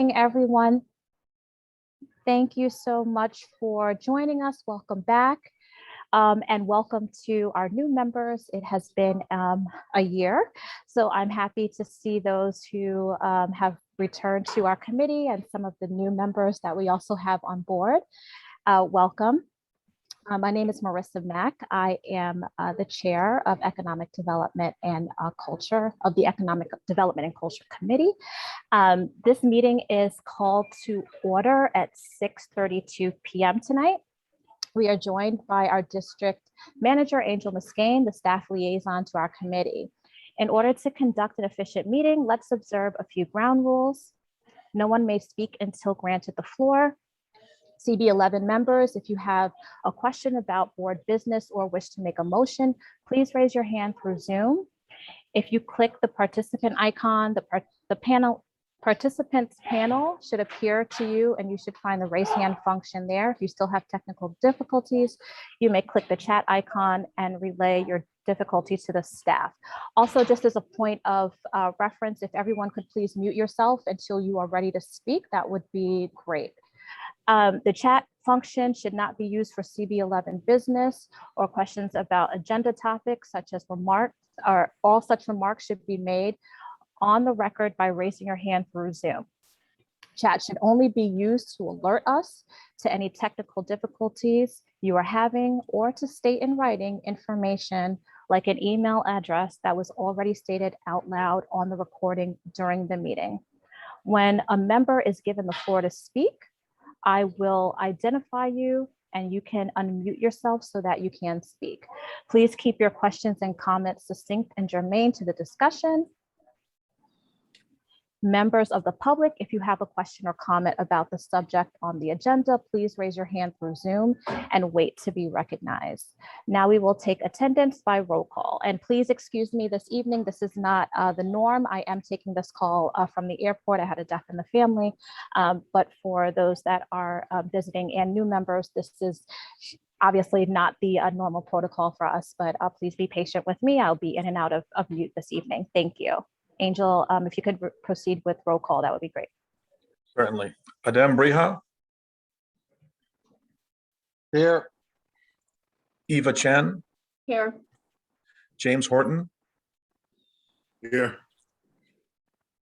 evening, everyone. Thank you so much for joining us. Welcome back. And welcome to our new members. It has been a year, so I'm happy to see those who have returned to our committee and some of the new members that we also have on board. Welcome. My name is Marissa Mack. I am the chair of Economic Development and Culture of the Economic Development and Culture Committee. This meeting is called to order at 6:32 p.m. tonight. We are joined by our district manager, Angel Muscane, the staff liaison to our committee. In order to conduct an efficient meeting, let's observe a few ground rules. No one may speak until granted the floor. CB11 members, if you have a question about board business or wish to make a motion, please raise your hand through Zoom. If you click the participant icon, the participants panel should appear to you and you should find the raise hand function there. If you still have technical difficulties, you may click the chat icon and relay your difficulties to the staff. Also, just as a point of reference, if everyone could please mute yourself until you are ready to speak, that would be great. The chat function should not be used for CB11 business or questions about agenda topics such as remarks, or all such remarks should be made on the record by raising your hand through Zoom. Chat should only be used to alert us to any technical difficulties you are having or to state in writing information like an email address that was already stated out loud on the recording during the meeting. When a member is given the floor to speak, I will identify you and you can unmute yourself so that you can speak. Please keep your questions and comments succinct and germane to the discussion. Members of the public, if you have a question or comment about the subject on the agenda, please raise your hand through Zoom and wait to be recognized. Now we will take attendance by roll call. And please excuse me this evening, this is not the norm. I am taking this call from the airport. I had a death in the family. But for those that are visiting and new members, this is obviously not the normal protocol for us, but please be patient with me. I'll be in and out of mute this evening. Thank you. Angel, if you could proceed with roll call, that would be great. Certainly. Adem Briha. Here. Eva Chen. Here. James Horton. Here.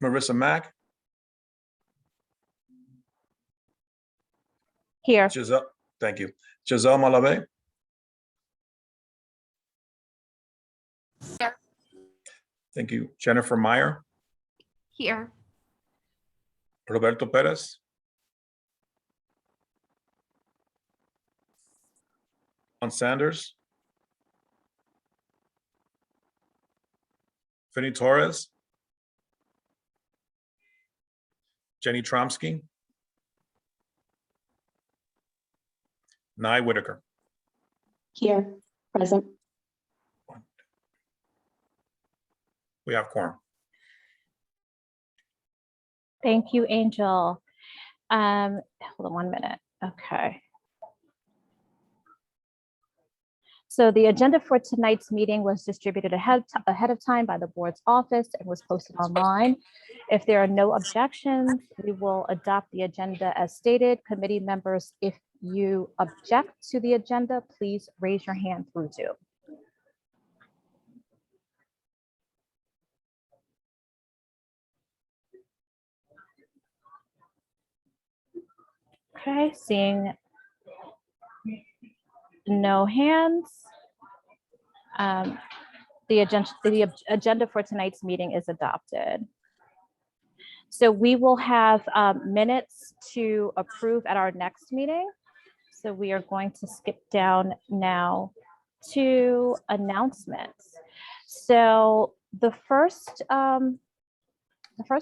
Marissa Mack. Here. Giselle, thank you. Giselle Malave. Here. Thank you. Jennifer Meyer. Here. Roberto Perez. Juan Sanders. Finney Torres. Jenny Tromsky. Nye Whitaker. Here. Present. We have quorum. Thank you, Angel. Hold on 1 minute. Okay. So the agenda for tonight's meeting was distributed ahead of time by the board's office and was posted online. If there are no objections, we will adopt the agenda as stated. Committee members, if you object to the agenda, please raise your hand through Zoom. Okay, seeing no hands. The agenda for tonight's meeting is adopted. So we will have minutes to approve at our next meeting. So we are going to skip down now to announcements. So the first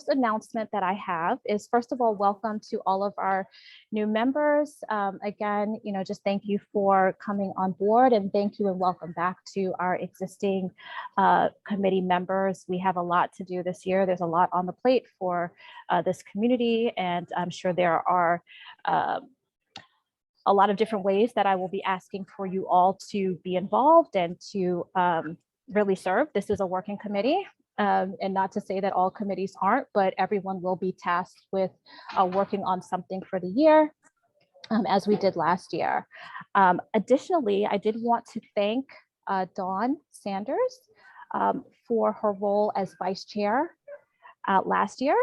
announcement that I have is, first of all, welcome to all of our new members. Again, just thank you for coming on board, and thank you and welcome back to our existing committee members. We have a lot to do this year. There's a lot on the plate for this community, and I'm sure there are a lot of different ways that I will be asking for you all to be involved and to really serve. This is a working committee. And not to say that all committees aren't, but everyone will be tasked with working on something for the year, as we did last year. Additionally, I did want to thank Dawn Sanders for her role as vice chair last year.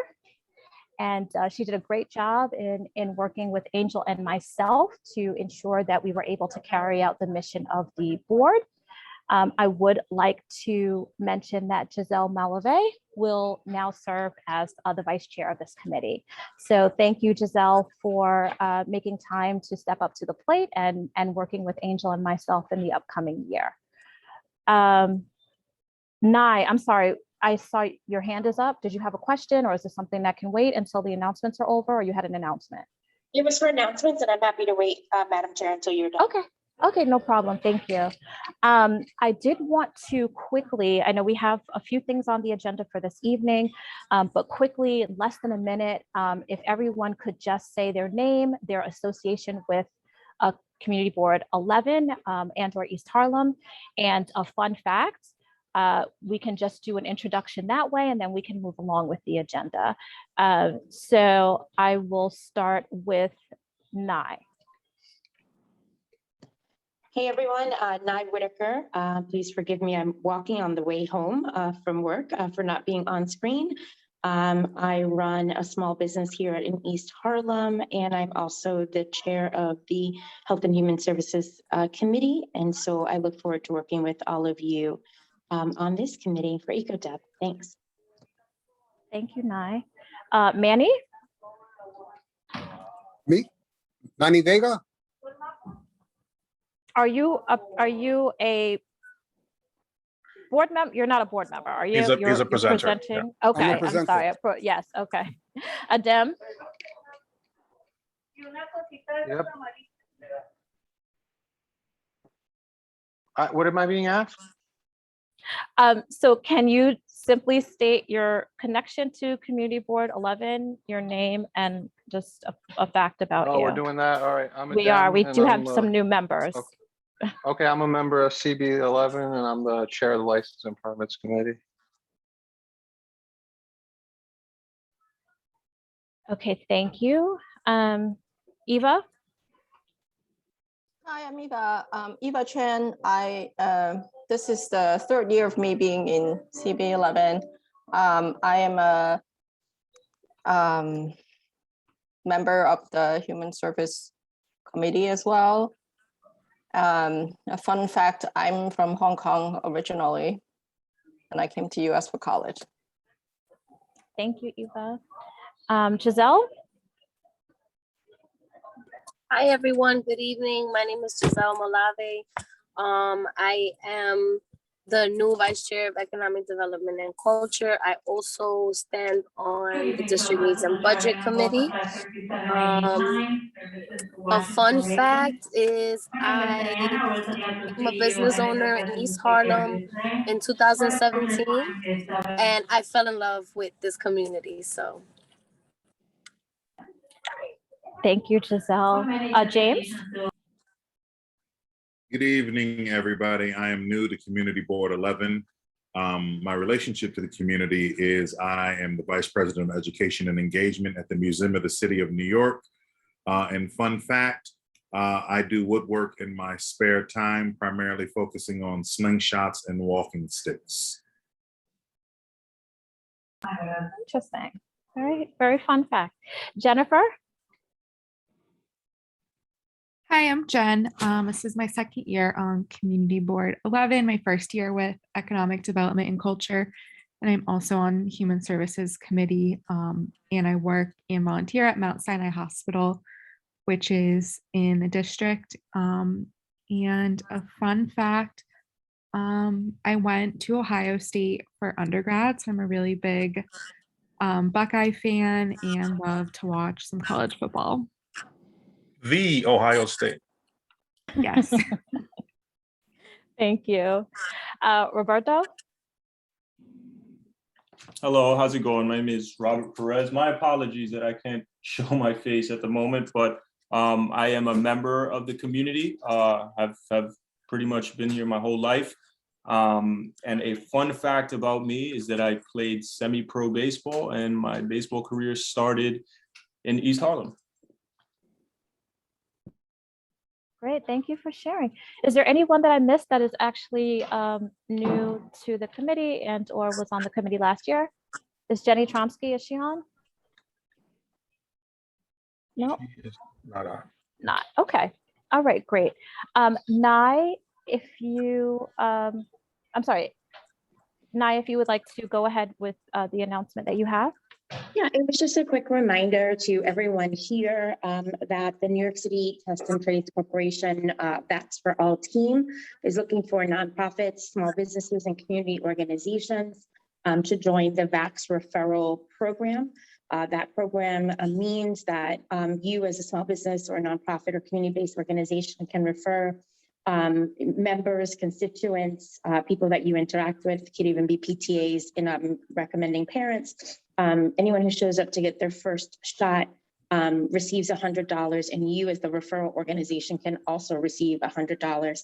And she did a great job in working with Angel and myself to ensure that we were able to carry out the mission of the board. I would like to mention that Giselle Malave will now serve as the vice chair of this committee. So thank you, Giselle, for making time to step up to the plate and working with Angel and myself in the upcoming year. Nye, I'm sorry, I saw your hand is up. Did you have a question, or is this something that can wait until the announcements are over, or you had an announcement? It was for announcements, and I'm happy to wait, Madam Chair, until you're done. Okay, no problem. Thank you. I did want to quickly, I know we have a few things on the agenda for this evening, but quickly, in less than a minute, if everyone could just say their name, their association with Community Board 11 and/or East Harlem, and a fun fact. We can just do an introduction that way, and then we can move along with the agenda. So I will start with Nye. Hey, everyone, Nye Whitaker. Please forgive me. I'm walking on the way home from work for not being on screen. I run a small business here in East Harlem, and I'm also the chair of the Health and Human Services Committee. And so I look forward to working with all of you on this committee for EcoDev. Thanks. Thank you, Nye. Manny? Me? Manny Vega? Are you a board member? You're not a board member, are you? He's a You're presenter, presenting? Okay, I'm presenter. sorry. Yes, okay. Adem? Yep. What am I being asked? So can you simply state your connection to Community Board 11, your name, and just a fact about Oh, you? we're doing that. All right. I'm We are. We Adem, do and have I'm, some new members. Okay, I'm a member of CB11, and I'm the chair of the License and Permits Committee. Okay, thank you. Eva? Hi, I'm Eva. Eva Chen. This is the third year of me being in CB11. I am a member of the Human Service Committee as well. A fun fact, I'm from Hong Kong originally, and I came to US for college. Thank you, Eva. Giselle? Hi, everyone. Good evening. My name is Giselle Malave. I am the new Vice Chair of Economic Development and Culture. I also stand on the District Needs and Budget Committee. A fun fact is I am a business owner in East Harlem in 2017, and I fell in love with this community, so. Thank you, Giselle. James? Good evening, everybody. I am new to Community Board 11. My relationship to the community is I am the Vice President of Education and Engagement at the Museum of the City of New York. And fun fact, I do woodwork in my spare time, primarily focusing on slingshots and walking sticks. Interesting. Very fun fact. Jennifer? Hi, I'm Jen. This is my second year on Community Board 11, my first year with Economic Development and Culture, and I'm also on Human Services Committee, and I work and volunteer at Mount Sinai Hospital, which is in the district. And a fun fact, I went to Ohio State for undergrad, so I'm a really big Buckeye fan and love to watch some college football. The Ohio State. Yes. Thank you. Roberto? Hello, how's it going? My name is Robert Perez. My apologies that I can't show my face at the moment, but I am a member of the community. I've pretty much been here my whole life. And a fun fact about me is that I played semi-pro baseball, and my baseball career started in East Harlem. Great, thank you for sharing. Is there anyone that I missed that is actually new to the committee and or was on the committee last year? Is Jenny Tromsky, is she on? No, She is not on. not. Okay. All right, great. Nye, if you, I'm sorry, Nye, if you would like to go ahead with the announcement that you have. Yeah, it was just a quick reminder to everyone here that the New York City Test and Trace Corporation Vax for All team is looking for nonprofits, small businesses, and community organizations to join the Vax referral program. That program means that you as a small business or nonprofit or community-based organization can refer members, constituents, people that you interact with, could even be PTAs, in recommending parents. Anyone who shows up to get their first shot receives $100, and you as the referral organization can also receive $100.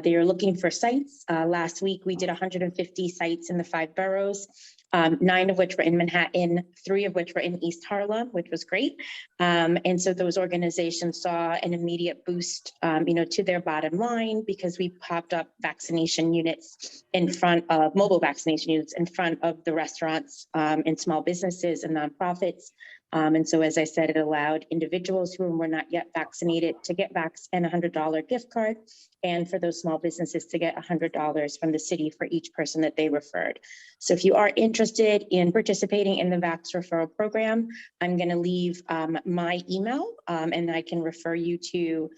They are looking for sites. Last week, we did 150 sites in the 5 boroughs, 9 of which were in Manhattan, 3 of which were in East Harlem, which was great. And so those organizations saw an immediate boost, to their bottom line, because we popped up vaccination units in front of mobile vaccination units in front of the restaurants and small businesses and nonprofits. And so, as I said, it allowed individuals who were not yet vaccinated to get vax and a $100 gift card, and for those small businesses to get $100 from the city for each person that they referred. So if you are interested in participating in the Vax referral program, I'm going to leave my email and I can refer you to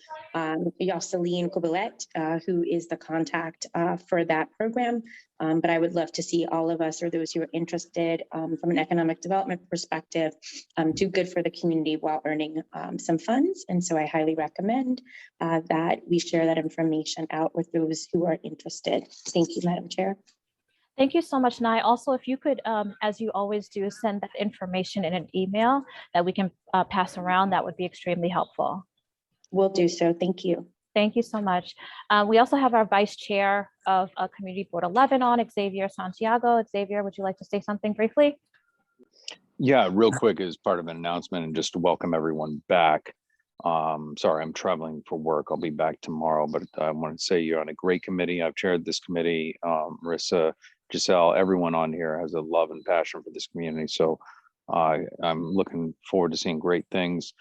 Jocelyn Cobelet, who is the contact for that program. But I would love to see all of us, or those who are interested from an economic development perspective, do good for the community while earning some funds. And so I highly recommend that we share that information out with those who are interested. Thank you, Madam Chair. Thank you so much, Nye. Also, if you could, as you always do, send that information in an email that we can pass around, that would be extremely helpful. We'll do so. Thank you. Thank you so much. We also have our Vice Chair of Community Board 11 on, Xavier Santiago. Xavier, would you like to say something briefly? Yeah, real quick as part of an announcement and just to welcome everyone back. Sorry, I'm traveling for work. I'll be back tomorrow, but I want to say you're on a great committee. I've chaired this committee. Marissa, Giselle, everyone on here has a love and passion for this community. So I'm looking forward to seeing great things.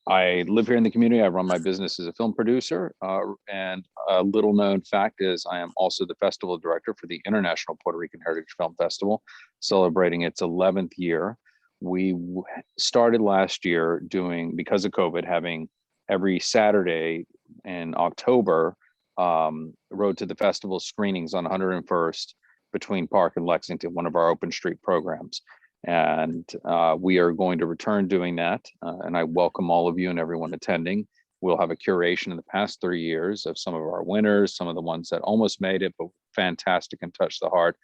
I live here in the community. I run my business as a film producer. And a little known fact is I am also the festival director for the International Puerto Rican Heritage Film Festival, celebrating its 11th year. We started last year doing, because of COVID, having every Saturday in October, Road to the Festival screenings on 101st between Park and Lexington, one of our open street programs. And we are going to return doing that. And I welcome all of you and everyone attending. We'll have a curation in the past 3 years of some of our winners, some of the ones that almost made it, but fantastic and touched the heart.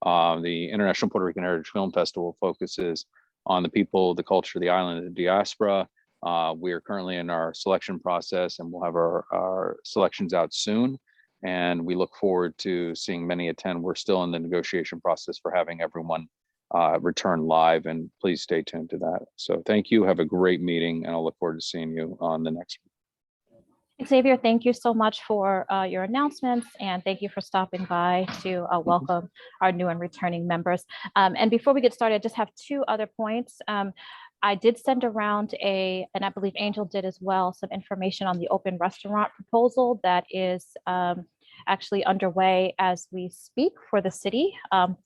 The International Puerto Rican Heritage Film Festival focuses on the people, the culture, the island, and the diaspora. We are currently in our selection process and we'll have our selections out soon. And we look forward to seeing many attend. We're still in the negotiation process for having everyone return live, and please stay tuned to that. So thank you. Have a great meeting, and I'll look forward to seeing you on the next one. Xavier, thank you so much for your announcements, and thank you for stopping by to welcome our new and returning members. And before we get started, I just have 2 other points. I did send around and I believe Angel did as well, some information on the open restaurant proposal that is actually underway as we speak for the city,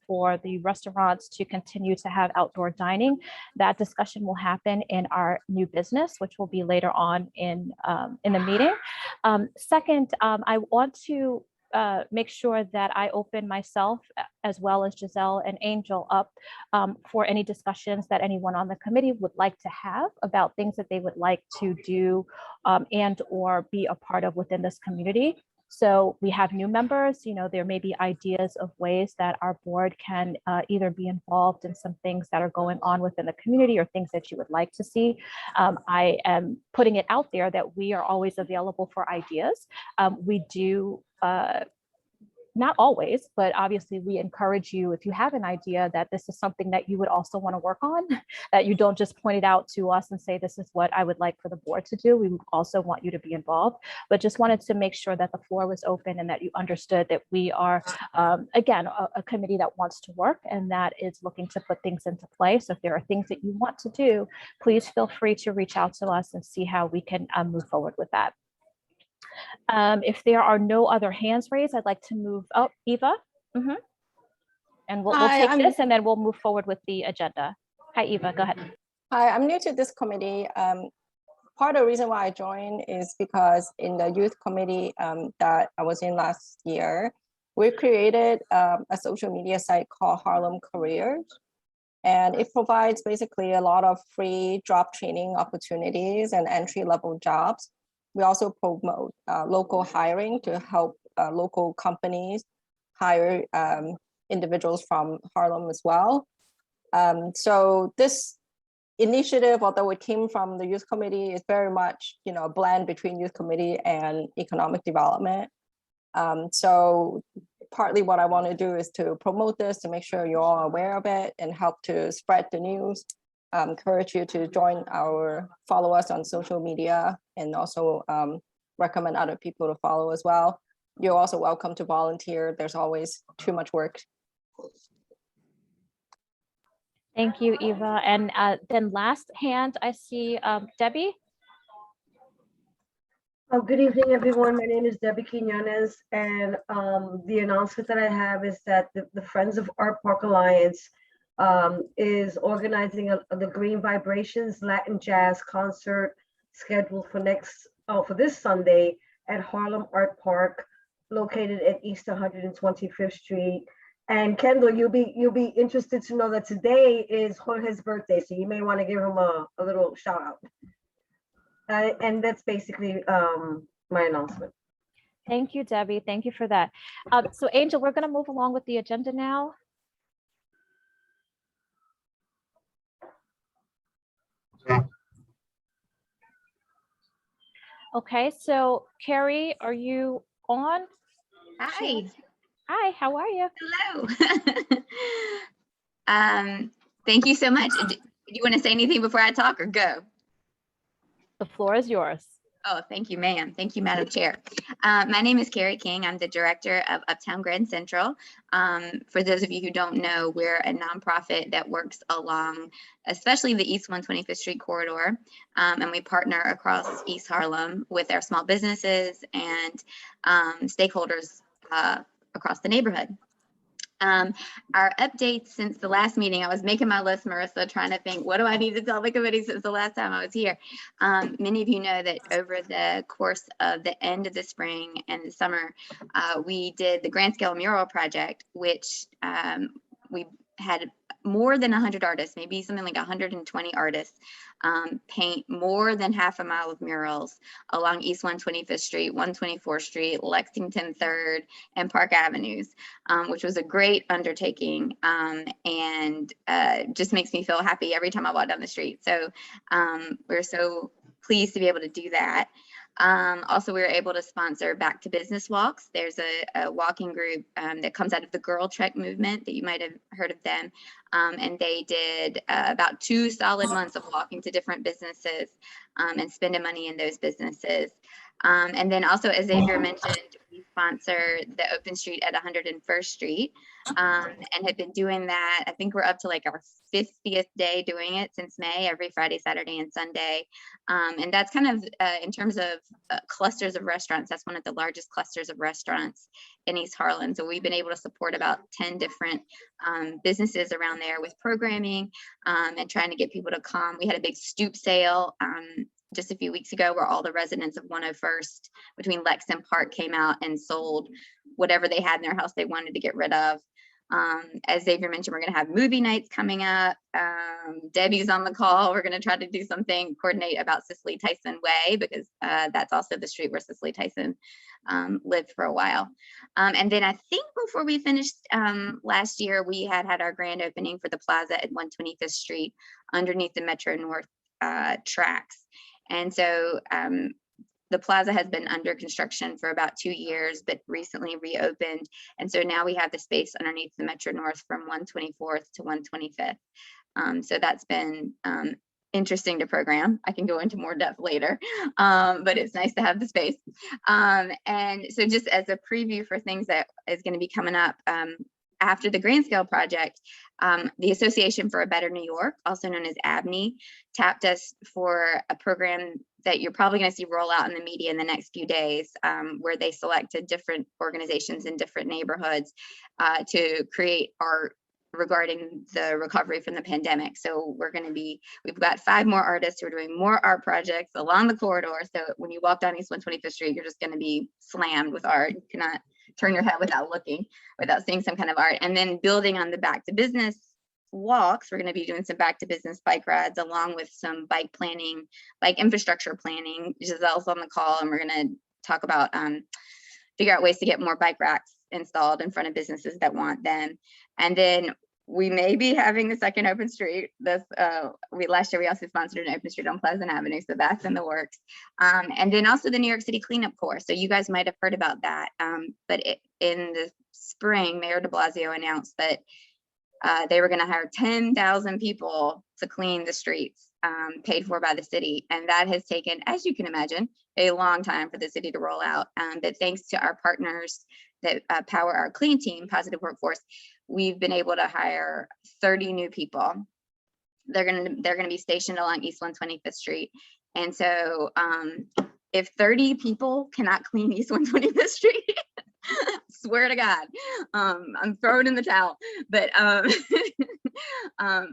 for the restaurants to continue to have outdoor dining. That discussion will happen in our new business, which will be later on in the meeting. Second, I want to make sure that I open myself as well as Giselle and Angel up for any discussions that anyone on the committee would like to have about things that they would like to do and or be a part of within this community. So we have new members, there may be ideas of ways that our board can either be involved in some things that are going on within the community or things that you would like to see. I am putting it out there that we are always available for ideas. We do not always, but obviously we encourage you, if you have an idea that this is something that you would also want to work on, that you don't just point it out to us and say, this is what I would like for the board to do. We would also want you to be involved, but just wanted to make sure that the floor was open and that you understood that we are, again, a committee that wants to work and that is looking to put things into place. So if there are things that you want to do, please feel free to reach out to us and see how we can move forward with that. If there are no other hands raised, I'd like to move up, Eva. And we'll Hi, take I'm- this and then we'll move forward with the agenda. Hi, Eva, go ahead. Hi, I'm new to this committee. Part of the reason why I joined is because in the youth committee that I was in last year, we created a social media site called Harlem Careers. And it provides basically a lot of free job training opportunities and entry-level jobs. We also promote local hiring to help local companies hire individuals from Harlem as well. So this initiative, although it came from the youth committee, is very much, you know, a blend between youth committee and economic development. So partly what I want to do is to promote this, to make sure you're all aware of it and help to spread the news. Encourage you to follow us on social media, and also recommend other people to follow as well. You're also welcome to volunteer. There's always too much work. Thank you, Eva. And then last hand, I see Debbie. Good evening, everyone. My name is Debbie Quinones, and the announcement that I have is that the Friends of Art Park Alliance is organizing the Green Vibrations Latin Jazz concert scheduled for this Sunday at Harlem Art Park, located at East 125th Street. And Kendall, you'll be interested to know that today is Jorge's birthday, so you may want to give him a little shout out. And that's basically my announcement. Thank you, Debbie. Thank you for that. So Angel, we're going to move along with the agenda now. Okay, so Carrie, are you on? Hi. Hi, how are you? Hello. Thank you so much. Do you want to say anything before I talk or go? The floor is yours. Oh, thank you, ma'am. Thank you, Madam Chair. My name is Carrie King. I'm the director of Uptown Grand Central. For those of you who don't know, we're a nonprofit that works along, especially the East 125th Street corridor. And we partner across East Harlem with our small businesses and stakeholders across the neighborhood. Our updates since the last meeting, I was making my list, Marissa, trying to think, what do I need to tell the committee since the last time I was here? Many of you know that over the course of the end of the spring and the summer, we did the Grand Scale Mural Project, which we had more than 100 artists, maybe something like 120 artists, paint more than half a mile of murals along East 125th Street, 124th Street, Lexington 3rd, and Park Avenues, which was a great undertaking, and just makes me feel happy every time I walk down the street. So we're so pleased to be able to do that. Also, we were able to sponsor Back to Business walks. There's a walking group that comes out of the Girl Trek movement that you might have heard of them. And they did about 2 solid months of walking to different businesses and spending money in those businesses. And then also, as Xavier mentioned, we sponsor the Open Street at 101st Street and have been doing that. I think we're up to like our 50th day doing it since May, every Friday, Saturday, and Sunday. And that's kind of in terms of clusters of restaurants, that's one of the largest clusters of restaurants in East Harlem. So we've been able to support about 10 different businesses around there with programming and trying to get people to come. We had a big stoop sale just a few weeks ago where all the residents of 101st between Lex and Park came out and sold whatever they had in their house they wanted to get rid of. As Xavier mentioned, we're going to have movie nights coming up. Debbie's on the call. We're going to try to do something, coordinate about Cicely Tyson Way, because that's also the street where Cicely Tyson lived for a while. And then I think before we finished last year, we had our grand opening for the plaza at 125th Street underneath the Metro North tracks. And so the plaza has been under construction for about 2 years, but recently reopened. And so now we have the space underneath the Metro North from 124th to 125th. So that's been interesting to program. I can go into more depth later, but it's nice to have the space. And so just as a preview for things that is going to be coming up after the grand scale project, the Association for a Better New York, also known as ABNY, tapped us for a program that you're probably going to see roll out in the media in the next few days, where they selected different organizations in different neighborhoods to create art regarding the recovery from the pandemic. So we've got 5 more artists who are doing more art projects along the corridor. So when you walk down East 125th Street, you're just going to be slammed with art. You cannot turn your head without seeing some kind of art. And then building on the back to business walks, we're going to be doing some back to business bike rides along with some bike planning, bike infrastructure planning. Giselle's on the call, and we're going to talk about figure out ways to get more bike racks installed in front of businesses that want them. And then we may be having the second open street. Last year we also sponsored an open street on Pleasant Avenue, so that's in the works. And then also the New York City Cleanup Corps. So you guys might have heard about that, but in the spring, Mayor de Blasio announced that they were going to hire 10,000 people to clean the streets, paid for by the city. And that has taken, as you can imagine, a long time for the city to roll out. But thanks to our partners that power our clean team, Positive Workforce, we've been able to hire 30 new people. They're gonna be stationed along East 125th Street. And so if 30 people cannot clean East 125th Street, swear to God, I'm throwing in the towel. But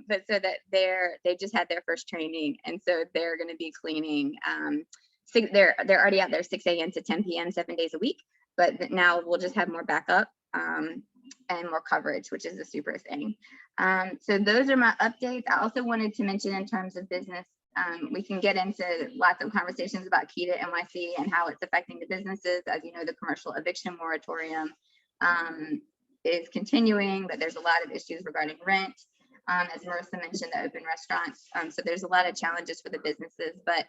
but so that they just had their first training, and so they're going to be cleaning. They're already out there 6 a.m. to 10 p.m. 7 days a week. But now we'll just have more backup and more coverage, which is a super thing. So those are my updates. I also wanted to mention in terms of business, we can get into lots of conversations about Key to NYC and how it's affecting the businesses. As you know, the commercial eviction moratorium is continuing, but there's a lot of issues regarding rent. As Marissa mentioned, the open restaurants. So there's a lot of challenges for the businesses, but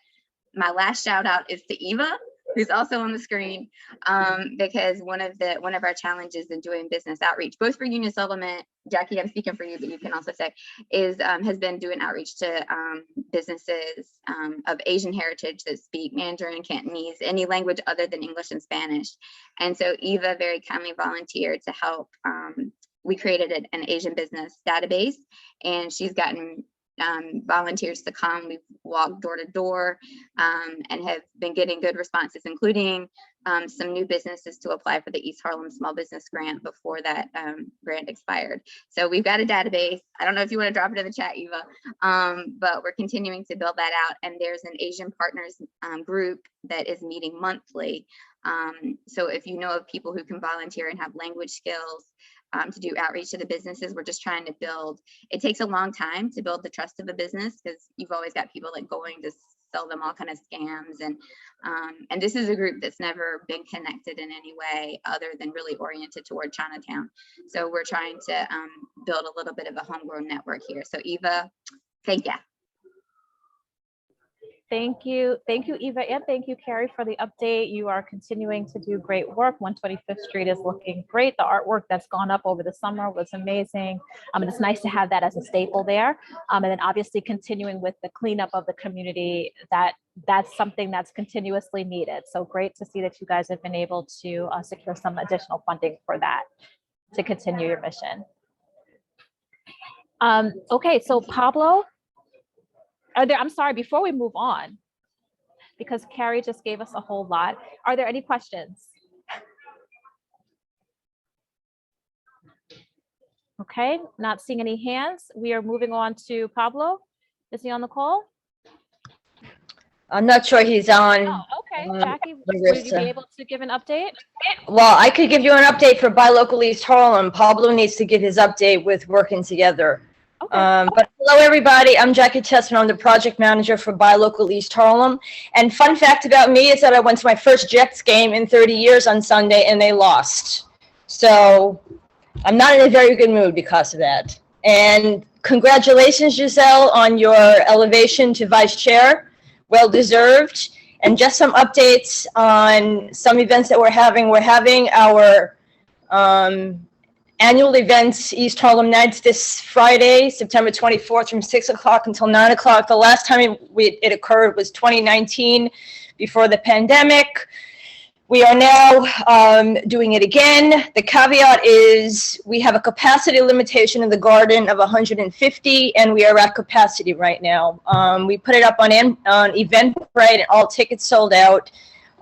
my last shout out is to Eva, who's also on the screen, because one of our challenges in doing business outreach, both for Union Settlement, Jackie, I'm speaking for you, but you can also say, has been doing outreach to businesses of Asian heritage that speak Mandarin, Cantonese, any language other than English and Spanish. And so Eva very kindly volunteered to help. We created an Asian business database, and she's gotten volunteers to come. We've walked door to door and have been getting good responses, including some new businesses to apply for the East Harlem Small Business Grant before that grant expired. So we've got a database. I don't know if you want to drop it in the chat, Eva, but we're continuing to build that out. And there's an Asian Partners group that is meeting monthly. So if you know of people who can volunteer and have language skills, to do outreach to the businesses, we're just trying to build. It takes a long time to build the trust of a business because you've always got people like going to sell them all kind of scams, and this is a group that's never been connected in any way other than really oriented toward Chinatown. So we're trying to build a little bit of a homegrown network here. So Eva, thank you. Thank you, Eva, and thank you, Carrie, for the update. You are continuing to do great work. 125th Street is looking great. The artwork that's gone up over the summer was amazing. And it's nice to have that as a staple there. And then obviously continuing with the cleanup of the community, that's something that's continuously needed. So great to see that you guys have been able to secure some additional funding for that to continue your mission. Okay, so Pablo, I'm sorry, before we move on, because Carrie just gave us a whole lot, are there any questions? Okay, not seeing any hands. We are moving on to Pablo. Is he on the call? I'm not sure he's on. Oh, okay, Jackie, will you be able to give an update? Well, I could give you an update for Buy Local East Harlem. Pablo needs to give his update with Working Together. Okay. But hello, everybody. I'm Jackie Tessman. I'm the project manager for Buy Local East Harlem. And fun fact about me is that I went to my first Jets game in 30 years on Sunday, and they lost. So I'm not in a very good mood because of that. And congratulations, Giselle, on your elevation to vice chair. Well deserved. And just some updates on some events that we're having. We're having our annual events, East Harlem Nights, this Friday, September 24th from 6 o'clock until 9 o'clock. The last time it occurred was 2019, before the pandemic. We are now doing it again. The caveat is we have a capacity limitation in the garden of 150, and we are at capacity right now. We put it up on Eventbrite, and all tickets sold out.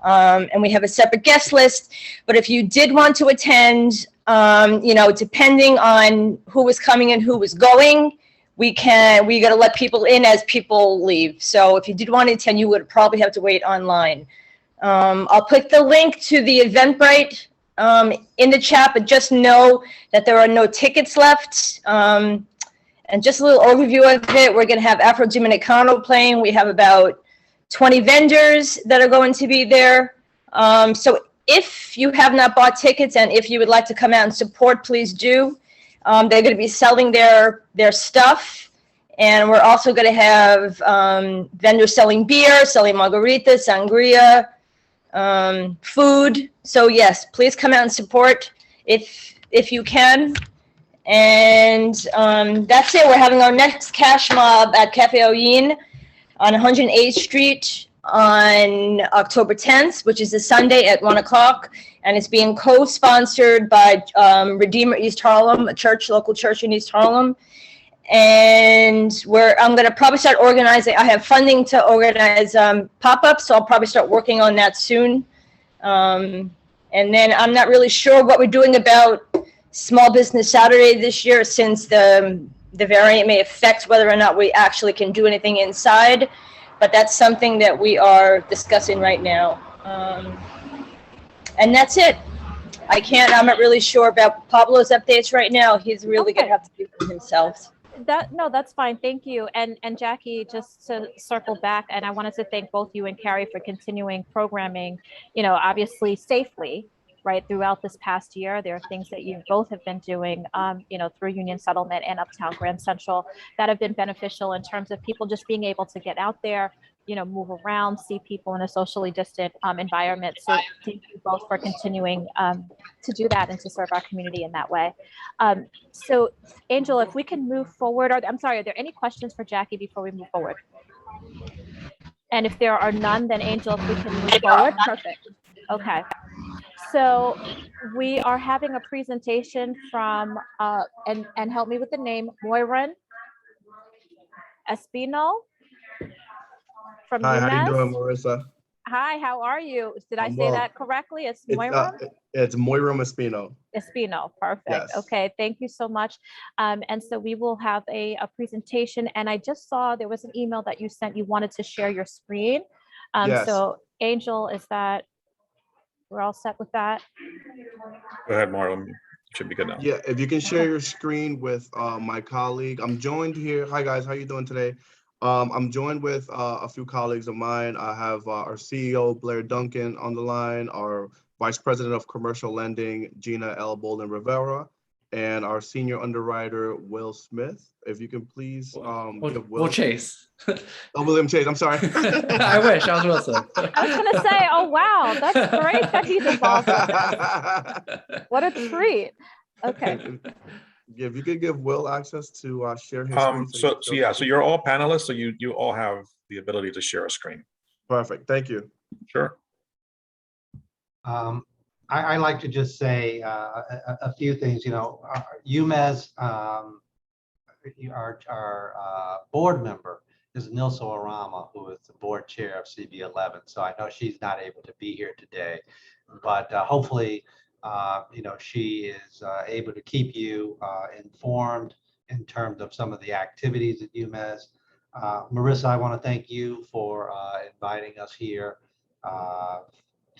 And we have a separate guest list. But if you did want to attend, you know, depending on who was coming and who was going, we got to let people in as people leave. So if you did want to attend, you would probably have to wait online. I'll put the link to the Eventbrite in the chat, but just know that there are no tickets left. And just a little overview of it, we're going to have Afro-Dominicano playing. We have about 20 vendors that are going to be there. So if you have not bought tickets and if you would like to come out and support, please do. They're going to be selling their stuff. And we're also going to have vendors selling beer, selling margaritas, sangria, food. So yes, please come out and support if you can. And that's it. We're having our next cash mob at Cafe Oyin on 108th Street on October 10th, which is a Sunday at 1 o'clock. And it's being co-sponsored by Redeemer East Harlem, a local church in East Harlem. And I'm going to probably start organizing. I have funding to organize pop-ups, so I'll probably start working on that soon. And then I'm not really sure what we're doing about Small Business Saturday this year, since the variant may affect whether or not we actually can do anything inside. But that's something that we are discussing right now. And that's it. I'm not really sure about Pablo's updates right now. He's really going to have to do them himself. No, that's fine. Thank you. And Jackie, just to circle back, and I wanted to thank both you and Carrie for continuing programming, you know, obviously safely, right, throughout this past year. There are things that you both have been doing, you know, through Union Settlement and Uptown Grand Central that have been beneficial in terms of people just being able to get out there, you know, move around, see people in a socially distant environment. So thank you both for continuing to do that and to serve our community in that way. So Angel, if we can move forward, are there any questions for Jackie before we move forward? And if there are none, then Angel, if we can move forward, perfect. Okay. So we are having a presentation from, and help me with the name, Moiran Espino from Hi, UMass. how you doing, Marissa? Hi, how are you? Did I say well. that correctly? It's Moiran? It's Moiran Espino. Espino, perfect. Yes. Okay, thank you so much. And so we will have a presentation, and I just saw there was an email that you sent. You wanted to share your screen. Yes. So Angel, we're all set with that? Go ahead, Marlon. Should be good now. Yeah, if you can share your screen with my colleague. I'm joined here. Hi guys, how you doing today? I'm joined with a few colleagues of mine. I have our CEO, Blair Duncan, on the line, our Vice President of Commercial Lending, Gina L. Bolden Rivera, and our Senior Underwriter, Will Smith. If you can please give Will Chase. Oh, William Chase, I'm sorry. I wish, I was Wilson. I was gonna say, oh wow, that's great that he's involved with this. What a treat. Okay. If you could give Will access to share his screen. So you're all panelists, so you all have the ability to share a screen. Perfect, thank you. Sure. I like to just say a few things. You know, UMass, our board member is Nilsa Arama, who is the board chair of CB11. So I know she's not able to be here today, but hopefully, you know, she is able to keep you informed in terms of some of the activities at UMass. Marissa, I want to thank you for inviting us here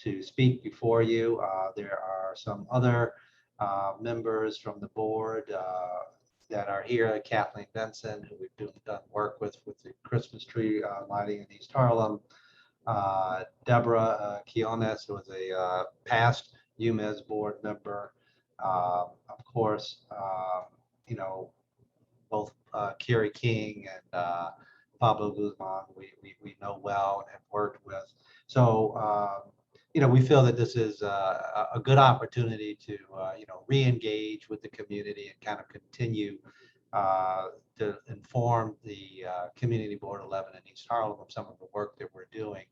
to speak before you. There are some other members from the board that are here, Kathleen Benson, who we've done work with the Christmas tree lighting in East Harlem. Deborah Quiones, who was a past UMass board member. Of course, you know, both Kerry King and Pablo Guzman, we know well and have worked with. So, we feel that this is a good opportunity to, re-engage with the community and kind of continue to inform the Community Board 11 in East Harlem of some of the work that we're doing.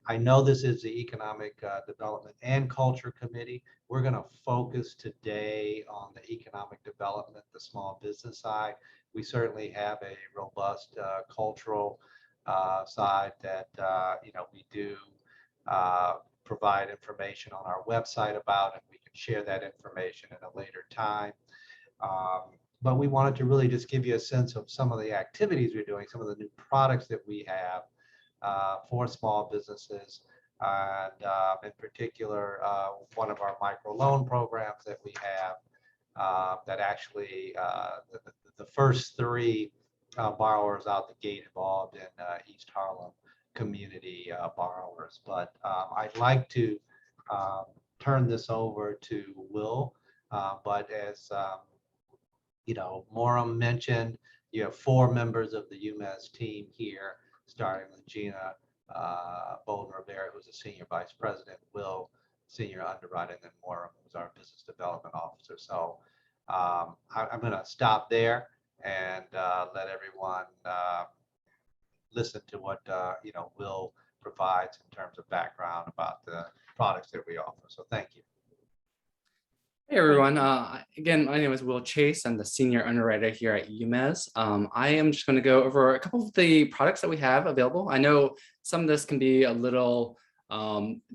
I know this is the Economic Development and Culture Committee. We're going to focus today on the economic development, the small business side. We certainly have a robust cultural side that, we do provide information on our website about, and we can share that information at a later time. But we wanted to really just give you a sense of some of the activities we're doing, some of the new products that we have for small businesses, and in particular, one of our microloan programs that we have that actually the first 3 borrowers out the gate involved in East Harlem community borrowers. But I'd like to turn this over to Will, but as Moram mentioned, you have 4 members of the UMass team here, starting with Gina Bolden Rivera, who's a senior vice president, Will, senior underwriting, and Moram, who's our business development officer. So I'm going to stop there and let everyone listen to what Will provides in terms of background about the products that we offer. So thank you. Hey everyone, again, my name is Will Chase. I'm the senior underwriter here at UMass. I am just going to go over a couple of the products that we have available. I know some of this can be a little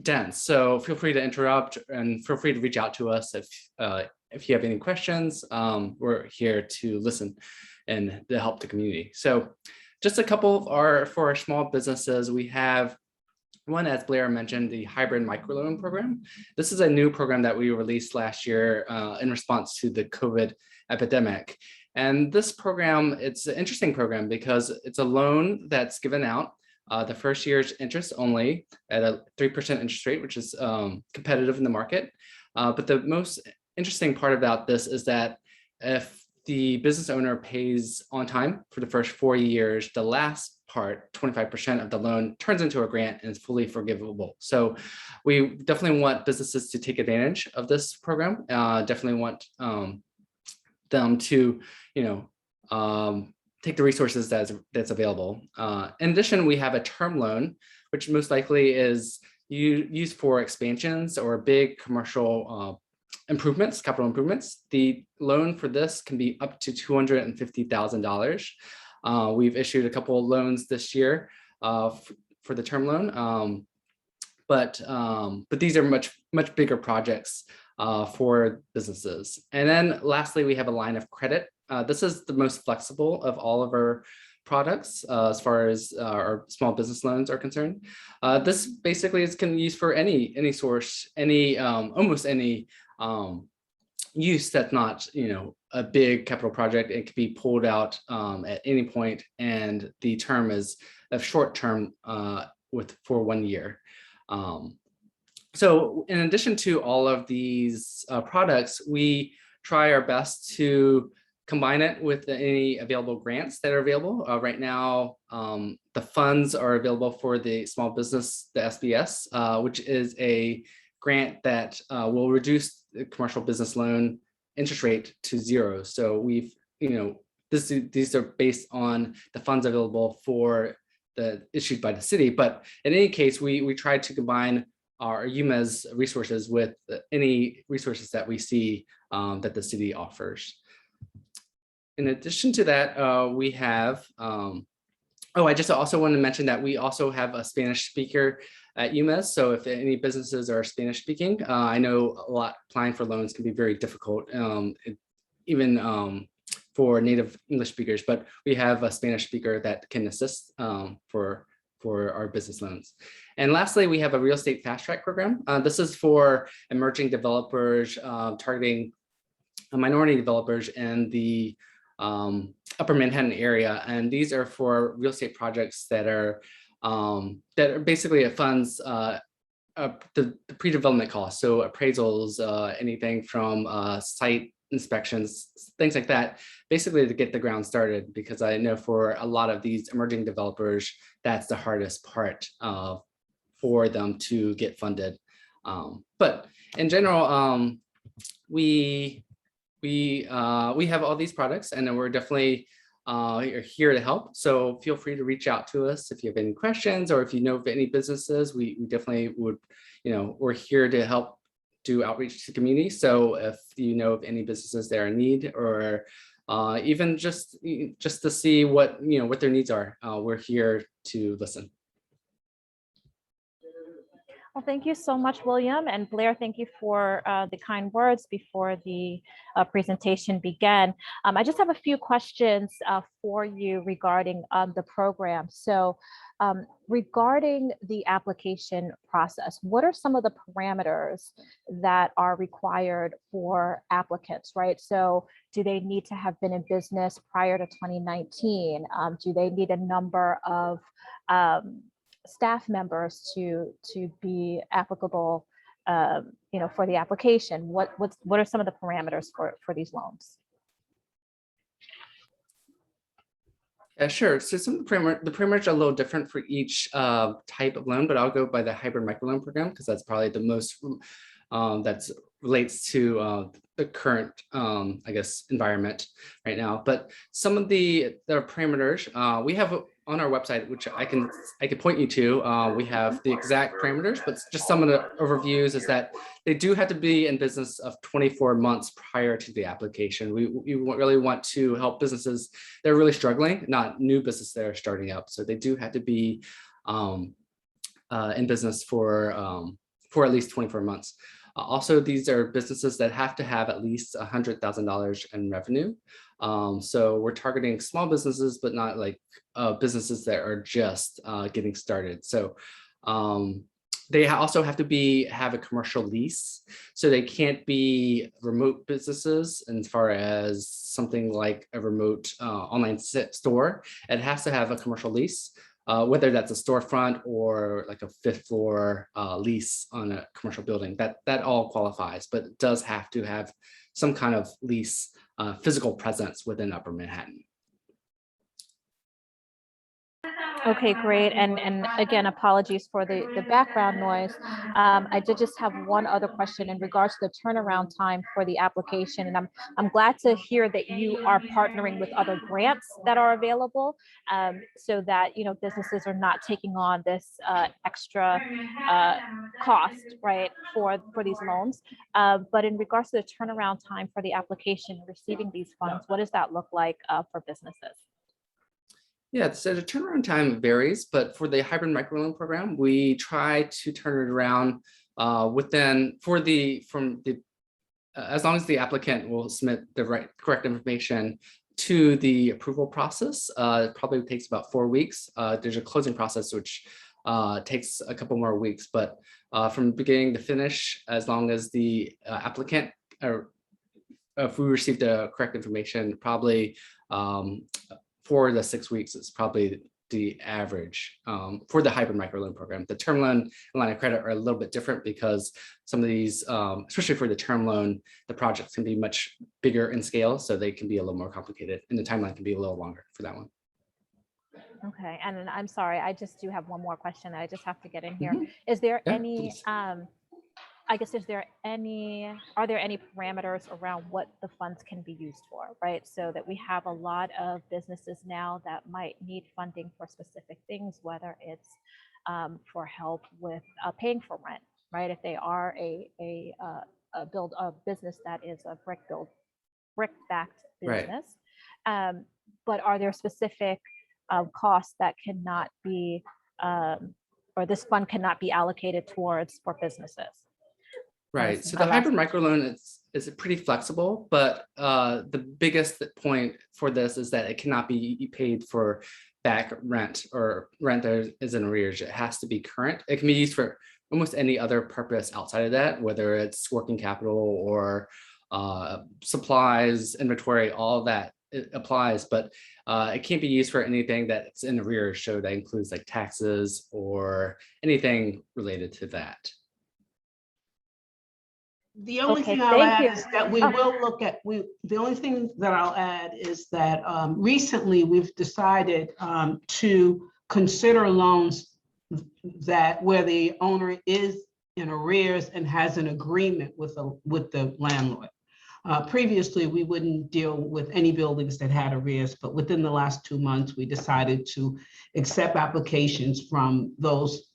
dense, so feel free to interrupt and feel free to reach out to us if you have any questions. We're here to listen and to help the community. So just a couple for our small businesses, we have one, as Blair mentioned, the hybrid microloan program. This is a new program that we released last year in response to the COVID epidemic. And this program, it's an interesting program because it's a loan that's given out the first year's interest only at a 3% interest rate, which is competitive in the market. But the most interesting part about this is that if the business owner pays on time for the first 4 years, the last part, 25% of the loan, turns into a grant and is fully forgivable. So we definitely want businesses to take advantage of this program. Definitely want them to, take the resources that's available. In addition, we have a term loan, which most likely is used for expansions or big commercial improvements, capital improvements. The loan for this can be up to $250,000. We've issued a couple of loans this year for the term loan, but these are much bigger projects for businesses. And then lastly, we have a line of credit. This is the most flexible of all of our products as far as our small business loans are concerned. This basically can be used for any source, almost any use that's not, a big capital project. It can be pulled out at any point, and the term is a short term for 1 year. So in addition to all of these products, we try our best to combine it with any available grants that are available. Right now, the funds are available for the small business, the SBS, which is a grant that will reduce the commercial business loan interest rate to 0. So we've, these are based on the funds available for issued by the city. But in any case, we try to combine our UMass resources with any resources that we see that the city offers. In addition to that, we have, I just also want to mention that we also have a Spanish speaker at UMass. So if any businesses are Spanish speaking, I know a lot applying for loans can be very difficult, even for native English speakers, but we have a Spanish speaker that can assist for our business loans. And lastly, we have a real estate fast track program. This is for emerging developers, targeting minority developers in the Upper Manhattan area. And these are for real estate projects that are basically it funds the pre-development costs. So appraisals, anything from site inspections, things like that, basically to get the ground started, because I know for a lot of these emerging developers, that's the hardest part for them to get funded. But in general, we have all these products, and we're definitely here to help. So feel free to reach out to us if you have any questions, or if you know of any businesses. We definitely would, we're here to help do outreach to the community. So if you know of any businesses that are in need, or even just to see what what their needs are, we're here to listen. Well, thank you so much, William, and Blair. Thank you for the kind words before the presentation began. I just have a few questions for you regarding the program. So regarding the application process, what are some of the parameters that are required for applicants, right? So do they need to have been in business prior to 2019? Do they need a number of staff members to be applicable, for the application? What are some of the parameters for these loans? Yeah, sure. So some of the parameters are a little different for each type of loan, but I'll go by the hybrid microloan program because that's probably the most that relates to the current, I guess, environment right now. But some of the parameters we have on our website, which I can point you to, we have the exact parameters, but just some of the overviews is that they do have to be in business of 24 months prior to the application. We really want to help businesses that are really struggling, not new businesses that are starting up. So they do have to be in business for at least 24 months. Also, these are businesses that have to have at least $100,000 in revenue. So we're targeting small businesses, but not like businesses that are just getting started. So they also have to have a commercial lease. So they can't be remote businesses as far as something like a remote online store. It has to have a commercial lease. Whether that's a storefront or like a 5th floor lease on a commercial building, that all qualifies, but it does have to have some kind of lease physical presence within Upper Manhattan. Okay, great. And again, apologies for the background noise. I did just have one other question in regards to the turnaround time for the application. And I'm glad to hear that you are partnering with other grants that are available, so that businesses are not taking on this extra cost, right, for these loans. But in regards to the turnaround time for the application, receiving these funds, what does that look like for businesses? Yeah, so the turnaround time varies, but for the hybrid microloan program, we try to turn it around as long as the applicant will submit the correct information to the approval process. It probably takes about 4 weeks. There's a closing process which takes a couple more weeks, but from beginning to finish, as long as the applicant, or if we receive the correct information, probably 4 to 6 weeks is probably the average for the hybrid microloan program. The term loan and line of credit are a little bit different because some of these, especially for the term loan, the projects can be much bigger in scale, so they can be a little more complicated, and the timeline can be a little longer for that one. Okay, and I'm sorry, I just do have one more question that I just have to get in here. Is there any, I guess, are there any parameters around what the funds can be used for, right? So that we have a lot of businesses now that might need funding for specific things, whether it's for help with paying for rent, right? If they are a business that is a brick-backed business, but are there specific costs that cannot be, or this fund cannot be allocated towards for businesses? Right. So the hybrid microloan is pretty flexible, but the biggest point for this is that it cannot be paid for back rent or rent that is in arrears. It has to be current. It can be used for almost any other purpose outside of that, whether it's working capital or supplies, inventory, all that it applies, but it can't be used for anything that's in arrears. So that includes like taxes or anything related to that. The only thing I'll add is that we will look at, the only thing that I'll add is that recently we've decided to consider loans that where the owner is in arrears and has an agreement with the landlord. Previously, we wouldn't deal with any buildings that had arrears, but within the last 2 months, we decided to accept applications from those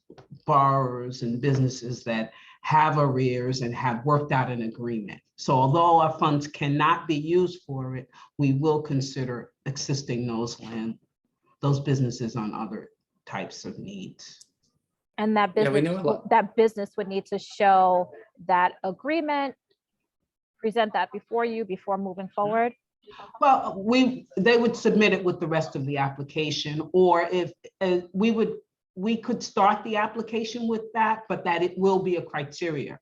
borrowers and businesses that have arrears and have worked out an agreement. So although our funds cannot be used for it, we will consider assisting those businesses on other types of needs. And that Yeah, we business, know a lot. that business would need to show that agreement, present that before moving forward. Well, they would submit it with the rest of the application, or if we could start the application with that, but that it will be a criteria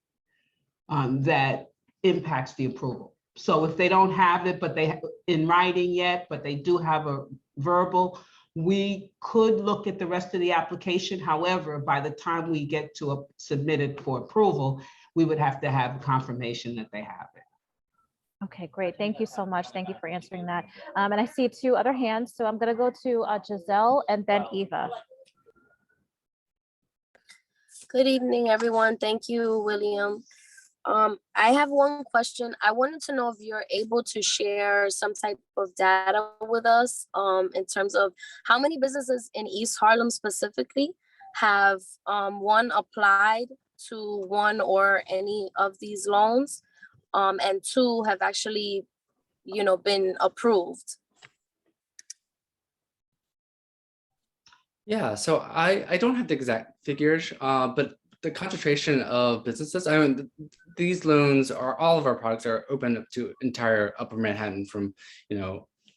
that impacts the approval. So if they don't have it, but they in writing yet, but they do have a verbal, we could look at the rest of the application. However, by the time we get to submit it for approval, we would have to have confirmation that they have it. Okay, great. Thank you so much. Thank you for answering that. And I see 2 other hands. So I'm going to go to Giselle and then Eva. Good evening, everyone. Thank you, William. I have one question. I wanted to know if you're able to share some type of data with us in terms of how many businesses in East Harlem specifically have one, applied to one or any of these loans, and 2, have actually, been approved. Yeah, so I don't have the exact figures, but the concentration of businesses, I mean, these loans all of our products are open up to entire Upper Manhattan from,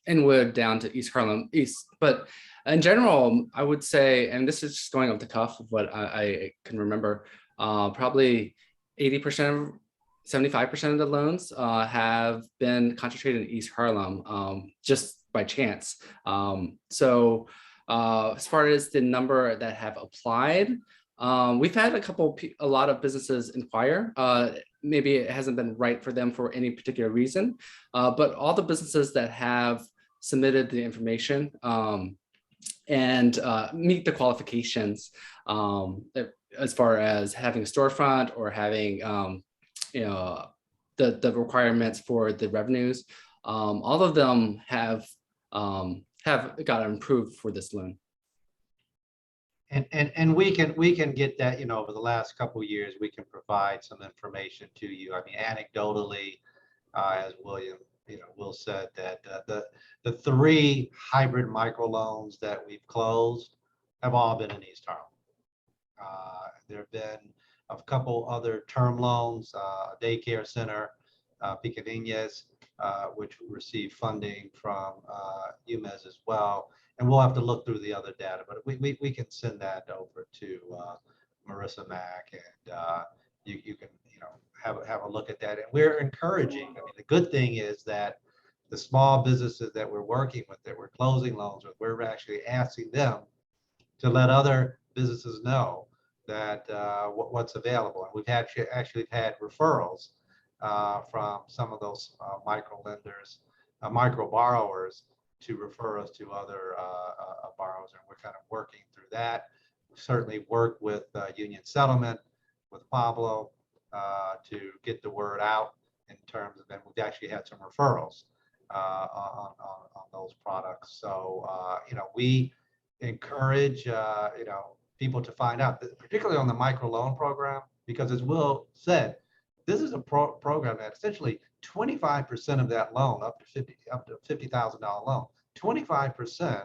Inwood down to East Harlem East. But in general, I would say, and this is just going off the cuff of what I can remember, probably 80%, 75% of the loans have been concentrated in East Harlem just by chance. So as far as the number that have applied, we've had a lot of businesses inquire. Maybe it hasn't been right for them for any particular reason, but all the businesses that have submitted the information and meet the qualifications as far as having a storefront or having the requirements for the revenues, all of them have gotten approved for this loan. And we can get that, over the last couple of years, we can provide some information to you. I mean, anecdotally, as William, Will said, that the 3 hybrid microloans that we've closed have all been in East Harlem. There have been a couple other term loans, a daycare center, Picadillas, which received funding from UMES as well. And we'll have to look through the other data, but we can send that over to Marissa Mack, and you can have a look at that. And we're encouraging. I mean, the good thing is that the small businesses that we're working with, that we're closing loans with, we're actually asking them to let other businesses know that what's available. And we've actually had referrals from some of those micro lenders, micro borrowers, to refer us to other borrowers, and we're kind of working through that. We certainly work with Union Settlement, with Pablo, to get the word out in terms of, and we've actually had some referrals on those products. So we encourage people to find out, particularly on the micro loan program, because as Will said, this is a program that essentially 25% of that loan, up to $50,000 loan, 25%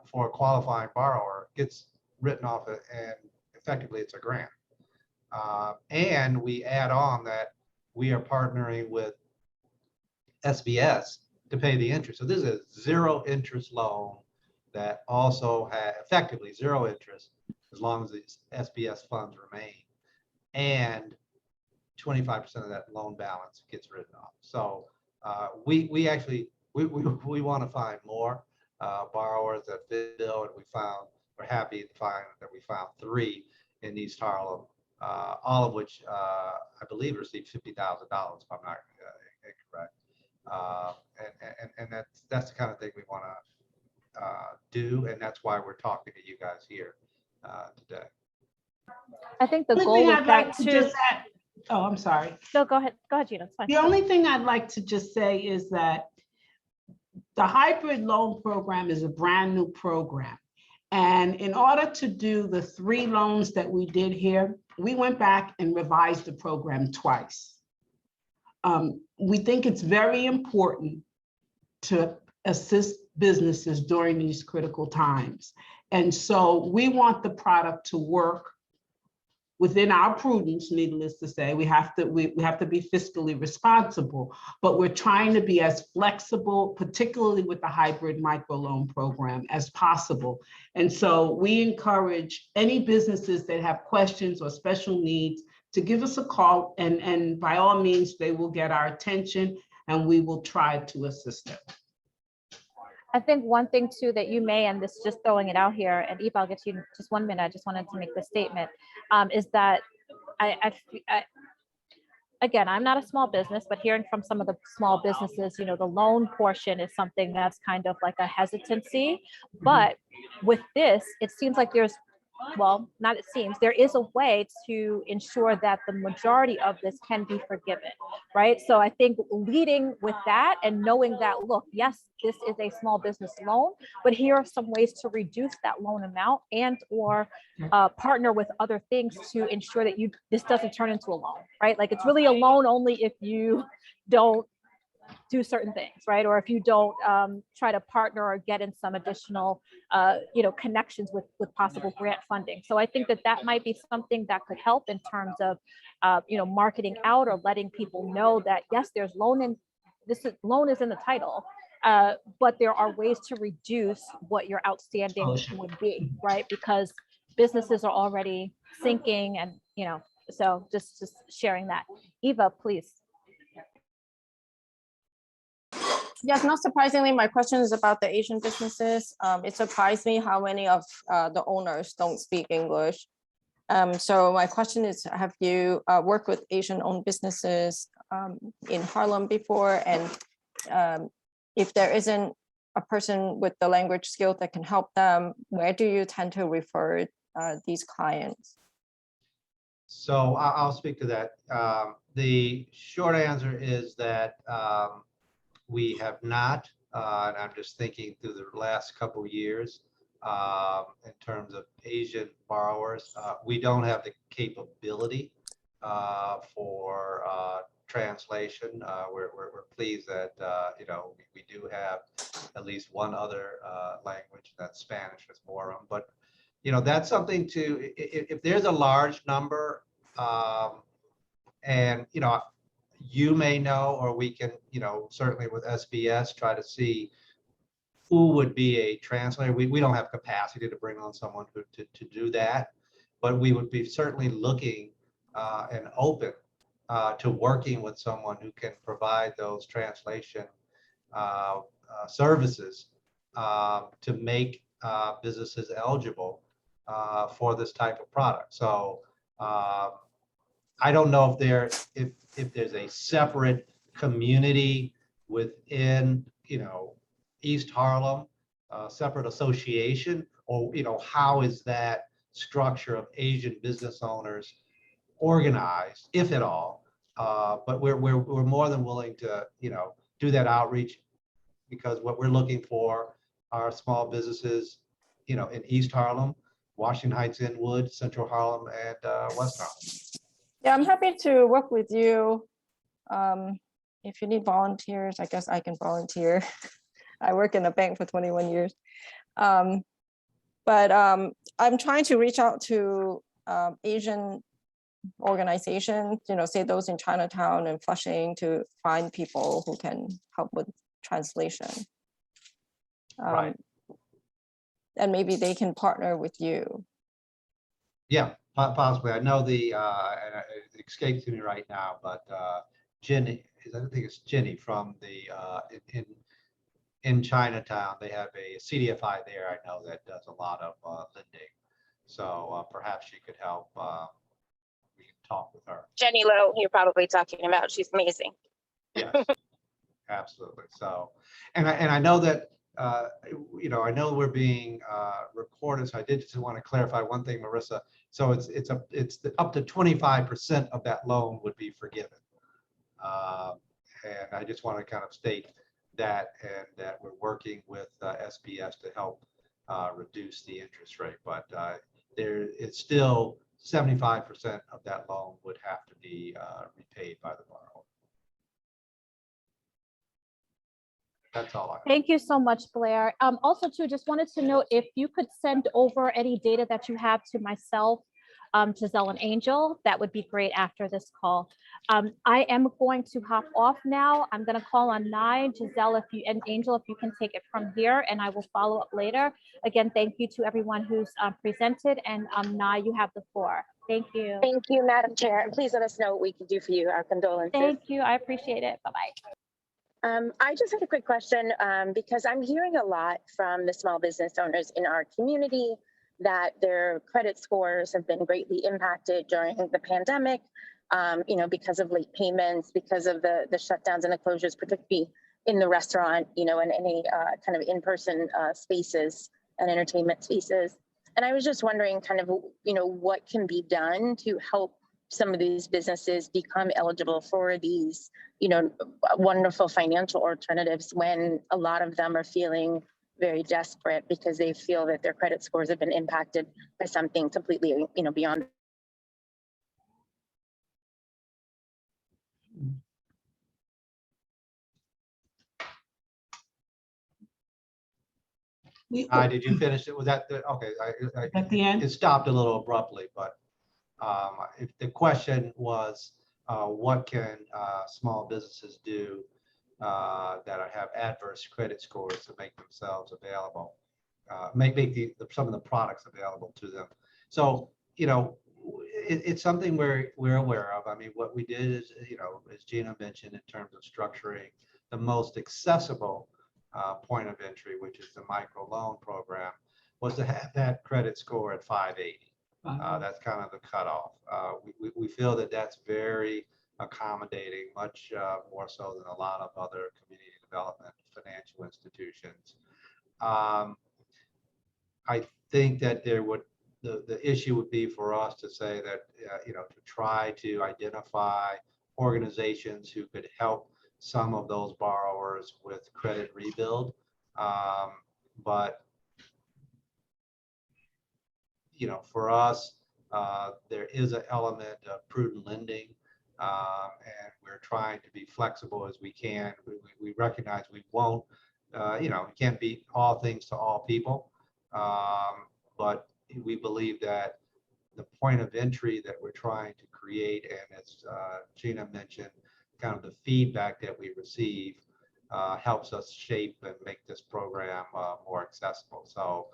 for a qualifying borrower gets written off, and effectively it's a grant. And we add on that we are partnering with SBS to pay the interest. So this is a 0 interest loan that also has effectively 0 interest as long as the SBS funds remain, and 25% of that loan balance gets written off. So we actually want to find more borrowers that fit the bill, and we're happy to find that we found 3 in East Harlem, all of which I believe received $50,000, if I'm not incorrect. And that's the kind of thing we want to do, and that's why we're talking to you guys here today. I think the Only goal thing with I'd like that to too. just add, oh, I'm sorry. No, go ahead, Gina, it's fine. The only thing I'd like to just say is that the hybrid loan program is a brand new program. And in order to do the 3 loans that we did here, we went back and revised the program twice. We think it's very important to assist businesses during these critical times. And so we want the product to work within our prudence, needless to say. We have to be fiscally responsible, but we're trying to be as flexible, particularly with the hybrid microloan program, as possible. And so we encourage any businesses that have questions or special needs to give us a call, and by all means, they will get our attention and we will try to assist them. I think one thing too that you may, and this just throwing it out here, and Eva, I'll get you in just 1 minute. I just wanted to make the statement, is that again, I'm not a small business, but hearing from some of the small businesses, you know, the loan portion is something that's kind of like a hesitancy. But with this, it seems like there's, well, not it seems, there is a way to ensure that the majority of this can be forgiven, right? So I think leading with that and knowing that, look, yes, this is a small business loan, but here are some ways to reduce that loan amount and or partner with other things to ensure that this doesn't turn into a loan, right? Like it's really a loan only if you don't do certain things, right? Or if you don't try to partner or get in some additional, connections with possible grant funding. So I think that might be something that could help in terms of, marketing out or letting people know that, yes, there's loan is in the title, but there are ways to reduce what your outstanding would be, right? Because businesses are already sinking and, so just sharing that. Eva, please. Yes, not surprisingly, my question is about the Asian businesses. It surprised me how many of the owners don't speak English. So my question is, have you worked with Asian-owned businesses in Harlem before? And if there isn't a person with the language skill that can help them, where do you tend to refer these clients? So I'll speak to that. The short answer is that we have not, and I'm just thinking through the last couple of years, in terms of Asian borrowers, we don't have the capability for translation. We're pleased that we do have at least one other language, that's Spanish with more of them. But that's something to, if there's a large number, and you may know, or we can, certainly with SBS, try to see who would be a translator. We don't have capacity to bring on someone to do that, but we would be certainly looking and open to working with someone who can provide those translation services to make businesses eligible for this type of product. So I don't know if there's a separate community within East Harlem, separate association, or how is that structure of Asian business owners organized, if at all. But we're more than willing to do that outreach, because what we're looking for are small businesses in East Harlem, Washington Heights, Inwood, Central Harlem, and West Harlem. Yeah, I'm happy to work with you. If you need volunteers, I guess I can volunteer. I work in a bank for 21 years. But I'm trying to reach out to Asian organizations, say those in Chinatown and Flushing, to find people who can help with translation. Right. And maybe they can partner with you. Yeah, possibly. I know and it escapes me right now, but Jenny, I think it's Jenny from the in Chinatown. They have a CDFI there, I know, that does a lot of lending. So perhaps she could help. We can talk with her. Jenny Lowe, you're probably talking about. She's amazing. Yes, absolutely. So, and I know that you know, I know we're being recorded, so I did just want to clarify one thing, Marissa. So it's up to 25% of that loan would be forgiven. And I just want to kind of state that, and that we're working with SPS to help reduce the interest rate. But it's still 75% of that loan would have to be repaid by the borrower. That's all I have. Thank you so much, Blair. Also, too, just wanted to know if you could send over any data that you have to myself, Giselle and Angel, that would be great after this call. I am going to hop off now. I'm going to call on Nye, Giselle, and Angel, if you can take it from here, and I will follow up later. Again, thank you to everyone who's presented, and Nye, you have the floor. Thank you. Thank you, Madam Chair. Please let us know what we can do for you. Our condolences. Thank you. I appreciate it. Bye-bye. I just had a quick question because I'm hearing a lot from the small business owners in our community that their credit scores have been greatly impacted during the pandemic, you know, because of late payments, because of the shutdowns and the closures, particularly in the restaurant, you know, and any kind of in-person spaces and entertainment spaces. And I was just wondering kind of, you know, what can be done to help some of these businesses become eligible for these, you know, wonderful financial alternatives when a lot of them are feeling very desperate because they feel that their credit scores have been impacted by something completely, you know, beyond. Did you finish it? Was that the, okay? At the end? It stopped a little abruptly, but if the question was, what can small businesses do that have adverse credit scores to make themselves available, make some of the products available to them. So, you know, it's something we're aware of. I mean, what we did is, you know, as Gina mentioned, in terms of structuring the most accessible point of entry, which is the micro loan program, was to have that credit score at 580. That's kind of the cutoff. We feel that that's very accommodating, much more so than a lot of other community development financial institutions. I think that the issue would be for us to say that, you know, to try to identify organizations who could help some of those borrowers with credit rebuild. But you know, for us, there is an element of prudent lending, and we're trying to be flexible as we can. We recognize we won't, you know, we can't be all things to all people, but we believe that the point of entry that we're trying to create, and as Gina mentioned, kind of the feedback that we receive helps us shape and make this program more accessible. So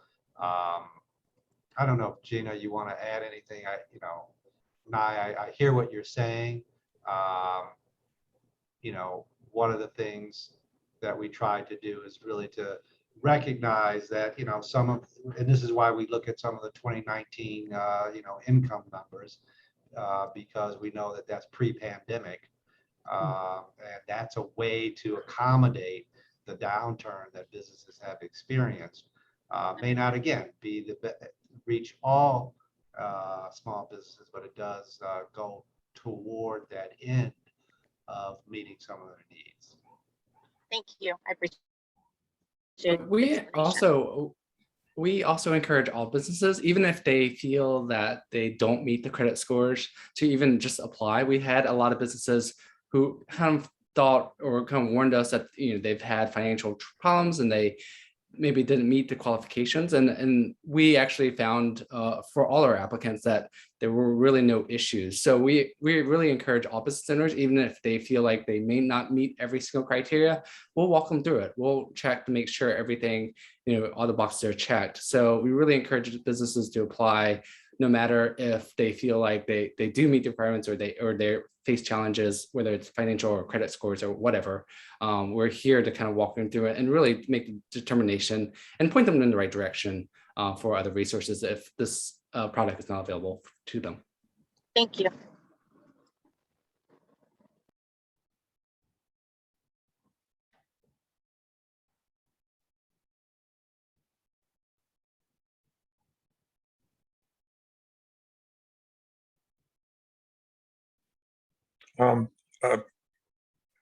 I don't know if Gina, you want to add anything? You know, I hear what you're saying. You know, one of the things that we try to do is really to recognize that, you know, and this is why we look at some of the 2019, you know, income numbers, because we know that that's pre-pandemic. And that's a way to accommodate the downturn that businesses have experienced. May not, again, be reach all small businesses, but it does go toward that end of meeting some of their needs. Thank you. I appreciate it. We also encourage all businesses, even if they feel that they don't meet the credit scores, to even just apply. We had a lot of businesses who kind of thought or kind of warned us that, you know, they've had financial problems and they maybe didn't meet the qualifications, and we actually found for all our applicants that there were really no issues. So we really encourage all business owners, even if they feel like they may not meet every single criteria, we'll walk them through it. We'll check to make sure everything, you know, all the boxes are checked. So we really encourage businesses to apply, no matter if they feel like they do meet the requirements or they face challenges, whether it's financial or credit scores or whatever. We're here to kind of walk them through it and really make a determination and point them in the right direction for other resources if this product is not available to them. Thank you. I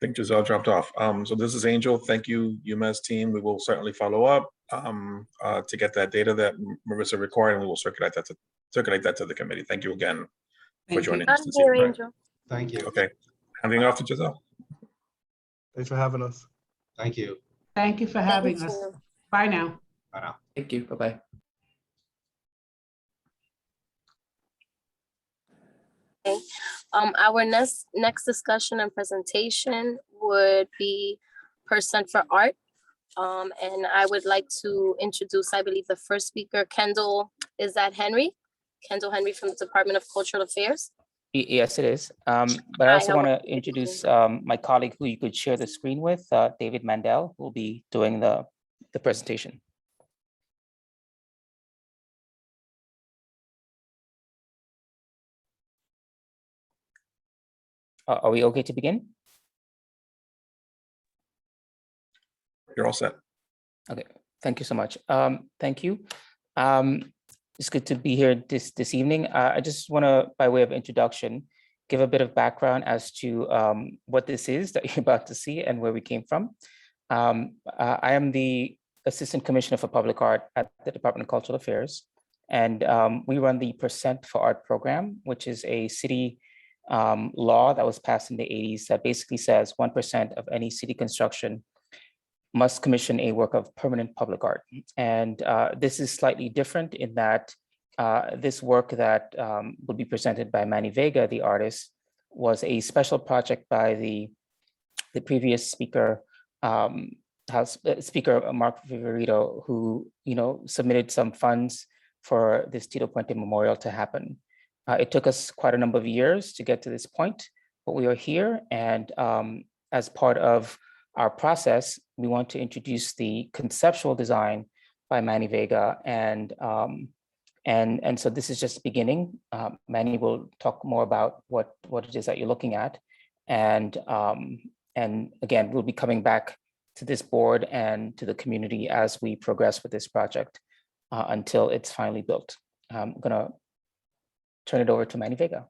think Giselle dropped off. So this is Angel. Thank you, UMass team. We will certainly follow up to get that data that Marissa required, and we will circulate that to the committee. Thank you again for Thank you. joining I'm us this here, evening. Angel. Thank you. Okay, handing off to Giselle. Thanks for having us. Thank you. Thank you for having us. you. Bye now. Bye now. Thank you. Bye-bye. Okay. Our next discussion and presentation would be Percent for Art. And I would like to introduce, I believe, the first speaker, Kendall. Is that Henry? Kendall Henry from the Department of Cultural Affairs. Yes, it is. But I also want to introduce my colleague who you could share the screen with, David Mandel, who will be doing the presentation. Are we okay to begin? You're all set. Okay, thank you so much. Thank you. It's good to be here this evening. I just want to, by way of introduction, give a bit of background as to what this is that you're about to see and where we came from. I am the Assistant Commissioner for Public Art at the Department of Cultural Affairs, and we run the Percent for Art program, which is a city law that was passed in the 80s that basically says 1% of any city construction must commission a work of permanent public art. And this is slightly different in that this work that will be presented by Manny Vega, the artist, was a special project by the previous speaker, Speaker Mark Viverito, who submitted some funds for this Tito Puente memorial to happen. It took us quite a number of years to get to this point, but we are here, and as part of our process, we want to introduce the conceptual design by Manny Vega, and so this is just the beginning. Manny will talk more about what it is that you're looking at, and again, we'll be coming back to this board and to the community as we progress with this project until it's finally built. I'm gonna turn it over to Manny Vega.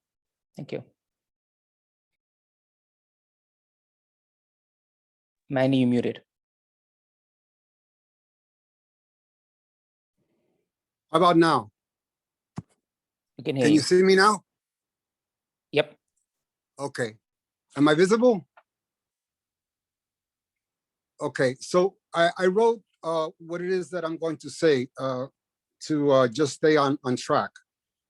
Thank you. Manny, you muted. How about now? We can hear Can you. you see me now? Yep. Okay. Am I visible? Okay, so I wrote what it is that I'm going to say to just stay on track.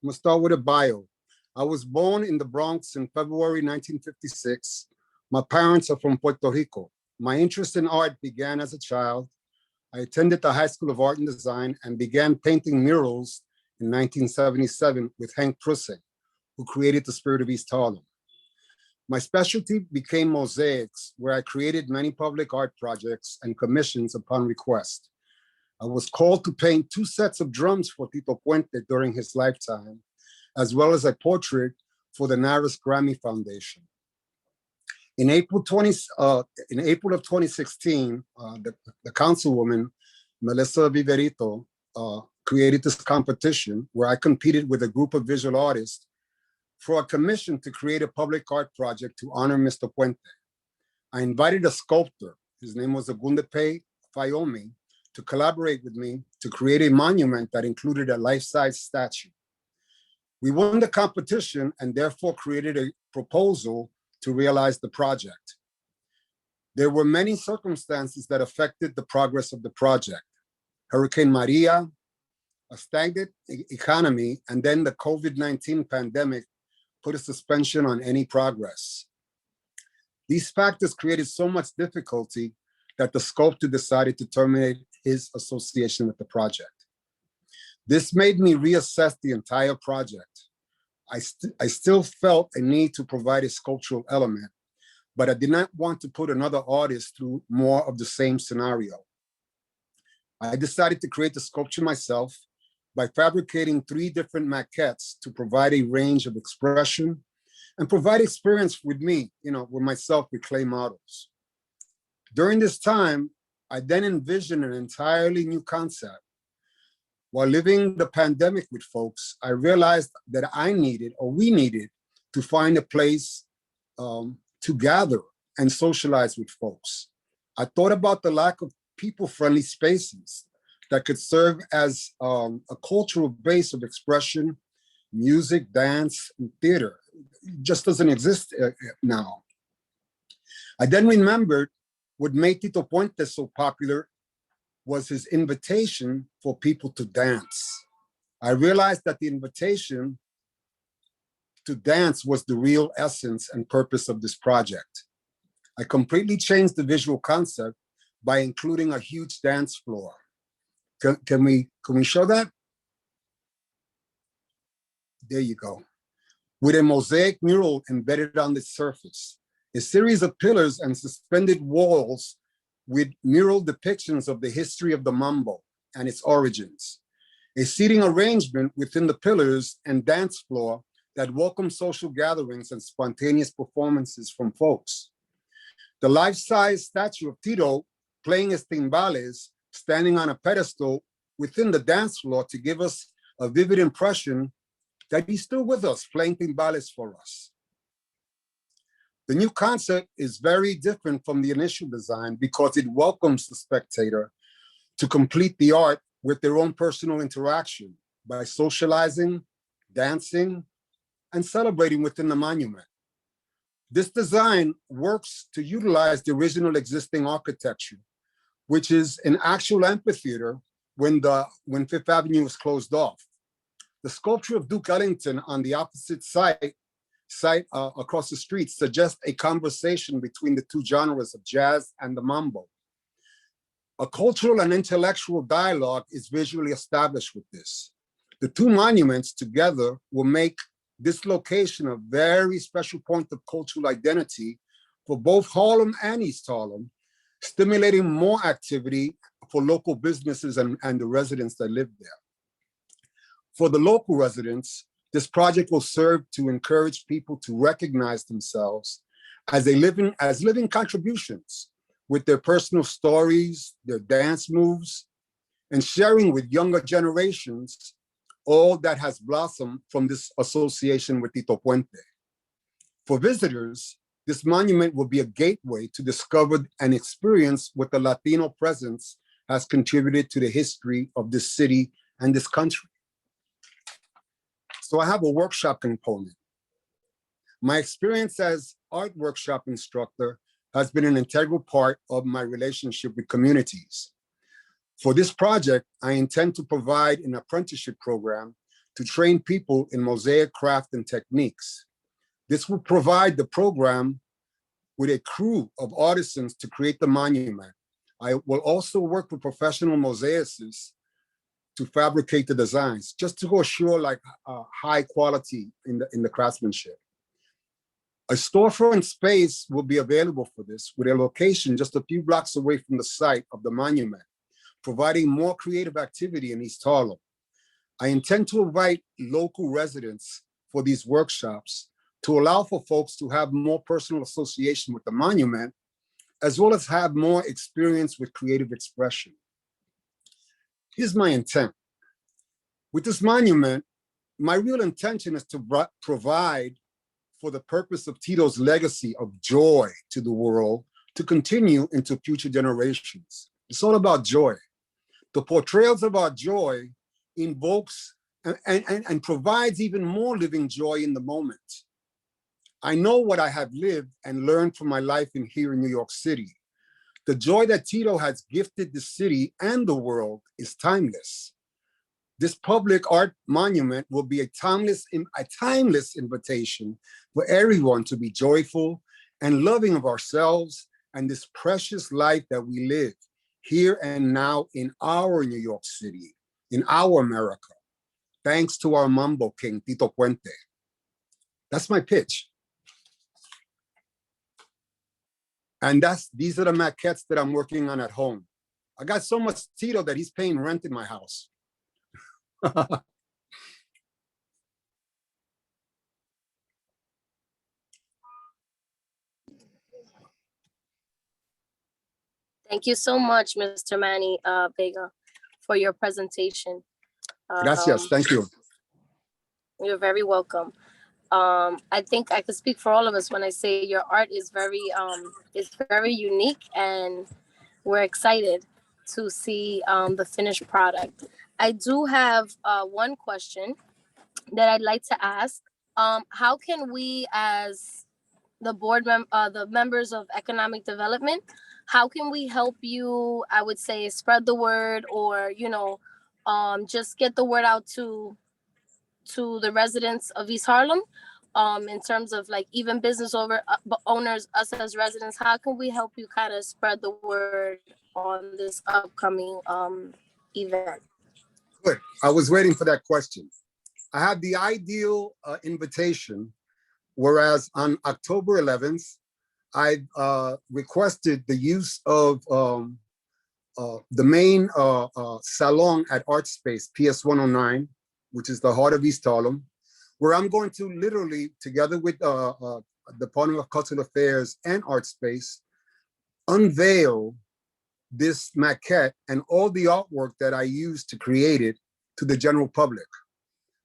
I'm gonna start with a bio. I was born in the Bronx in February 1956. My parents are from Puerto Rico. My interest in art began as a child. I attended the High School of Art and Design and began painting murals in 1977 with Henk Prussing, who created the Spirit of East Harlem. My specialty became mosaics, where I created many public art projects and commissions upon request. I was called to paint 2 sets of drums for Tito Puente during his lifetime, as well as a portrait for the Naris Grammy Foundation. In April of 2016, the councilwoman, Melissa Viverito, created this competition where I competed with a group of visual artists for a commission to create a public art project to honor Mr. Puente. I invited a sculptor, his name was Agundepe Fayomi, to collaborate with me to create a monument that included a life-size statue. We won the competition and therefore created a proposal to realize the project. There were many circumstances that affected the progress of the project. Hurricane Maria, a stagnant economy, and then the COVID-19 pandemic put a suspension on any progress. These factors created so much difficulty that the sculptor decided to terminate his association with the project. This made me reassess the entire project. I still felt a need to provide a sculptural element, but I did not want to put another artist through more of the same scenario. I decided to create the sculpture myself by fabricating 3 different maquettes to provide a range of expression and provide experience with me, with myself with clay models. During this time, I then envisioned an entirely new concept. While living the pandemic with folks, I realized that we needed to find a place to gather and socialize with folks. I thought about the lack of people-friendly spaces that could serve as a cultural base of expression, music, dance, and theater. It just doesn't exist now. I then remembered what made Tito Puente so popular was his invitation for people to dance. I realized that the invitation to dance was the real essence and purpose of this project. I completely changed the visual concept by including a huge dance floor. Can we show that? There you go. With a mosaic mural embedded on the surface, a series of pillars and suspended walls with mural depictions of the history of the mambo and its origins. A seating arrangement within the pillars and dance floor that welcome social gatherings and spontaneous performances from folks. The life-size statue of Tito playing his timbales, standing on a pedestal within the dance floor to give us a vivid impression that he's still with us, playing timbales for us. The new concept is very different from the initial design because it welcomes the spectator to complete the art with their own personal interaction by socializing, dancing, and celebrating within the monument. This design works to utilize the original existing architecture, which is an actual amphitheater when Fifth Avenue was closed off. The sculpture of Duke Ellington on the opposite site across the street suggests a conversation between the two genres of jazz and the mambo. A cultural and intellectual dialogue is visually established with this. The two monuments together will make this location a very special point of cultural identity for both Harlem and East Harlem, stimulating more activity for local businesses and the residents that live there. For the local residents, this project will serve to encourage people to recognize themselves as living contributions with their personal stories, their dance moves, and sharing with younger generations all that has blossomed from this association with Tito Puente. For visitors, this monument will be a gateway to discover and experience what the Latino presence has contributed to the history of this city and this country. So I have a workshop component. My experience as art workshop instructor has been an integral part of my relationship with communities. For this project, I intend to provide an apprenticeship program to train people in mosaic craft and techniques. This will provide the program with a crew of artisans to create the monument. I will also work with professional mosaicists to fabricate the designs, just to go assure like high quality in the craftsmanship. A storefront space will be available for this with a location just a few blocks away from the site of the monument, providing more creative activity in East Harlem. I intend to invite local residents for these workshops to allow for folks to have more personal association with the monument, as well as have more experience with creative expression. Here's my intent. With this monument, my real intention is to provide for the purpose of Tito's legacy of joy to the world to continue into future generations. It's all about joy. The portrayals of our joy invokes and provides even more living joy in the moment. I know what I have lived and learned from my life here in New York City. The joy that Tito has gifted the city and the world is timeless. This public art monument will be a timeless invitation for everyone to be joyful and loving of ourselves and this precious life that we live here and now in our New York City, in our America, thanks to our Mambo King, Tito Puente. That's my pitch. And these are the maquettes that I'm working on at home. I got so much Tito that he's paying rent in my house. Thank you so much, Mr. Manny Vega, for your presentation. Gracias, thank you. You're very welcome. I think I could speak for all of us when I say your art is very unique, and we're excited to see the finished product. I do have one question that I'd like to ask. How can we, as the members of economic development, how can we help you? I would say spread the word, or just get the word out to the residents of East Harlem, in terms of like even owners, us as residents. How can we help you kind of spread the word on this upcoming event? Good. I was waiting for that question. I had the ideal invitation, whereas on October 11th, I requested the use of the main salon at Art Space, PS 109, which is the heart of East Harlem, where I'm going to literally, together with the Department of Cultural Affairs and Art Space, unveil this maquette and all the artwork that I used to create it to the general public.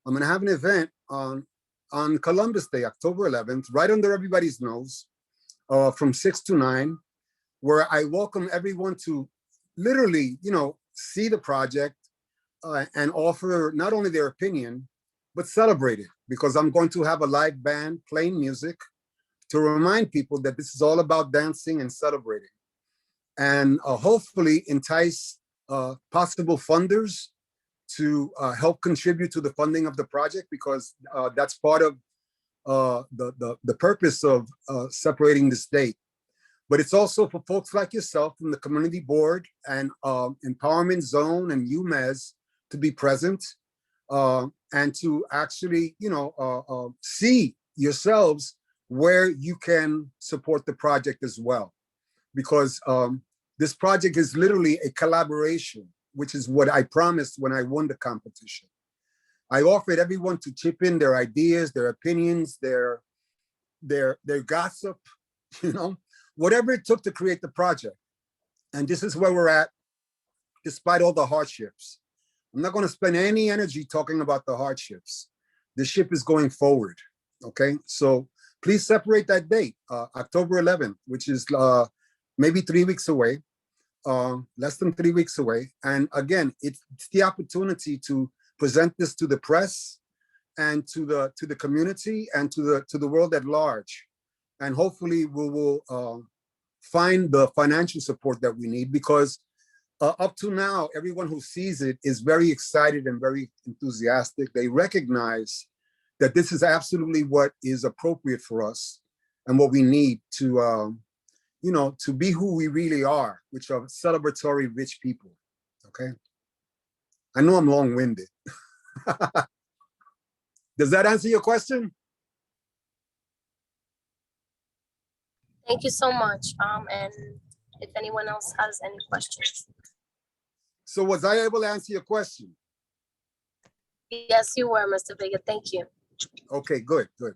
I'm gonna have an event on Columbus Day, October 11th, right under everybody's nose, from 6 to 9, where I welcome everyone to literally, see the project and offer not only their opinion, but celebrate it, because I'm going to have a live band playing music to remind people that this is all about dancing and celebrating, and hopefully entice possible funders to help contribute to the funding of the project, because that's part of the purpose of separating this date. But it's also for folks like yourself from the community board and Empowerment Zone and UMES to be present and to actually, see yourselves where you can support the project as well. Because this project is literally a collaboration, which is what I promised when I won the competition. I offered everyone to chip in their ideas, their opinions, their gossip, whatever it took to create the project. And this is where we're at, despite all the hardships. I'm not going to spend any energy talking about the hardships. The ship is going forward, okay? So please separate that date, October 11th, which is maybe 3 weeks away, less than 3 weeks away. And again, it's the opportunity to present this to the press and to the community and to the world at large. And hopefully we will find the financial support that we need, because up to now, everyone who sees it is very excited and very enthusiastic. They recognize that this is absolutely what is appropriate for us and what we need to, to be who we really are, which are celebratory, rich people, okay? I know I'm long-winded. Does that answer your question? Thank you so much. And if anyone else has any questions. So was I able to answer your question? Yes, you were, Mr. Vega. Thank you. Okay, good, good.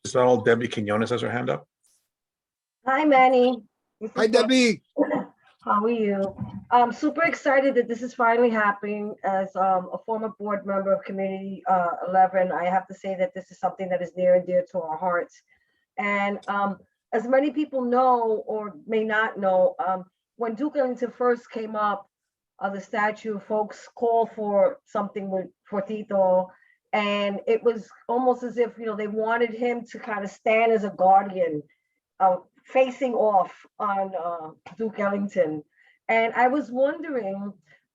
Is that all? Debbie Quinones has her hand up. Hi, Manny. Hi, Debbie. How are you? I'm super excited that this is finally happening. As a former board member of Community 11, I have to say that this is something that is near and dear to our hearts. And as many people know or may not know, when Duke Ellington first came up, the statue, folks called for something for Tito. And it was almost as if, they wanted him to kind of stand as a guardian, facing off on Duke Ellington. And I was wondering,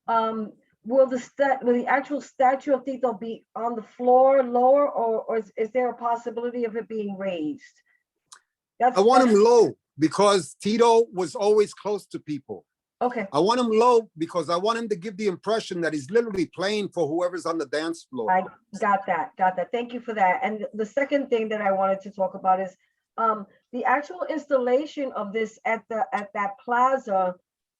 will the actual statue of Tito be on the floor lower, or is there a possibility of it being raised? I want him low because Tito was always close to people. Okay. I want him low because I want him to give the impression that he's literally playing for whoever's on the dance floor. I got that. Thank you for that. And the second thing that I wanted to talk about is the actual installation of this at that plaza.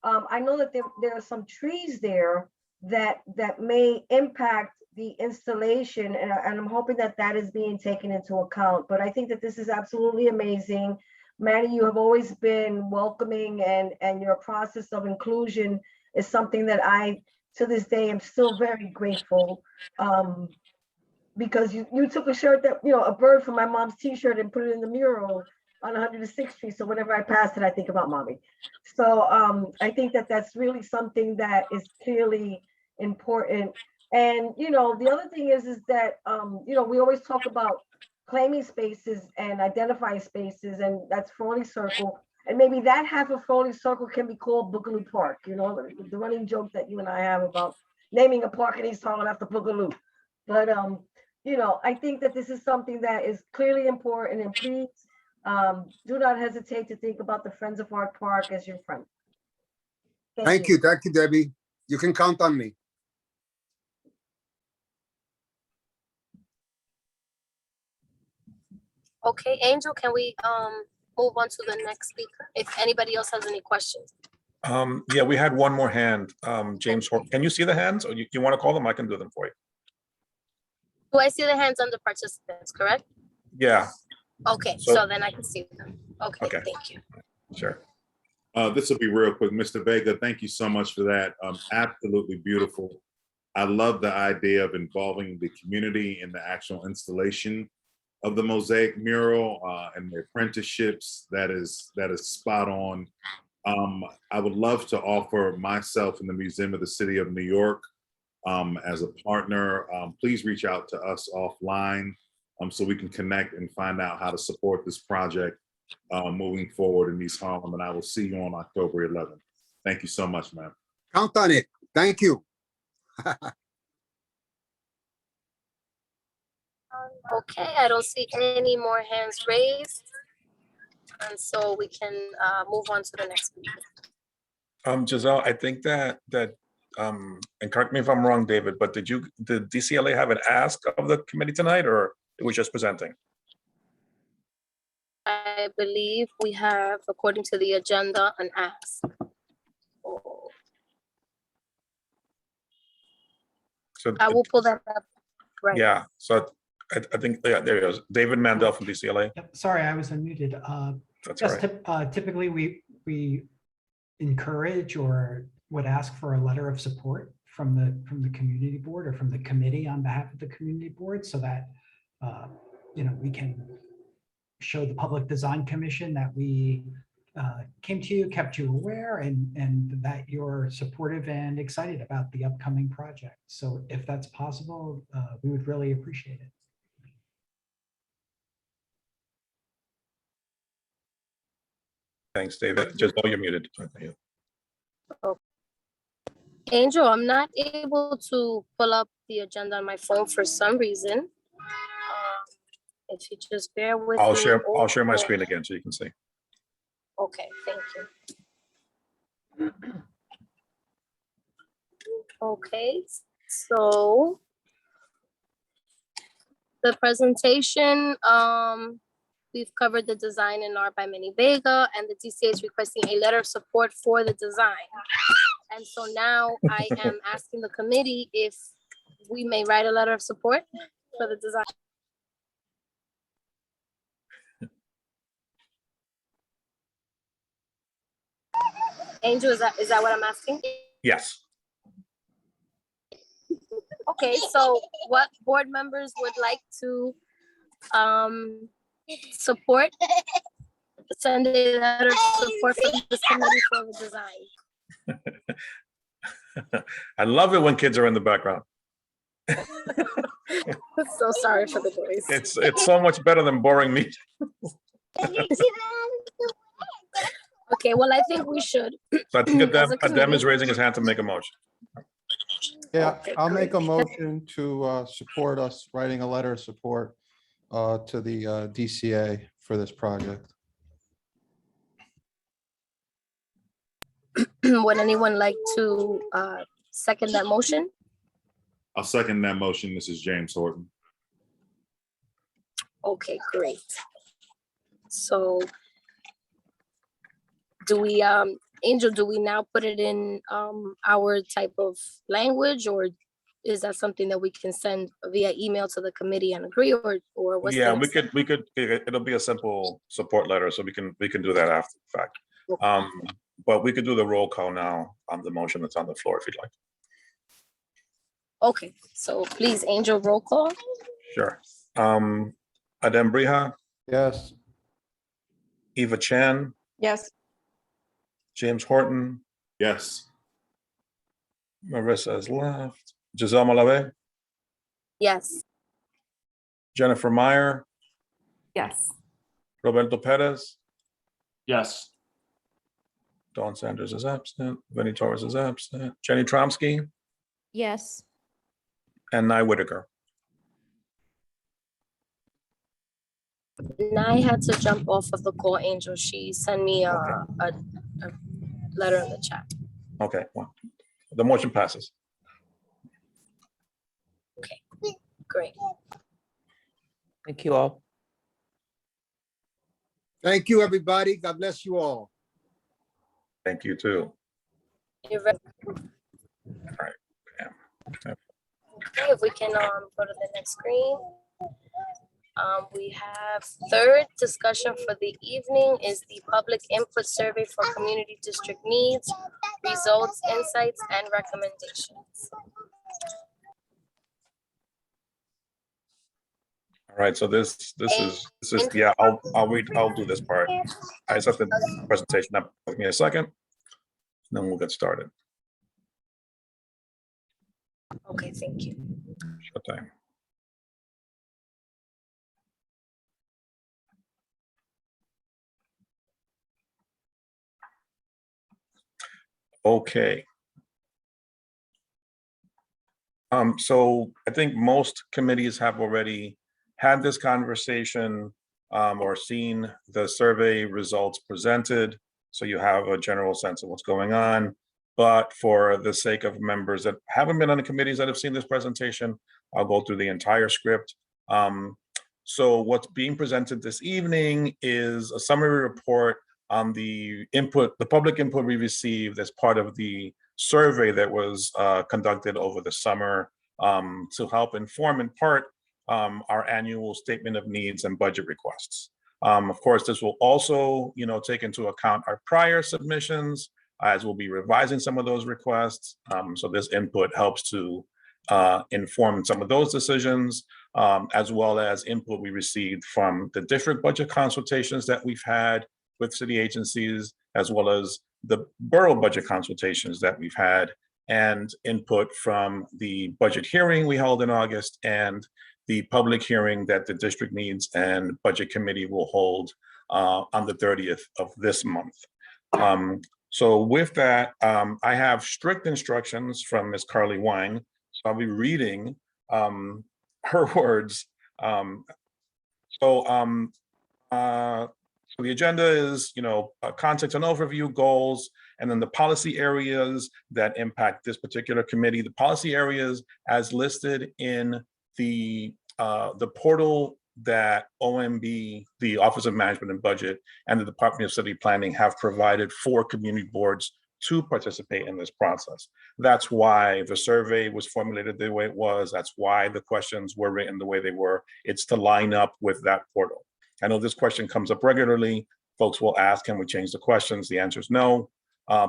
I know that there are some trees there that may impact the installation, and I'm hoping that is being taken into account. But I think that this is absolutely amazing. Manny, you have always been welcoming, and your process of inclusion is something that I, to this day, am still very grateful. Because you took a shirt that, a bird from my mom's t-shirt and put it in the mural on 106th Street. So whenever I pass it, I think about mommy. So I think that that's really something that is clearly important. And, the other thing is that, we always talk about claiming spaces and identifying spaces, and that's Froley Circle. And maybe that half of Froley Circle can be called Boogaloo Park, the running joke that you and I have about naming a park in East Harlem after Boogaloo. But, I think that this is something that is clearly important, and please do not hesitate to think about the Friends of Art Park as your friend. Thank you, Debbie. You can count on me. Okay, Angel, can we move on to the next speaker? If anybody else has any questions. Yeah, we had one more hand. James, can you see the hands, or you want to call them? I can do them for you. Do I see the hands under participants, correct? Yeah. Okay, so then I can see them. Okay, thank you. Sure. This will be real quick. Mr. Vega, thank you so much for that. Absolutely beautiful. I love the idea of involving the community in the actual installation of the mosaic mural and the apprenticeships. That is spot on. I would love to offer myself and the Museum of the City of New York as a partner. Please reach out to us offline so we can connect and find out how to support this project moving forward in East Harlem. And I will see you on October 11th. Thank you so much, ma'am. Count on it. Thank you. Okay, I don't see any more hands raised. And so we can move on to the next speaker. Giselle, I think that and correct me if I'm wrong, David, but did DCLA have an ask of the committee tonight, or it was just presenting? I believe we have, according to the agenda, an ask. Oh. So I will pull that up. Right. Yeah. So I think there he goes. David Mandel from DCLA. Yep. Sorry, I was unmuted. That's just right. Typically, we encourage or would ask for a letter of support from the community board or from the committee on behalf of the community board, so that we can show the Public Design Commission that we came to you, kept you aware, and that you're supportive and excited about the upcoming project. So if that's possible, we would really appreciate it. Thanks, David. Giselle, you're muted. Oh. Angel, I'm not able to pull up the agenda on my phone for some reason. If you just bear with me. I'll share my screen again so you can see. Okay, thank you. Okay, so the presentation, we've covered the design and art by Manny Vega, and the DCA is requesting a letter of support for the design. And so now I am asking the committee if we may write a letter of support for the design. Angel, is that what I'm asking? Yes. Okay, so what board members would like to support? Send a letter of support from this committee for the design. I love it when kids are in the background. So sorry for the noise. It's so much better than boring me. Okay, well, I think we should. So I think Adem is raising his hand to make a motion. Yeah, Okay, I'll make a great. motion to support us writing a letter of support to the DCA for this project. Would anyone like to second that motion? I'll second that motion. This is James Horton. Okay, great. So do we, Angel, do we now put it in our type of language, or is that something that we can send via email to the committee and agree, or what's the Yeah, next step? it'll be a simple support letter, so we can do that after the fact. But we could do the roll call now on the motion that's on the floor if you'd like. Okay, so please, Angel, roll call. Sure. Adem Briha, Yes. Eva Chan, Yes. James Horton, Yes. Marissa has left, Giselle Malave, Yes. Jennifer Meyer, Yes. Roberto Perez, Yes. Dawn Sanders is absent, Vinnie Torres is absent, Jenny Tromsky, Yes. and Nye Whitaker. Nai had to jump off of the call, Angel. She sent me a letter in the chat. Okay, well, the motion passes. Okay, great. Thank you all. Thank you, everybody. God bless you all. Thank you too. You're very- Okay. Okay, if we can go to the next screen. We have third discussion for the evening is the public input survey for community district needs, results, insights, and recommendations. All right, so this is yeah, I'll do this part. I set the presentation up. Give me a second, and then we'll get started. Okay, thank you. Sure thing. Okay. So I think most committees have already had this conversation or seen the survey results presented. So you have a general sense of what's going on. But for the sake of members that haven't been on the committees that have seen this presentation, I'll go through the entire script. So what's being presented this evening is a summary report on the public input we received as part of the survey that was conducted over the summer to help inform in part our annual statement of needs and budget requests. Of course, this will also, take into account our prior submissions as we'll be revising some of those requests. So this input helps to inform some of those decisions, as well as input we received from the district budget consultations that we've had with city agencies, as well as the borough budget consultations that we've had, and input from the budget hearing we held in August and the public hearing that the district needs and budget committee will hold on the 30th of this month. So with that, I have strict instructions from Ms. Carly Wine. So I'll be reading her words. So the agenda is, context and overview, goals, and then the policy areas that impact this particular committee. The policy areas as listed in the portal that OMB, the Office of Management and Budget, and the Department of City Planning have provided for community boards to participate in this process. That's why the survey was formulated the way it was. That's why the questions were written the way they were. It's to line up with that portal. I know this question comes up regularly. Folks will ask, can we change the questions? The answer is no,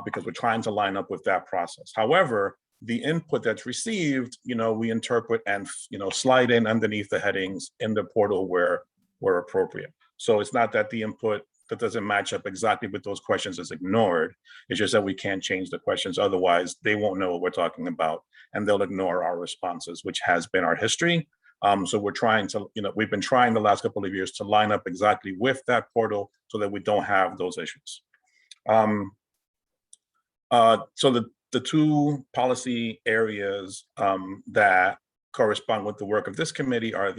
because we're trying to line up with that process. However, the input that's received, we interpret and, slide in underneath the headings in the portal where appropriate. So it's not that the input that doesn't match up exactly with those questions is ignored. It's just that we can't change the questions. Otherwise, they won't know what we're talking about and they'll ignore our responses, which has been our history. So we're trying to, we've been trying the last couple of years to line up exactly with that portal so that we don't have those issues. So the two policy areas that correspond with the work of this committee are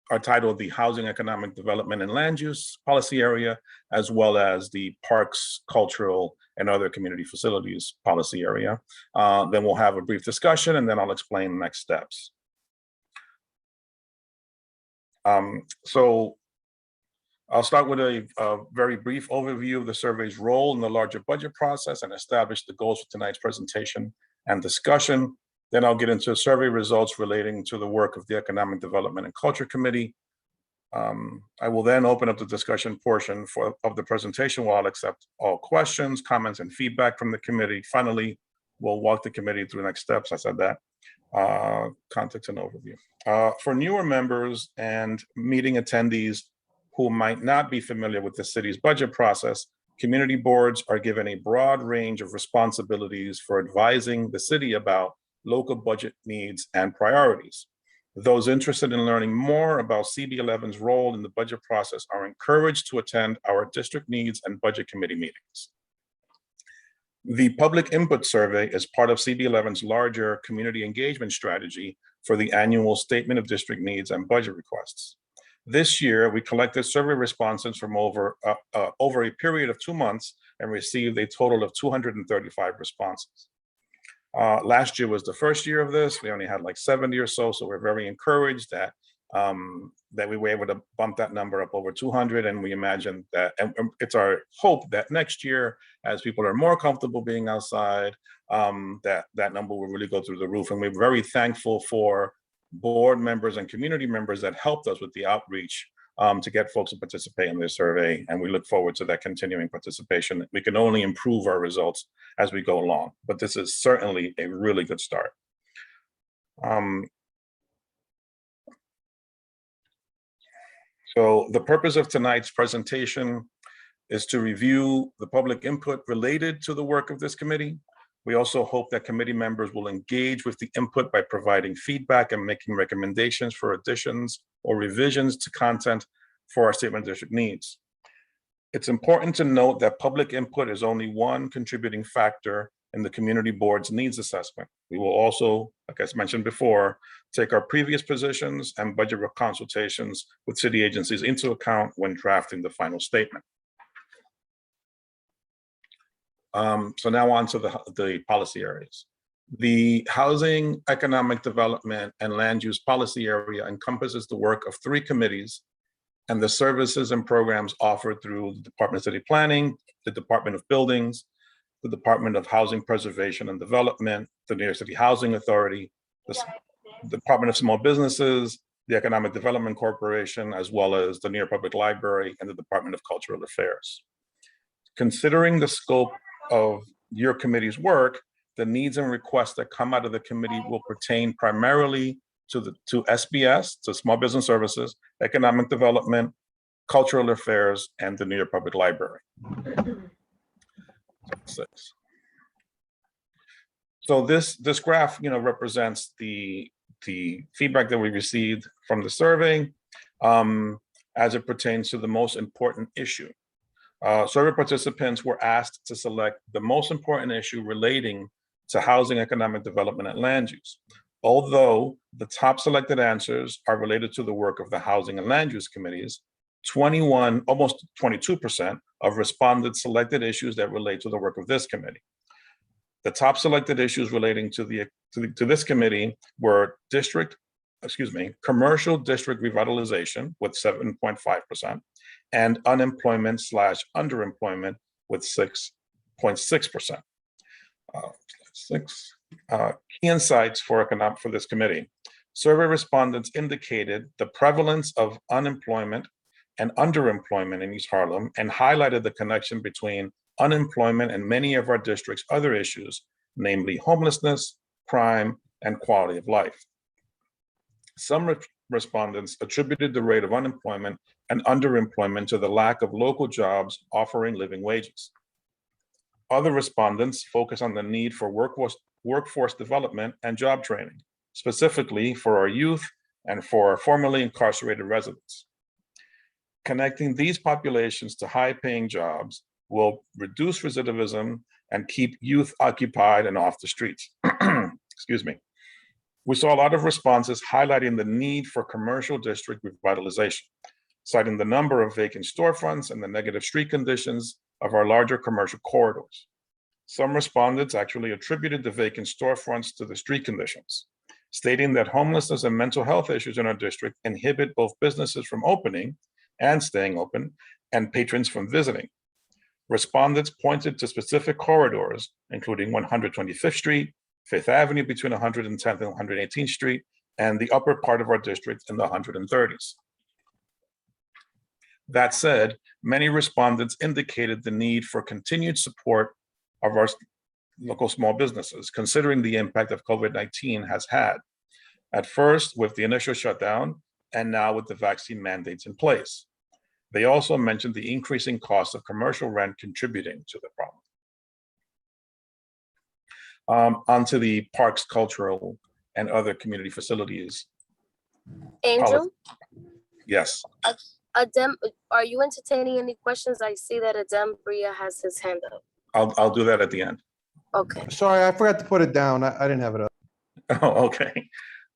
are titled the Housing, Economic Development, and Land Use Policy Area, as well as the Parks, Cultural, and Other Community Facilities Policy Area. Then we'll have a brief discussion, and then I'll explain the next steps. So I'll start with a very brief overview of the survey's role in the larger budget process and establish the goals for tonight's presentation and discussion. Then I'll get into survey results relating to the work of the Economic Development and Culture Committee. I will then open up the discussion portion of the presentation where I'll accept all questions, comments, and feedback from the committee. Finally, we'll walk the committee through the next steps. I said that. Context and overview. For newer members and meeting attendees who might not be familiar with the city's budget process, community boards are given a broad range of responsibilities for advising the city about local budget needs and priorities. Those interested in learning more about CB11's role in the budget process are encouraged to attend our district needs and budget committee meetings. The public input survey is part of CB11's larger community engagement strategy for the annual Statement of District Needs and Budget Requests. This year, we collected survey responses from over a period of 2 months and received a total of 235 responses. Last year was the first year of this. We only had like 70 or so, so we're very encouraged that we were able to bump that number up over 200, and we imagine that, and it's our hope that next year, as people are more comfortable being outside, that number will really go through the roof. And we're very thankful for board members and community members that helped us with the outreach to get folks to participate in this survey, and we look forward to that continuing participation. We can only improve our results as we go along, but this is certainly a really good start. So the purpose of tonight's presentation is to review the public input related to the work of this committee. We also hope that committee members will engage with the input by providing feedback and making recommendations for additions or revisions to content for our statement of district needs. It's important to note that public input is only one contributing factor in the community board's needs assessment. We will also, like I mentioned before, take our previous positions and budget consultations with city agencies into account when drafting the final statement. So now on to the policy areas. The housing, economic development, and land use policy area encompasses the work of 3 committees and the services and programs offered through the Department of City Planning, the Department of Buildings, the Department of Housing Preservation and Development, the New York City Housing Authority, the Department of Small Businesses, the Economic Development Corporation, as well as the New York Public Library and the Department of Cultural Affairs. Considering the scope of your committee's work, the needs and requests that come out of the committee will pertain primarily to SBS, to Small Business Services, Economic Development, Cultural Affairs, and the New York Public Library. 6. So this graph, represents the feedback that we received from the survey as it pertains to the most important issue. Survey participants were asked to select the most important issue relating to housing, economic development, and land use. Although the top selected answers are related to the work of the Housing and Land Use Committees, almost 22% of respondents selected issues that relate to the work of this committee. The top selected issues relating to this committee were commercial district revitalization with 7.5%, and unemployment/underemployment with 6.6%. Key insights for this committee. Survey respondents indicated the prevalence of unemployment and underemployment in East Harlem and highlighted the connection between unemployment and many of our district's other issues, namely homelessness, crime, and quality of life. Some respondents attributed the rate of unemployment and underemployment to the lack of local jobs offering living wages. Other respondents focus on the need for workforce development and job training, specifically for our youth and for our formerly incarcerated residents. Connecting these populations to high-paying jobs will reduce recidivism and keep youth occupied and off the streets. Excuse me. We saw a lot of responses highlighting the need for commercial district revitalization, citing the number of vacant storefronts and the negative street conditions of our larger commercial corridors. Some respondents actually attributed the vacant storefronts to the street conditions, stating that homelessness and mental health issues in our district inhibit both businesses from opening and staying open and patrons from visiting. Respondents pointed to specific corridors, including 125th Street, Fifth Avenue between 110th and 118th Street, and the upper part of our district in the 130s. That said, many respondents indicated the need for continued support of our local small businesses, considering the impact of COVID-19 has had, at first with the initial shutdown and now with the vaccine mandates in place. They also mentioned the increasing cost of commercial rent contributing to the problem. Onto the parks, cultural, and other community facilities. Angel, Yes. Adem, are you entertaining any questions? I see that Adem Bria has his hand up. I'll do that at the end. Okay. Sorry, I forgot to put it down. I didn't have it up. Oh, okay.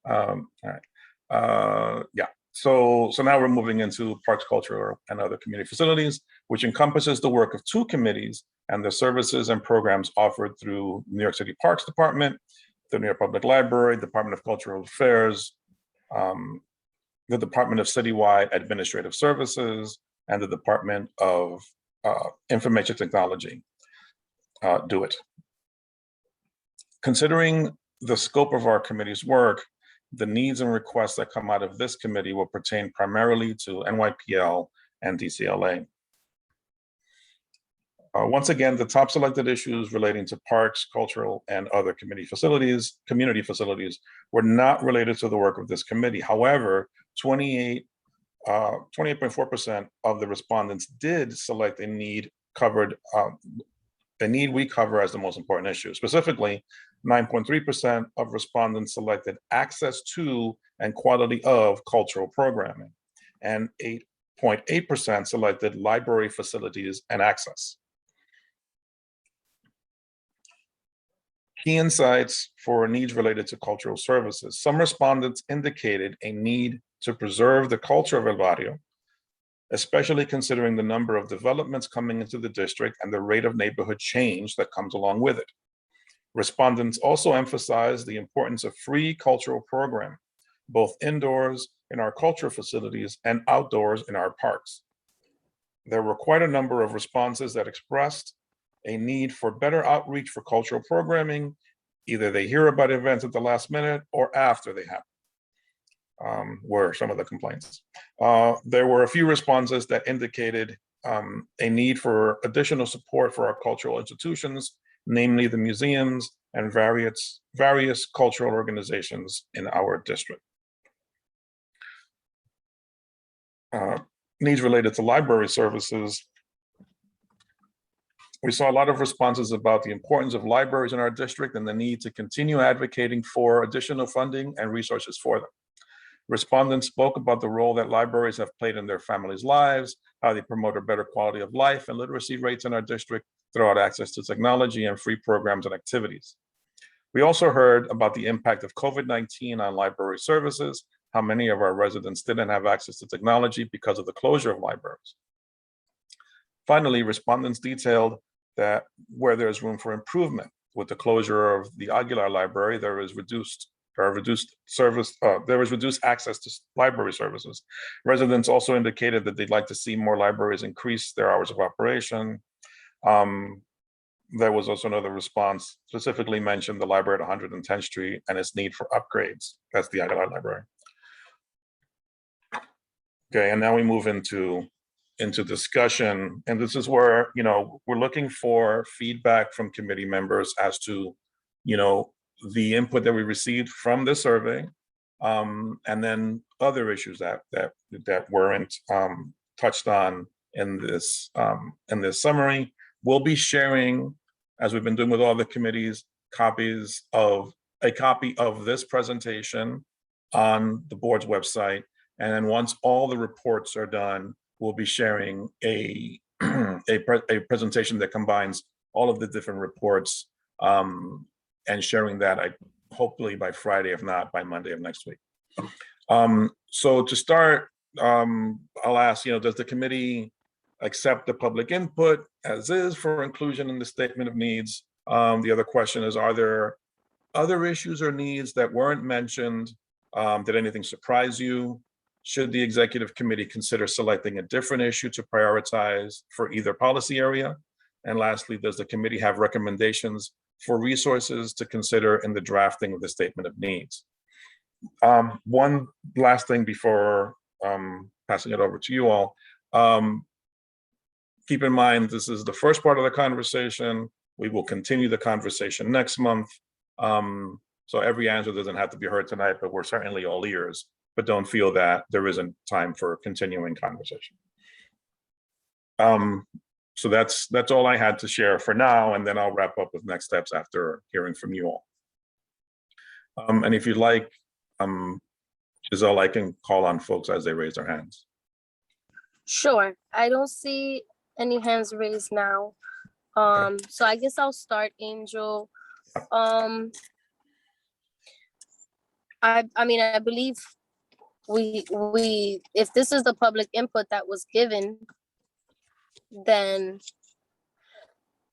All right. Yeah. So now we're moving into parks, culture, and other community facilities, which encompasses the work of two committees and the services and programs offered through New York City Parks Department, the New York Public Library, Department of Cultural Affairs, the Department of Citywide Administrative Services, and the Department of Information Technology. Do it. Considering the scope of our committee's work, the needs and requests that come out of this committee will pertain primarily to NYPL and DCLA. Once again, the top selected issues relating to parks, cultural, and other community facilities were not related to the work of this committee. However, 28.4% of the respondents did select a need covered, the need we cover as the most important issue. Specifically, 9.3% of respondents selected access to and quality of cultural programming, and 8.8% selected library facilities and access. Key insights for needs related to cultural services. Some respondents indicated a need to preserve the culture of El Barrio, especially considering the number of developments coming into the district and the rate of neighborhood change that comes along with it. Respondents also emphasized the importance of free cultural programming, both indoors in our cultural facilities and outdoors in our parks. There were quite a number of responses that expressed a need for better outreach for cultural programming. Either they hear about events at the last minute or after they happen, were some of the complaints. There were a few responses that indicated a need for additional support for our cultural institutions, namely the museums and various cultural organizations in our district. Needs related to library services. We saw a lot of responses about the importance of libraries in our district and the need to continue advocating for additional funding and resources for them. Respondents spoke about the role that libraries have played in their families' lives, how they promote a better quality of life and literacy rates in our district throughout access to technology and free programs and activities. We also heard about the impact of COVID-19 on library services, how many of our residents didn't have access to technology because of the closure of libraries. Finally, respondents detailed that where there's room for improvement. With the closure of the Aguilar Library, there was reduced access to library services. Residents also indicated that they'd like to see more libraries increase their hours of operation. There was also another response, specifically mentioned the library at 110th Street and its need for upgrades. That's the Aguilar Library. Okay, and now we move into discussion, and this is where, you know, we're looking for feedback from committee members as to, you know, the input that we received from this survey, and then other issues that weren't touched on in this summary. We'll be sharing, as we've been doing with all the committees, a copy of this presentation on the board's website, and then once all the reports are done, we'll be sharing a presentation that combines all of the different reports, and sharing that hopefully by Friday, if not by Monday of next week. So to start, I'll ask, you know, does the committee accept the public input as is for inclusion in the statement of needs? The other question is, are there other issues or needs that weren't mentioned? Did anything surprise you? Should the executive committee consider selecting a different issue to prioritize for either policy area? And lastly, does the committee have recommendations for resources to consider in the drafting of the statement of needs. One last thing before passing it over to you all. Keep in mind, this is the first part of the conversation. We will continue the conversation next month. So every answer doesn't have to be heard tonight, but we're certainly all ears. But don't feel that there isn't time for continuing conversation. So that's all I had to share for now, and then I'll wrap up with next steps after hearing from you all. And if you'd like, Giselle, I can call on folks as they raise their hands. Sure. I don't see any hands raised now. So I guess I'll start, Angel. I mean, I believe we if this is the public input that was given, then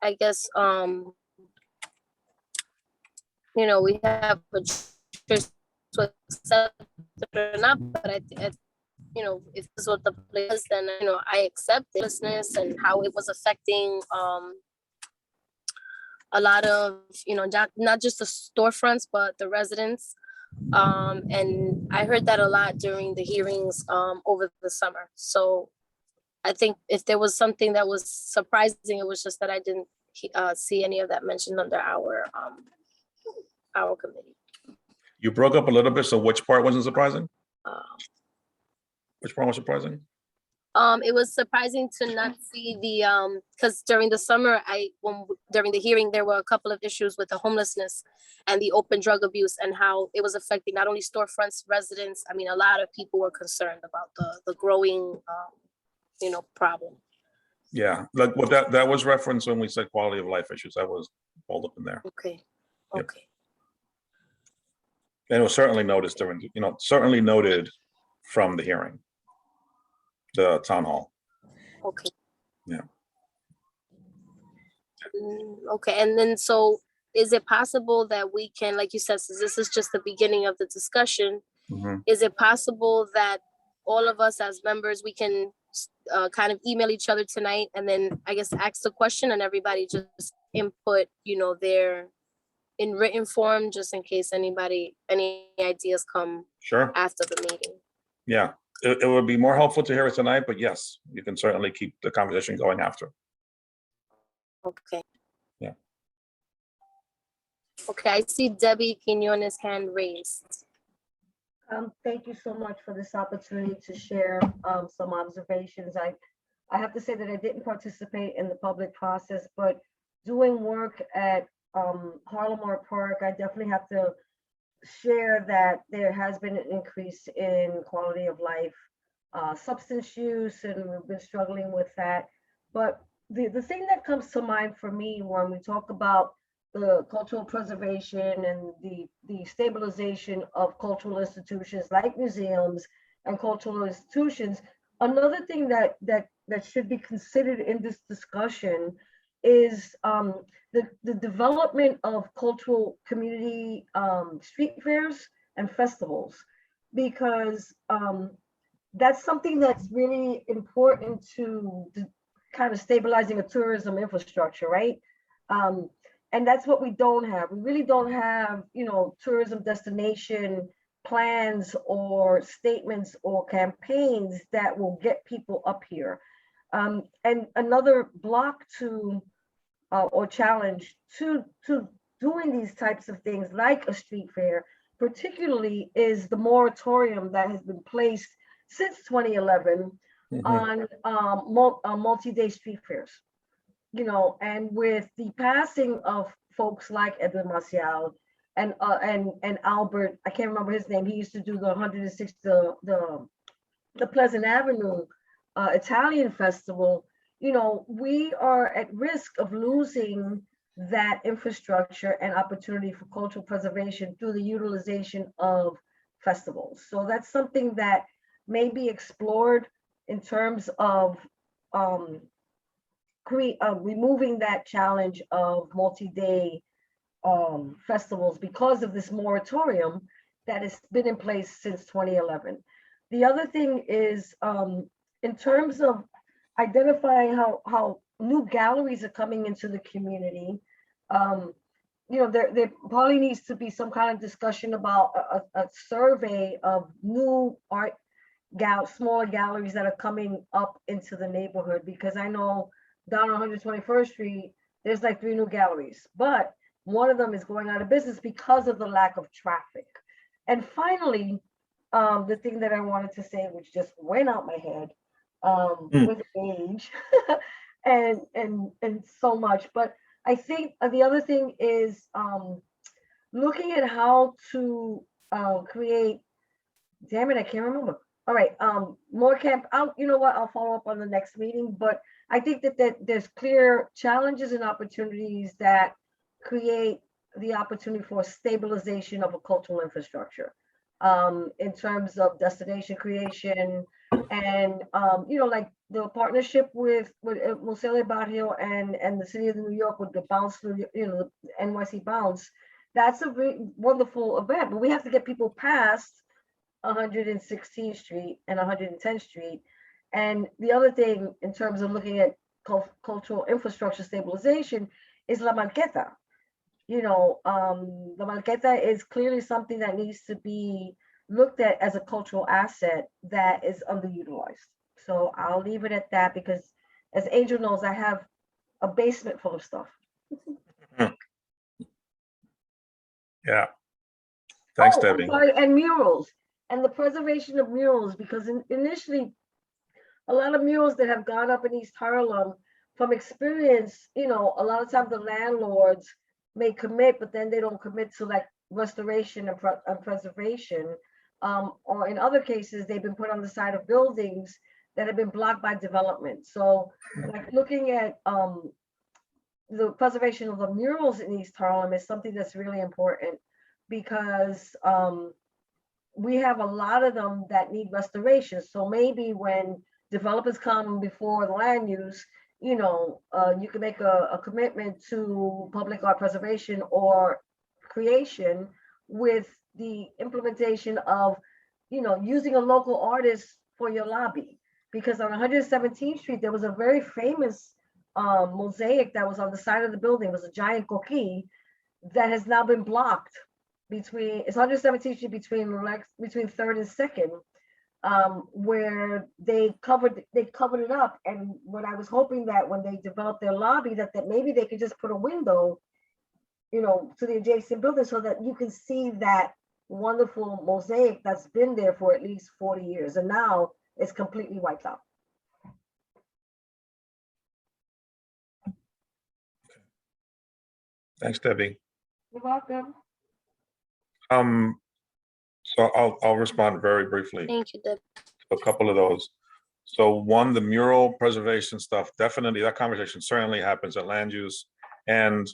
I guess you know, we have a choice to accept it or not, but I you know, if this is what the place, then you know, I accept the business and how it was affecting a lot of, you know, not just the storefronts, but the residents. And I heard that a lot during the hearings over the summer. So I think if there was something that was surprising, it was just that I didn't see any of that mentioned under our committee. You broke up a little bit, so which part wasn't surprising? Which part was surprising? It was surprising to not see the because during the summer, during the hearing, there were a couple of issues with the homelessness and the open drug abuse and how it was affecting not only storefronts, residents. I mean, a lot of people were concerned about the growing, you know, problem. Yeah, like what that was referenced when we said quality of life issues. That was all up in there. Okay. Yep. Okay. And it was certainly noticed during, you know, certainly noted from the hearing, the town hall. Okay. Yeah. Okay, and then so is it possible that we can, like you said, since this is just the beginning of the discussion, is it possible that all of us as members, we can kind of email each other tonight and then I guess ask the question and everybody just input, you know, their in written form, just in case any ideas come after the meeting? Yeah, it would be more helpful to hear it tonight, but yes, you can certainly keep the conversation going after. Okay. Yeah. Okay, I see Debbie Quinones' hand raised. Thank you so much for this opportunity to share some observations. I have to say that I didn't participate in the public process, but doing work at Harlem Art Park, I definitely have to share that there has been an increase in quality of life, substance use, and we've been struggling with that. But the thing that comes to mind for me when we talk about the cultural preservation and the stabilization of cultural institutions like museums and cultural institutions, another thing that should be considered in this discussion is the development of cultural community street fairs and festivals, because that's something that's really important to kind of stabilizing a tourism infrastructure, right? And that's what we don't have. We really don't have, you know, tourism destination plans or statements or campaigns that will get people up here. And another block to or challenge to doing these types of things like a street fair, particularly, is the moratorium that has been placed since 2011 on multi-day street fairs. You know, and with the passing of folks like Edwin Marcial and Albert, I can't remember his name. He used to do the 106 the Pleasant Avenue Italian Festival. You know, we are at risk of losing that infrastructure and opportunity for cultural preservation through the utilization of festivals. So that's something that may be explored in terms of removing that challenge of multi-day festivals because of this moratorium that has been in place since 2011. The other thing is in terms of identifying how new galleries are coming into the community, there probably needs to be some kind of discussion about a survey of new art smaller galleries that are coming up into the neighborhood, because I know down on 121st Street, there's like 3 new galleries, but one of them is going out of business because of the lack of traffic. And finally, the thing that I wanted to say, which just went out my head, with age and so much, but I think the other thing is looking at how to create, damn it, I can't remember. All right, more camp out. You know what? I'll follow up on the next meeting, but I think that there's clear challenges and opportunities that create the opportunity for stabilization of a cultural infrastructure in terms of destination creation and, like the partnership with Museo Barrio and the city of New York with the Bounce, the NYC Bounce. That's a very wonderful event, but we have to get people past 116th Street and 110th Street. And the other thing in terms of looking at cultural infrastructure stabilization is La Marqueta. La Marqueta is clearly something that needs to be looked at as a cultural asset that is underutilized. So I'll leave it at that, because as Angel knows, I have a basement full of stuff. Yeah. Thanks, I'm Debbie. sorry, and murals and the preservation of murals, because initially a lot of murals that have gone up in East Harlem, from experience, a lot of times the landlords may commit, but then they don't commit to like restoration and preservation. Or in other cases, they've been put on the side of buildings that have been blocked by development. So like looking at the preservation of the murals in East Harlem is something that's really important, because we have a lot of them that need restoration. So maybe when developers come before the land use, you can make a commitment to public art preservation or creation with the implementation of, using a local artist for your lobby. Because on 117th Street, there was a very famous mosaic that was on the side of the building. It was a giant coquille that has now been blocked between, it's 117th Street between 3rd and 2nd, where they covered it up. And what I was hoping that when they developed their lobby, that maybe they could just put a window, to the adjacent building, so that you can see that wonderful mosaic that's been there for at least 40 years. And now it's completely wiped out. Thanks, Debbie. You're welcome. So I'll respond very briefly. Thank you, Deb. A couple of those. So one, the mural preservation stuff, definitely that conversation certainly happens at land use. And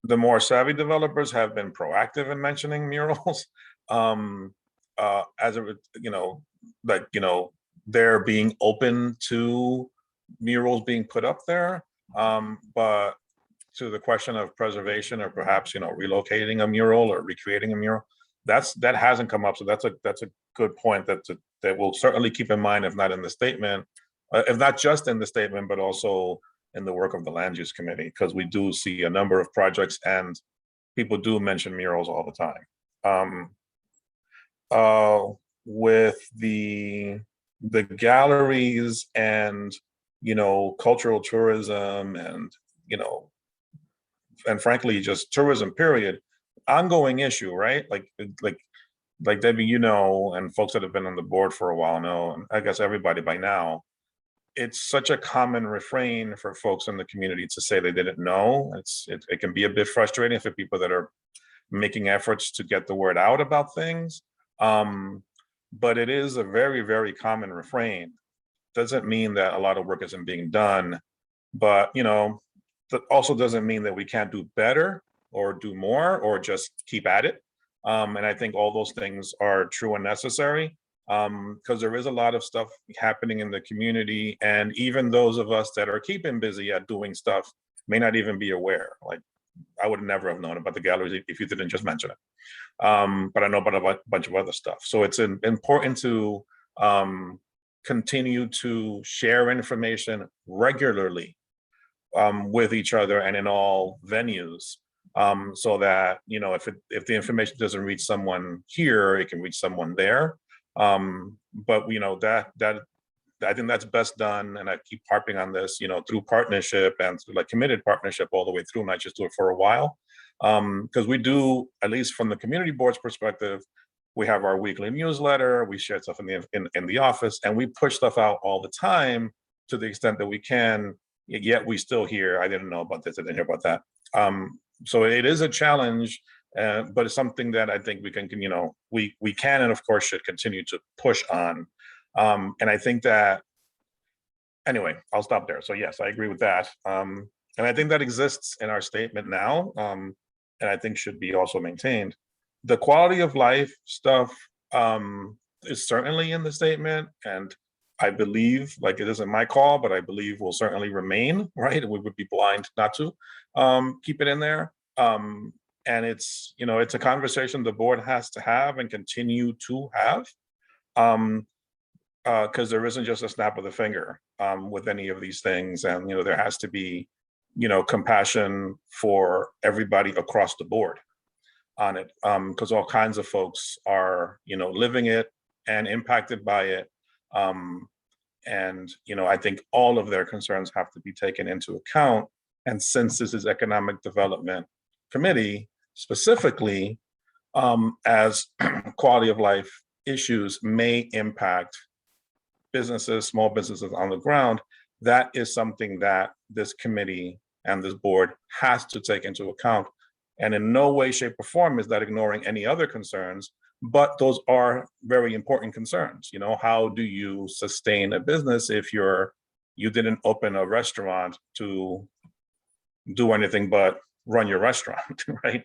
the more savvy developers have been proactive in mentioning murals. As they're being open to murals being put up there. But to the question of preservation, or perhaps, relocating a mural or recreating a mural, that hasn't come up. So that's a good point that we'll certainly keep in mind, if not in the statement, if not just in the statement, but also in the work of the land use committee, because we do see a number of projects and people do mention murals all the time. With the galleries and, cultural tourism and, and frankly, just tourism period, ongoing issue, right? Like Debbie, and folks that have been on the board for a while know, and I guess everybody by now, it's such a common refrain for folks in the community to say they didn't know. It can be a bit frustrating for people that are making efforts to get the word out about things. But it is a very, very common refrain. Doesn't mean that a lot of work isn't being done, but that also doesn't mean that we can't do better or do more or just keep at it. And I think all those things are true and necessary, because there is a lot of stuff happening in the community, and even those of us that are keeping busy at doing stuff may not even be aware. Like, I would never have known about the galleries if you didn't just mention it. But I know about a bunch of other stuff. So it's important to continue to share information regularly with each other and in all venues, So that, you know, if the information doesn't reach someone here, it can reach someone there. But you know, that I think that's best done, and I keep harping on this, you know, through partnership and through like committed partnership all the way through, not just do it for a while. Because we do, at least from the community board's perspective, we have our weekly newsletter, we share stuff in the office, and we push stuff out all the time to the extent that we can, yet we still hear, I didn't know about this, I didn't hear about that. So it is a challenge, but it's something that I think we can, you know, we can and of course should continue to push on. And I think that, anyway, I'll stop there. So yes, I agree with that. And I think that exists in our statement now, and I think should be also maintained. The quality of life stuff is certainly in the statement, and I believe, like, it isn't my call, but I believe will certainly remain, right? We would be blind not to keep it in there. And it's, you know, it's a conversation the board has to have and continue to have. Because there isn't just a snap of the finger with any of these things. And, you know, there has to be, you know, compassion for everybody across the board on it. Because all kinds of folks are, you know, living it and impacted by it. And, you know, I think all of their concerns have to be taken into account. And since this is Economic Development Committee specifically, as quality of life issues may impact businesses, small businesses on the ground, that is something that this committee and this board has to take into account. And in no way, shape, or form is that ignoring any other concerns, but those are very important concerns. You know, how do you sustain a business if you didn't open a restaurant to do anything but run your restaurant, right?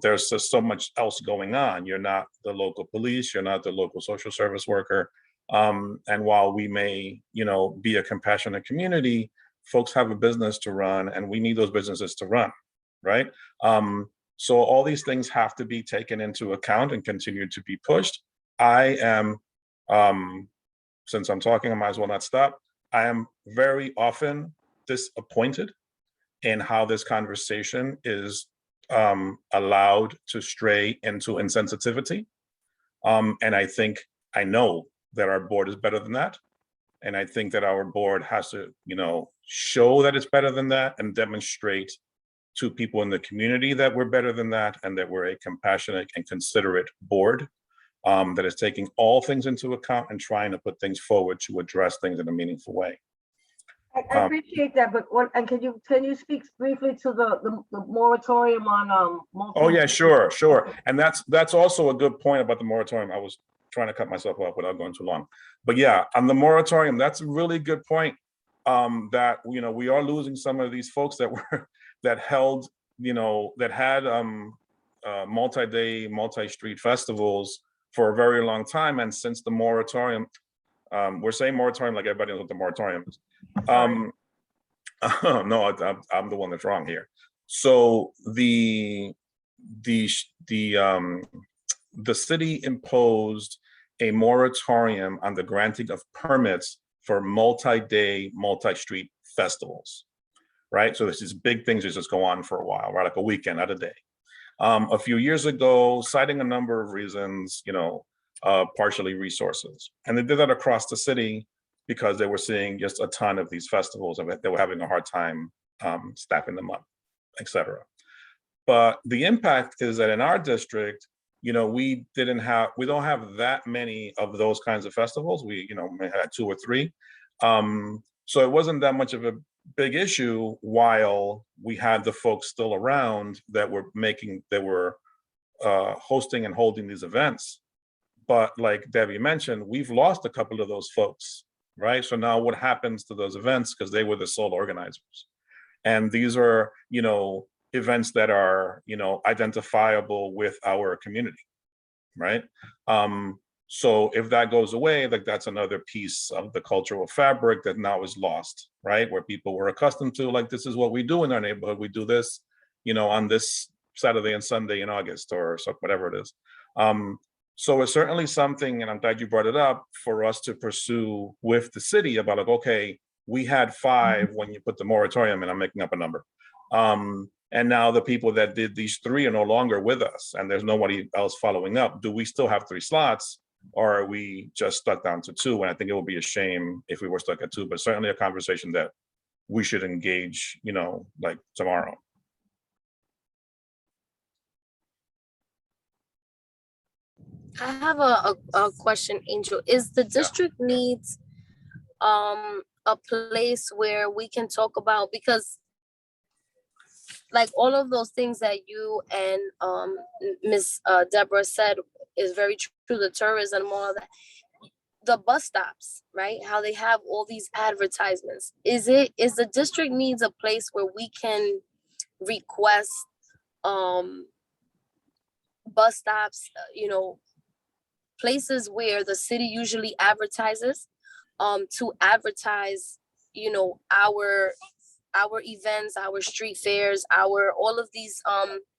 There's just so much else going on. You're not the local police, you're not the local social service worker. And while we may, you know, be a compassionate community, folks have a business to run, and we need those businesses to run, right? So all these things have to be taken into account and continue to be pushed. I am, since I'm talking, I might as well not stop. I am very often disappointed in how this conversation is allowed to stray into insensitivity. And I know that our board is better than that. And I think that our board has to, you know, show that it's better than that and demonstrate to people in the community that we're better than that, and that we're a compassionate and considerate board that is taking all things into account and trying to put things forward to address things in a meaningful way. I appreciate that, but can you speak briefly to the moratorium on Oh yeah, sure. And that's also a good point about the moratorium. I was trying to cut myself off without going too long. But yeah, on the moratorium, that's a really good point. That, you know, we are losing some of these folks that held, you know, that had multi-day, multi-street festivals for a very long time. And since the moratorium, we're saying moratorium like everybody knows what the moratorium is. No, I'm the one that's wrong here. So the city imposed a moratorium on the granting of permits for multi-day, multi-street festivals, right? So there's these big things that just go on for a while, right? Like a weekend, not a day. A few years ago, citing a number of reasons, you know, partially resources. And they did that across the city because they were seeing just a ton of these festivals and they were having a hard time staffing them up, et cetera. But the impact is that in our district, you know, we don't have that many of those kinds of festivals. We, you know, may have 2 or 3. So it wasn't that much of a big issue while we had the folks still around that were hosting and holding these events. But like Debbie mentioned, we've lost a couple of those folks, right? So now what happens to those events, because they were the sole organizers. And these are, you know, events that are, you know, identifiable with our community, right? So if that goes away, like that's another piece of the cultural fabric that now is lost, right? Where people were accustomed to, like, this is what we do in our neighborhood. We do this, you know, on this Saturday and Sunday in August or so, whatever it is. So it's certainly something, and I'm glad you brought it up, for us to pursue with the city about, like, okay, we had 5 when you put the moratorium, and I'm making up a number. and now the people that did these 3 are no longer with us, and there's nobody else following up, do we still have 3 slots, or are we just stuck down to 2? And I think it would be a shame if we were stuck at 2, but certainly a conversation that we should engage, like tomorrow. I have a question, Angel. Is the district needs a place where we can talk about, because like all of those things that you and Miss Deborah said is very true, the tourism and all of that. The bus stops, right? How they have all these advertisements. Is the district needs a place where we can request bus stops, places where the city usually advertises, to advertise, our events, our street fairs, all of these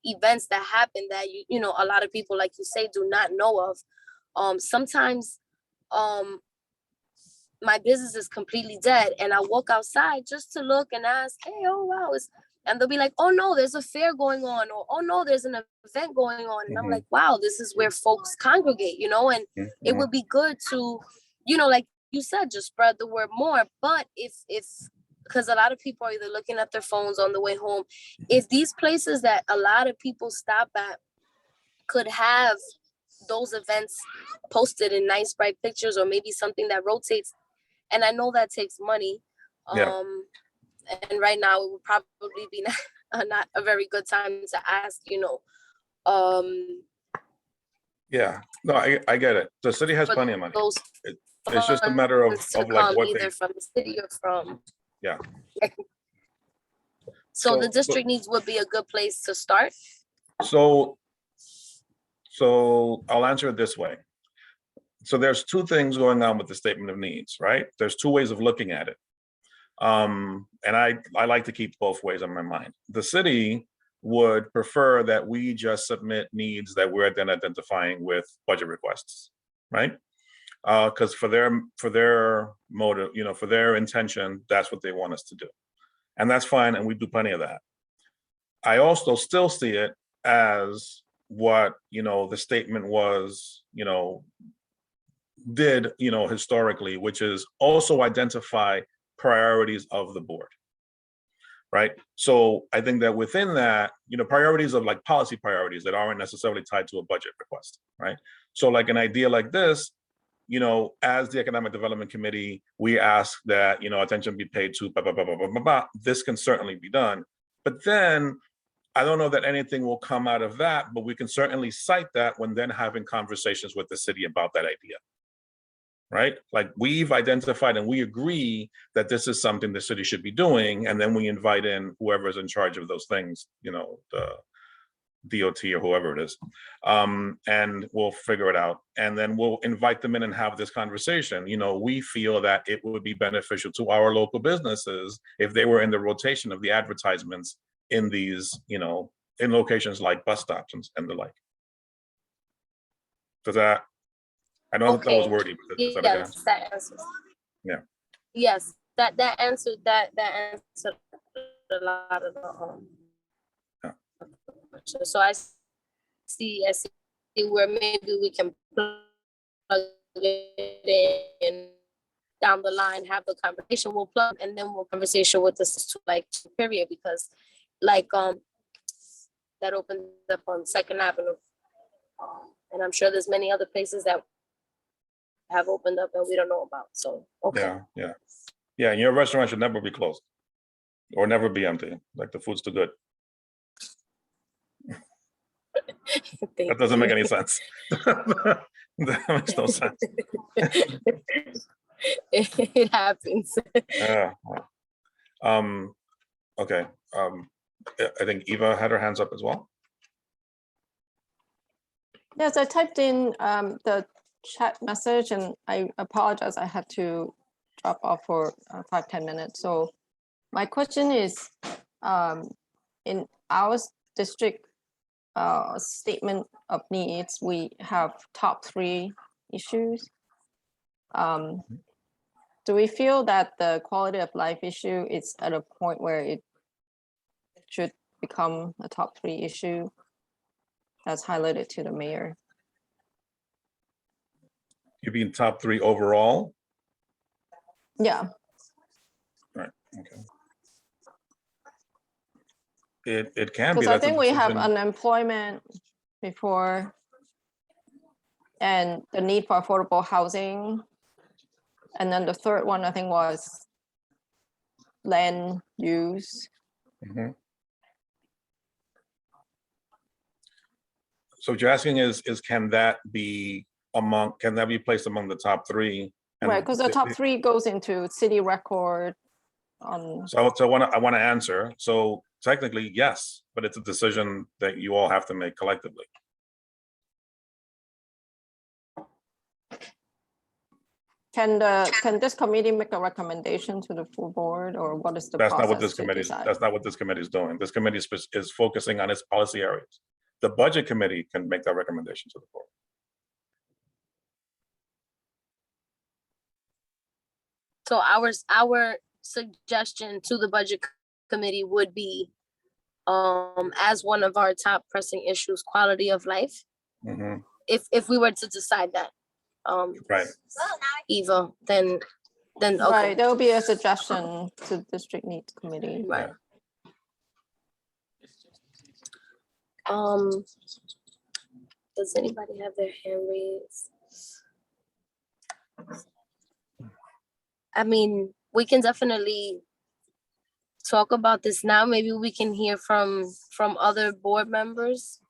events that happen that a lot of people, like you say, do not know of. Sometimes my business is completely dead and I walk outside just to look and ask, hey, oh wow, and they'll be like, oh no, there's a fair going on, or oh no, there's an event going on. And I'm like, wow, this is where folks congregate, and it would be good to, like you said, just spread the word more. But if because a lot of people are either looking at their phones on the way home, if these places that a lot of people stop at could have those events posted in nice bright pictures, or maybe something that rotates, and I know that takes money. And right now it would probably be not a very good time to ask, Yeah, no, I get it. The city has plenty of money. It's just a matter of like what either from the city or from. Yeah. So the district needs would be a good place to start. So I'll answer it this way. So there's 2 things going on with the statement of needs, right? There's 2 ways of looking at it. And I like to keep both ways on my mind. The city would prefer that we just submit needs that we're then identifying with budget requests, right? Because for their motive, for their intention, that's what they want us to do. And that's fine, and we do plenty of that. I also still see it as what, the statement was, did, historically, which is also identify priorities of the board, right? So I think that within that, priorities of like policy priorities that aren't necessarily tied to a budget request, right? So like an idea like this, as the Economic Development Committee, we ask that, attention be paid to blah, blah, blah, blah, blah, blah, blah. This can certainly be done. But then I don't know that anything will come out of that, but we can certainly cite that when then having conversations with the city about that idea, right? Like we've identified and we agree that this is something the city should be doing. And then we invite in whoever's in charge of those things, the DOT or whoever it is, and we'll figure it out. And then we'll invite them in and have this conversation. We feel that it would be beneficial to our local businesses if they were in the rotation of the advertisements in these, in locations like bus stops and the like. Does that, I know that was wordy, but does that yes, that answers. Yeah. Yes, that answered that answered a lot of the So I see where maybe we can plug it in down the line, have the conversation, we'll plug, and then we'll conversation with this like period, because like that opened up on 2nd Avenue. And I'm sure there's many other places that have opened up and we don't know about. So okay. Yeah. And your restaurant should never be closed or never be empty. Like the food's too good. That doesn't make any sense. That makes no sense. It happens. Yeah. Okay. I think Eva had her hands up as well. Yes, I typed in the chat message and I apologize. I had to drop off for 5-10 minutes. So my question is, in our district statement of needs, we have top 3 issues. Do we feel that the quality of life issue is at a point where it should become a top 3 issue that's highlighted to the mayor. You mean top 3 overall? Yeah. Right, okay. It can be. Because I That's a think we have decision. unemployment before, and the need for affordable housing. And then the third one, I think, was land use. Mhm. So what you're asking is can that be placed among the top 3? And Right, because the top 3 goes into city record. So I want to answer. So technically, yes, but it's a decision that you all have to make collectively. Can this committee make a recommendation to the full board, or what is the That's process not what this to committee decide? that's not what this committee is doing. This committee is focusing on its policy areas. The budget committee can make that recommendation to the board. So our suggestion to the budget committee would be, as one of our top pressing issues, quality of life. Mhm. If we were to decide that, Right. Eva, then okay. Right, there will be a suggestion to district needs committee. Right. Does anybody have their hand raised? I mean, we can definitely talk about this now. Maybe we can hear from other board members.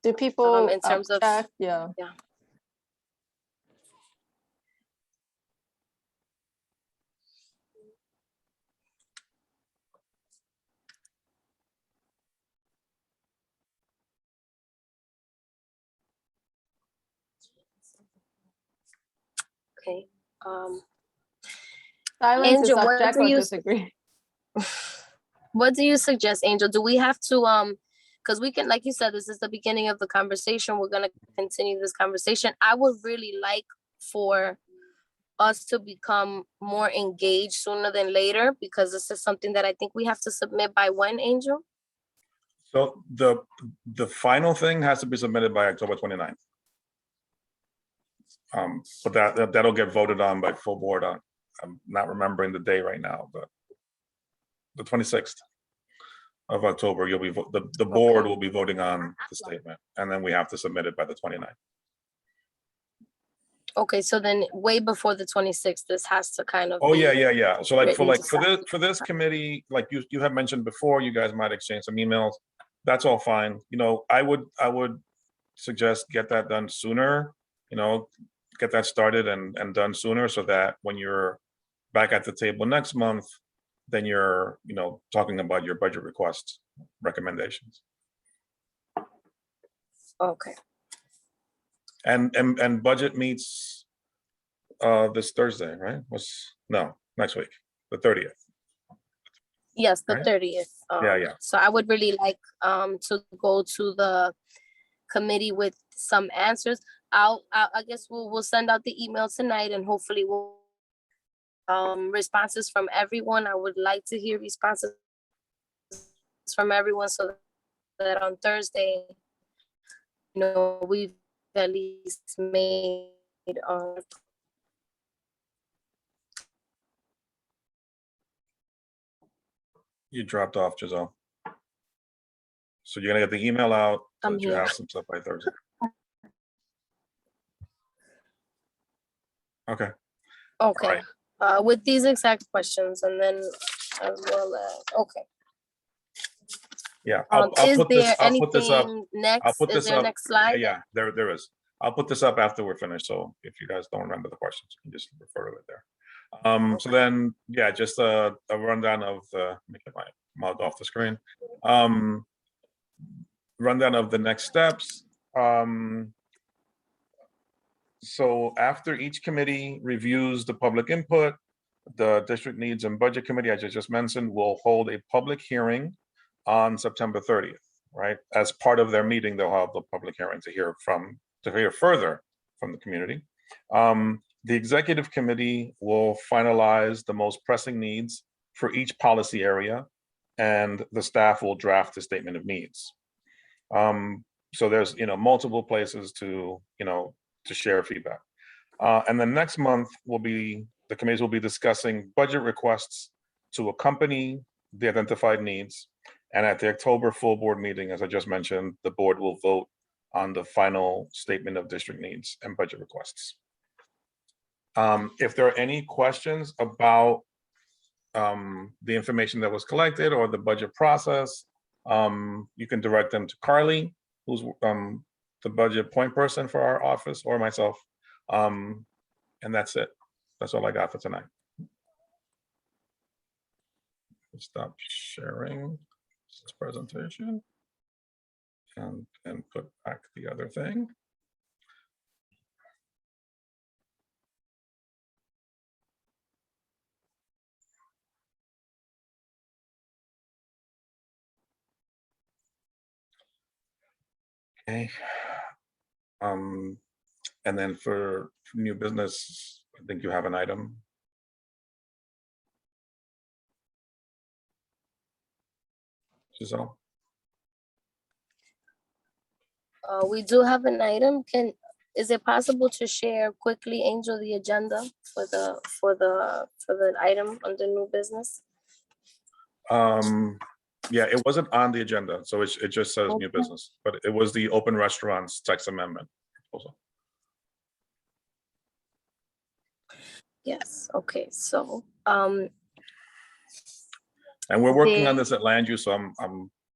Do people in terms of object? Yeah. Okay. Silence is Angel, what object do or you disagree. what do you suggest, Angel? Do we have to because we can, like you said, this is the beginning of the conversation. We're gonna continue this conversation. I would really like for us to become more engaged sooner than later, because this is something that I think we have to submit by when, Angel? So the final thing has to be submitted by October 29th. But that'll get voted on by full board on. I'm not remembering the day right now, but the 26th of October, the board will be voting on the statement, and then we have to submit it by the 29th. Okay, so then way before the 26th, this has to kind of Oh, be yeah. So written, for this committee, like you have mentioned before, you guys might exchange some emails. That's all fine. You know, I would suggest get that done sooner, you know, get that started and done sooner, so that when you're back at the table next month, then you're, you know, talking about your budget requests, recommendations. Okay. And budget meets this Thursday, right? Next week, the 30th. Yes, the Right? 30th. Yeah. So I would really like to go to the committee with some answers. I guess we'll send out the email tonight, and hopefully we'll responses from everyone. I would like to hear responses from everyone, so that on Thursday, you know, we've at least made You dropped off, Giselle. So you're gonna get the email out, so I'm that you here. have some stuff by Thursday. Okay. Okay. With these exact questions, and then as well as, okay. Yeah. Is there I'll put this up. anything next? I'll put Is this there a up. next slide? Yeah, there is. I'll put this up after we're finished. So if you guys don't remember the questions, you can just refer to it there. So then, yeah, just a rundown of let me get my mug off the screen. Rundown of the next steps. So after each committee reviews the public input, the district needs and budget committee, as I just mentioned, will hold a public hearing on September 30th, right? As part of their meeting, they'll have the public hearing to hear further from the community. The executive committee will finalize the most pressing needs for each policy area and the staff will draft the statement of needs. So there's, multiple places to, to share feedback. And then next month the committees will be discussing budget requests to accompany the identified needs. And at the October full board meeting, as I just mentioned, the board will vote on the final statement of district needs and budget requests. If there are any questions about the information that was collected or the budget process, you can direct them to Carly, who's the budget point person for our office, or myself. And that's it. That's all I got for tonight. Stop sharing this presentation and put back the other thing. Okay. And then for new business, I think you have an item. Giselle? We do have an item. Is it possible to share quickly, Angel, the agenda for the item under new business? Yeah, it wasn't on the agenda, so it just says new business, but it was the open restaurants text amendment proposal. Yes, okay, so and we're working on this at land use, so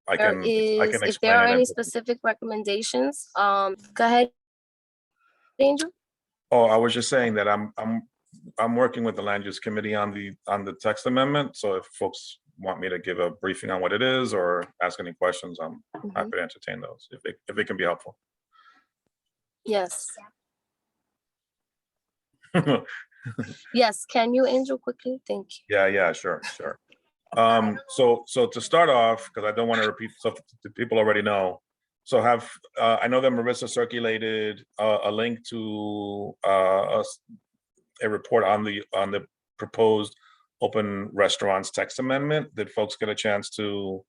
I can if explain there are it. any specific recommendations, go ahead, Angel. Oh, I was just saying that I'm working with the land use committee on the text amendment. So if folks want me to give a briefing on what it is or ask any questions, I'm happy to entertain those if it can be helpful. Yes. Yes, can you, Angel, quickly? Thank you. Yeah, sure. So to start off, because I don't want to repeat stuff that people already know. So I know that Marissa circulated a link to a report on the proposed open restaurants text amendment. Did folks get a chance to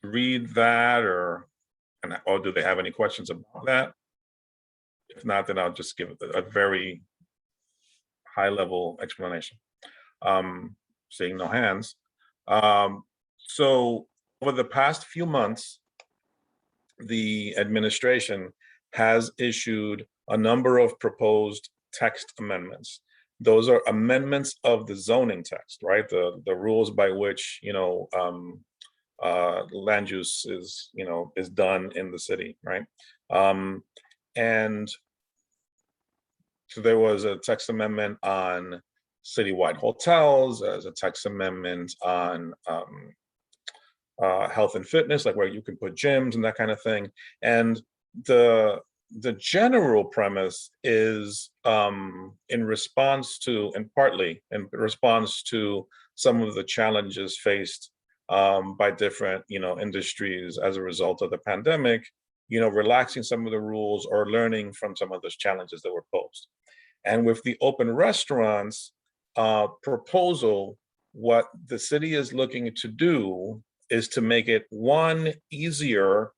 read that, or do they have any questions about that? If not, then I'll just give a very high-level explanation. Seeing no hands. So over the past few months, the administration has issued a number of proposed text amendments. Those are amendments of the zoning text, right? The rules by which land use is done in the city, right? And so there was a text amendment on citywide hotels. There's a text amendment on health and fitness, like where you can put gyms and that kind of thing. And the general premise is in response to, and partly in response to, some of the challenges faced by different industries as a result of the pandemic, relaxing some of the rules or learning from some of those challenges that were posed. And with the open restaurants proposal, what the city is looking to do is to make it, one, easier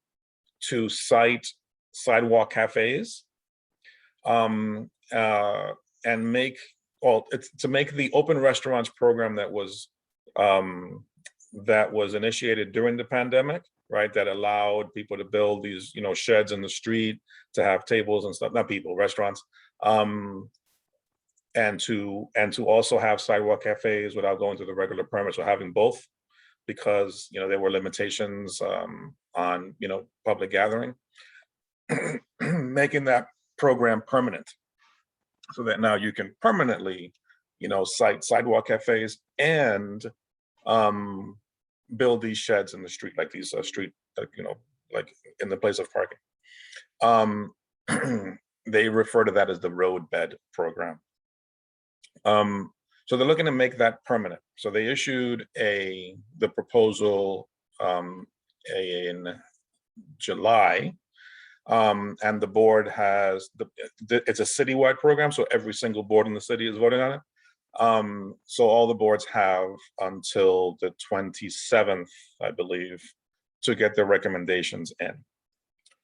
to cite sidewalk cafes, and to make the open restaurants program that was initiated during the pandemic, right? That allowed people to build these, sheds in the street to have tables and stuff, not people, restaurants, and to also have sidewalk cafes without going through the regular permits, or having both, because there were limitations on public gathering. Making that program permanent, so that now you can permanently cite sidewalk cafes and build these sheds in the street, like these street, like in the place of parking. They refer to that as the roadbed program. So they're looking to make that permanent. So they issued the proposal in July, and the board has it's a citywide program, so every single board in the city is voting on it. So all the boards have until the 27th, I believe, to get their recommendations in.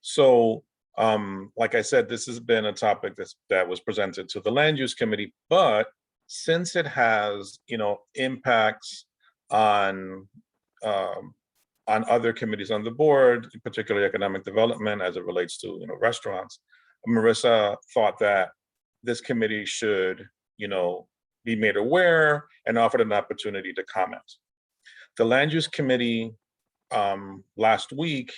So, like I said, this has been a topic that was presented to the Land Use Committee, but since it has, impacts on other committees on the board, particularly economic development as it relates to, restaurants, Marissa thought that this committee should, be made aware and offered an opportunity to comment. The Land Use Committee last week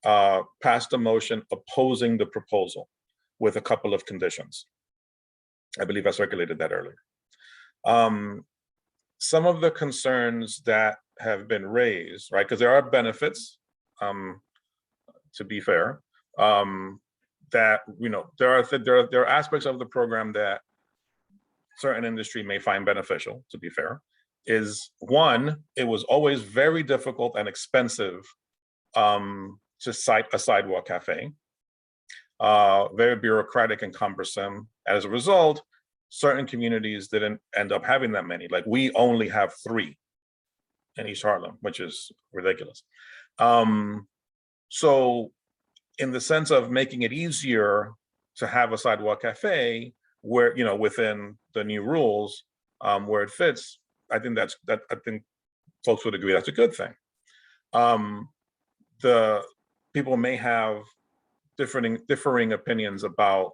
passed a motion opposing the proposal with a couple of conditions. I believe I circulated that earlier. Some of the concerns that have been raised, right, because there are benefits, to be fair, that, there are aspects of the program that certain industry may find beneficial, to be fair, is one, it was always very difficult and expensive to cite a sidewalk cafe, very bureaucratic and cumbersome. As a result, certain communities didn't end up having that many. Like we only have 3 in East Harlem, which is ridiculous. So in the sense of making it easier to have a sidewalk cafe where, within the new rules, where it fits, I think I think folks would agree that's a good thing. The people may have differing opinions about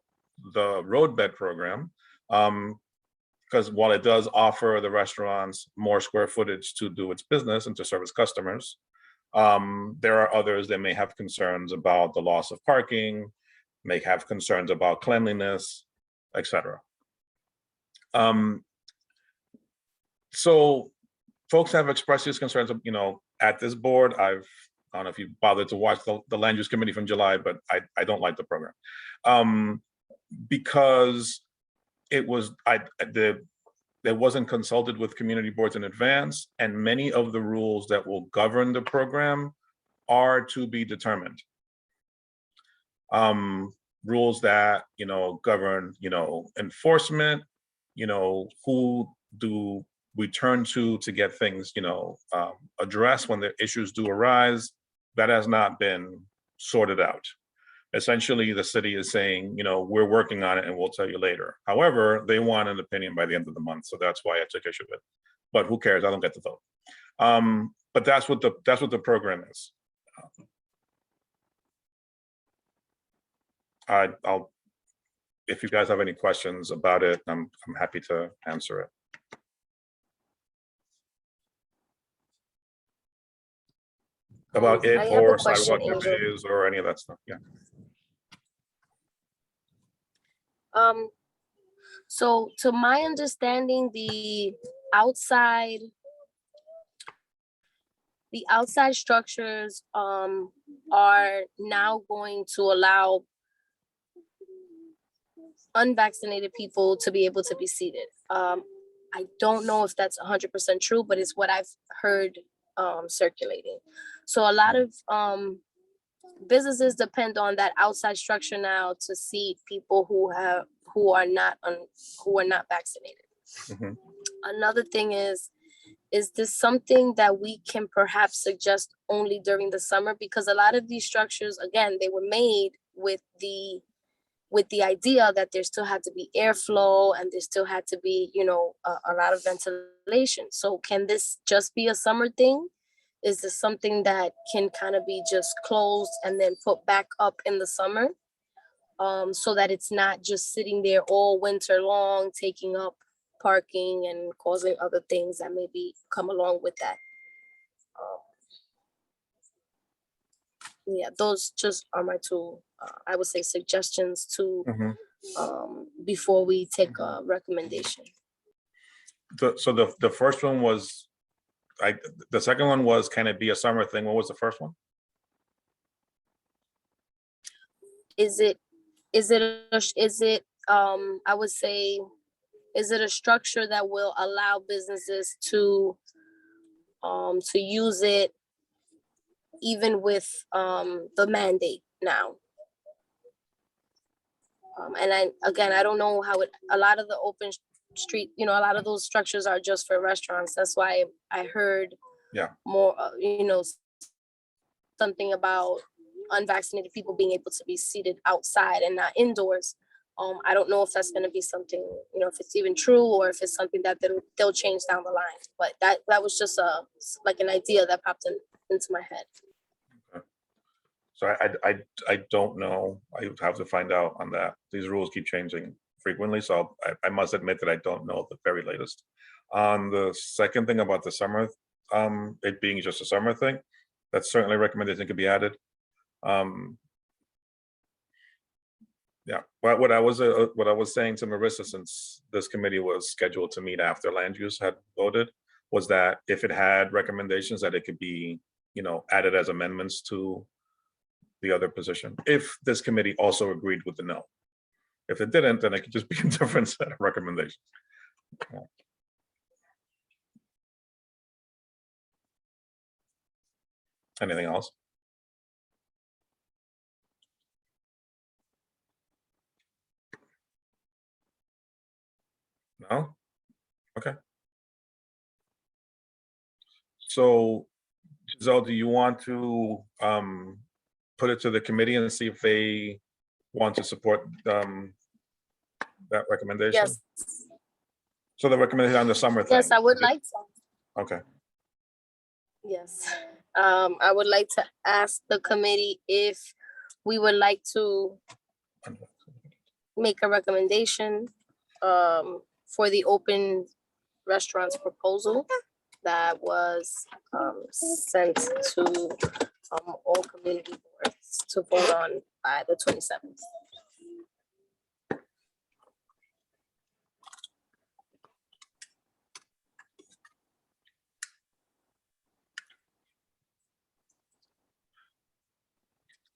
the roadbed program, because while it does offer the restaurants more square footage to do its business and to service customers, there are others that may have concerns about the loss of parking, may have concerns about cleanliness, etc. So folks have expressed these concerns, at this board. I don't know if you bothered to watch the Land Use Committee from July, but I don't like the program. Because it wasn't consulted with community boards in advance, and many of the rules that will govern the program are to be determined. Rules that, govern, enforcement, who do we turn to get things, addressed when the issues do arise. That has not been sorted out. Essentially, the city is saying, we're working on it and we'll tell you later. However, they want an opinion by the end of the month. So that's why I took issue with it. But who cares? I don't get the vote. But that's what the program is. I'll, if you guys have any questions about it, I'm happy to answer it. About it or sidewalk cafes or any of that stuff, yeah. So to my understanding, the outside structures are now going to allow unvaccinated people to be able to be seated. I don't know if that's 100% true, but it's what I've heard circulating. So a lot of businesses depend on that outside structure now to seat people who are not vaccinated. Mm-hmm. Another thing is this something that we can perhaps suggest only during the summer? Because a lot of these structures, again, they were made with the idea that there still had to be airflow and there still had to be, a lot of ventilation. So can this just be a summer thing? Is this something that can kind of be just closed and then put back up in the summer? So that it's not just sitting there all winter long, taking up parking and causing other things that maybe come along with that. Yeah, those just are my two, I would say, suggestions to before we take a recommendation. So the first one was, the second one was, can it be a summer thing? What was the first one? I would say, is it a structure that will allow businesses to use it even with the mandate now? And I don't know how a lot of the street, a lot of those structures are just for restaurants. That's why I heard Yeah. more, something about unvaccinated people being able to be seated outside and not indoors. I don't know if that's going to be something, if it's even true or if it's something that they'll change down the line. But that was just like an idea that popped into my head. So I don't know. I would have to find out on that. These rules keep changing frequently, so I must admit that I don't know the very latest. On the second thing about the summer, it being just a summer thing, that's certainly a recommendation could be added. Yeah, but what I was saying to Marissa, since this committee was scheduled to meet after land use had voted, was that if it had recommendations, that it could be, added as amendments to the other position, if this committee also agreed with the no. If it didn't, then it could just be a different set of recommendations. Yeah. Anything else? No? Okay. So, Giselle, do you want to put it to the committee and see if they want to support that recommendation? Yes. So the recommendation on the summer thing? Yes, I would like to. Okay. Yes. I would like to ask the committee if we would like to make a recommendation for the open restaurants proposal that was sent to all community boards to vote on by the 27th.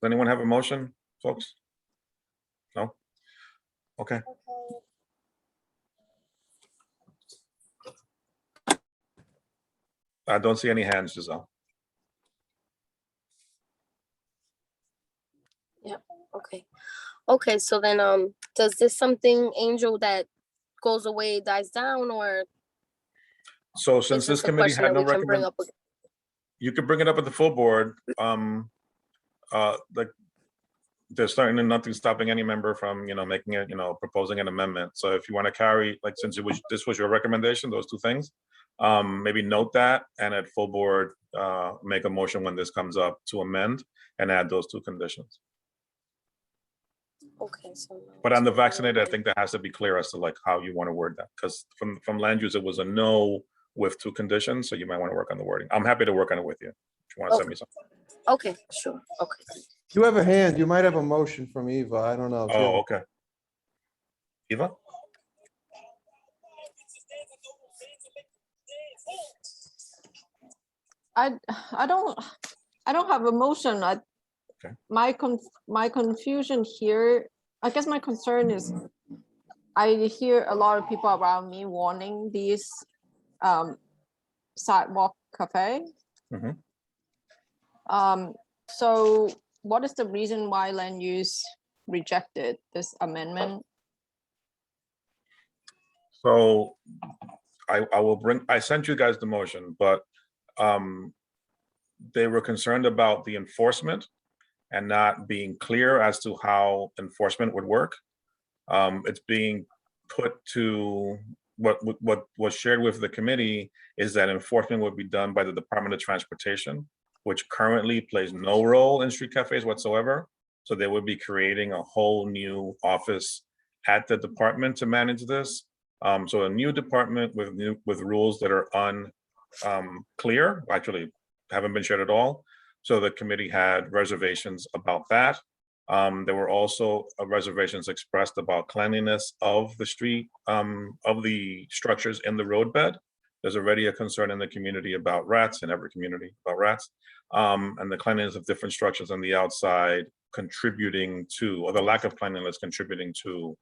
Does anyone have a motion, folks? No? Okay. I don't see any hands, Giselle. Yeah, okay. Okay, so then does this something, Angel, that goes away, dies down, or So since this committee had no recommendation, you could bring it up at the full board. Like there's certainly nothing stopping any member from, making it, proposing an amendment. So if you want to carry, like, since this was your recommendation, those two things, maybe note that, and at full board, make a motion when this comes up to amend and add those two conditions. Okay, so. But on the vaccinated, I think that has to be clear as to like how you want to word that, because from land use, it was a no with two conditions. So you might want to work on the wording. I'm happy to work on it with you. If you want to send me something. Okay, sure. Okay. You have a hand. You might have a motion from Eva. I don't know. Oh, okay. Eva? I don't have a motion. Okay. My confusion here, I guess my concern is I hear a lot of people around me wanting these sidewalk cafe. Mm-hmm. So what is the reason why land use rejected this amendment? So I sent you guys the motion, but they were concerned about the enforcement and not being clear as to how enforcement would work. It's being put to what was shared with the committee is that enforcement would be done by the Department of Transportation, which currently plays no role in street cafes whatsoever. So they would be creating a whole new office at the department to manage this. So a new department with rules that are unclear, actually haven't been shared at all. So the committee had reservations about that. There were also reservations expressed about cleanliness of the street, of the structures in the roadbed. There's already a concern in the community about rats, in every community about rats, and the cleanliness of different structures on the outside contributing to, or the lack of cleanliness contributing to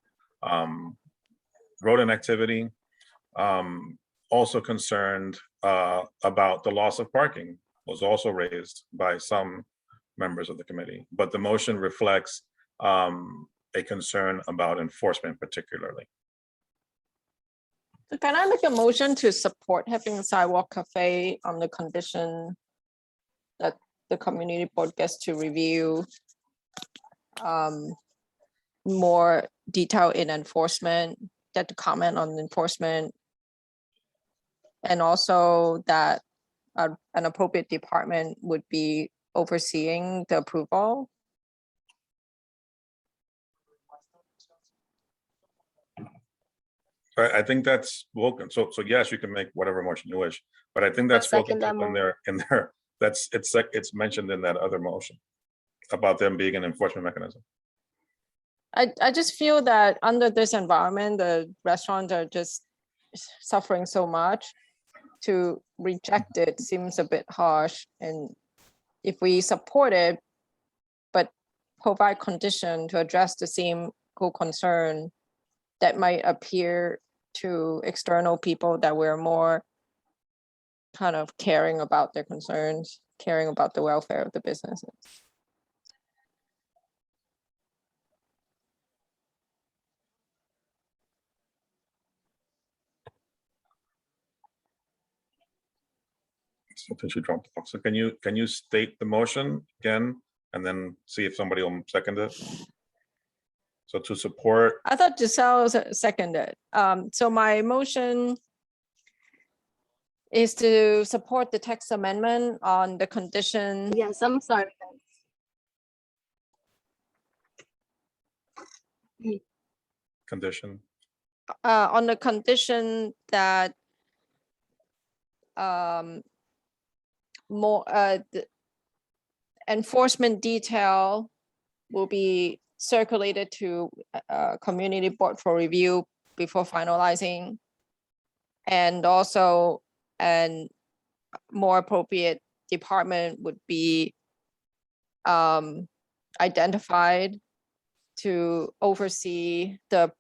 rodent activity. Also concerned about the loss of parking was also raised by some members of the committee, but the motion reflects a concern about enforcement particularly. So can I make a motion to support having a sidewalk cafe on the condition that the community board gets to review more detail in enforcement, get to comment on enforcement, and also that an appropriate department would be overseeing the approval? I think that's welcome. So yes, you can make whatever motion you wish, but I think that's spoken second to that in there. It's mentioned in that other motion about them being an enforcement mechanism. I just feel that under this environment, the restaurants are just suffering so much. To reject it seems a bit harsh. And if we support it, but provide condition to address the same concern, that might appear to external people that we're more kind of caring about their concerns, caring about the welfare of the businesses. Something she dropped off. So can you state the motion again and then see if somebody will second it? So to support, I thought Giselle seconded. So my motion is to support the text amendment on the condition. Yes, I'm sorry. condition, On the condition that more the enforcement detail will be circulated to community board for review before finalizing, and also an more appropriate department would be identified to oversee the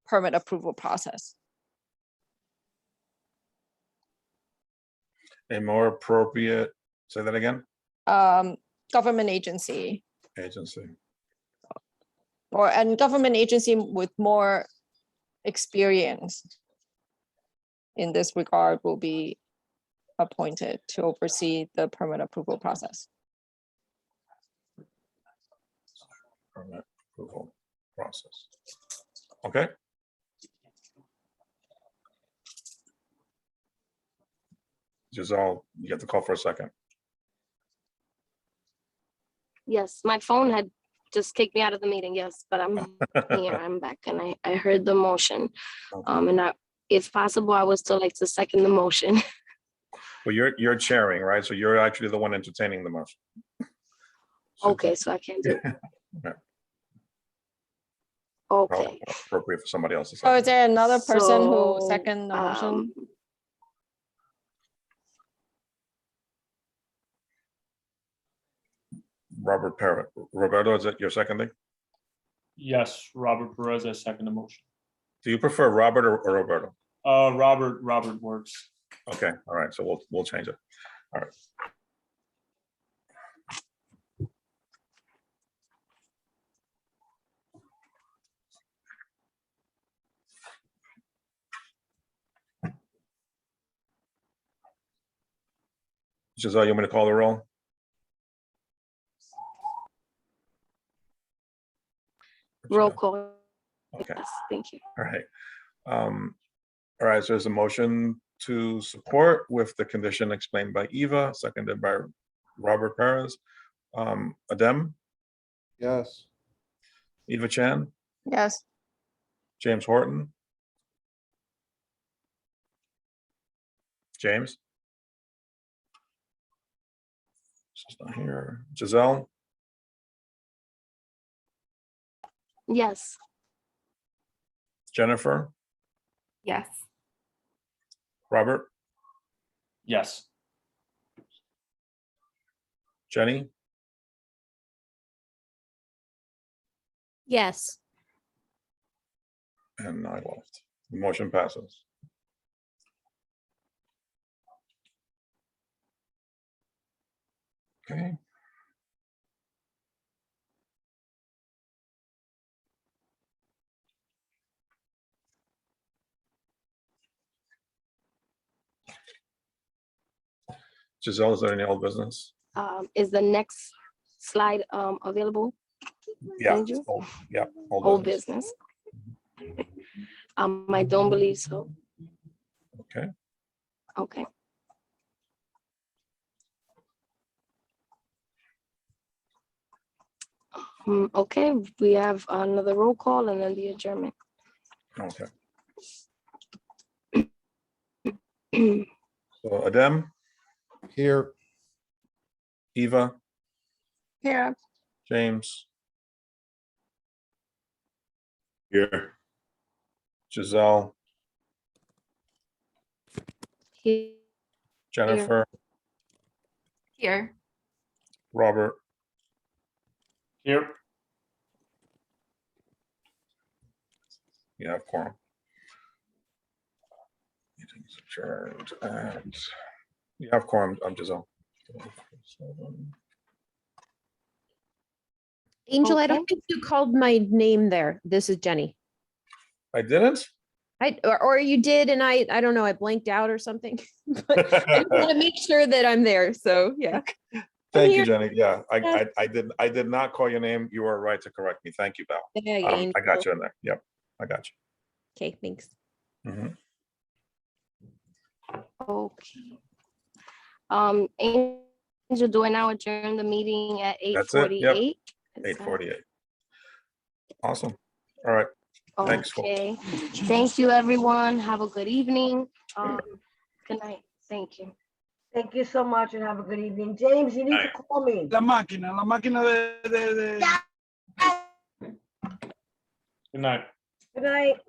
permit approval process. a more appropriate, say that again, Government agency agency. and government agency with more experience in this regard will be appointed to oversee the permit approval process. Permit approval process. Okay. Giselle, you have to call for a second. Yes, my phone had just kicked me out of the meeting. Yes, but I'm here. I'm back, and I heard the motion. And if possible, I would still like to second the motion. Well, you're chairing, right? So you're actually the one entertaining the motion. Okay, so I can't do. Yeah. Okay. Appropriate for somebody else to So is second. there another person who So, second the motion? Robert Parrott. Roberto, is it your seconding? Yes, Robert Perez, I second the motion. Do you prefer Robert or Roberto? Robert works. Okay, all right, so we'll change it. All right. Giselle, you want me to call the roll? Roll call. Okay. Yes, thank you. All right. All right, so there's a motion to support with the condition explained by Eva, seconded by Robert Perez. Adem, Yes. Eva Chan, Yes. James Horton. James? She's not here. Giselle, Yes. Jennifer, Yes. Robert, Yes. Jenny, Yes. and I left. The motion passes. Okay. Giselle, is there any old business? Is the next slide available? Yeah. Angel? Yeah. Old business. I don't believe so. Okay. Okay. Okay, we have another roll call and then the adjournment. Okay. So Adem, Here. Eva, Here. James, Here. Giselle, Here. Jennifer, Here. Robert. Here. You have quorum. Meeting's adjourned and you have quorum, Giselle. Angel, I Okay. don't think you called my name there. This is Jenny. I didn't? Or you did, and I don't know, I blanked out or something. But I just want to make sure that I'm there. So yeah. Thank you, Jenny. Yeah, I did not call your name. You were right to correct me. Thank you, Val. Yeah, I got you in there. Yep, I got you. Okay, thanks. Mhm. Okay. Angel, do I now adjourn the meeting at That's it. Yep. 8:48? 8:48. Awesome. All right. Thanks. folks. Okay. Thank you, everyone. Have a good evening. Good night. Thank you. Thank you so much and have a good evening. James, you need to call me. La máquina de... Good night. Good night.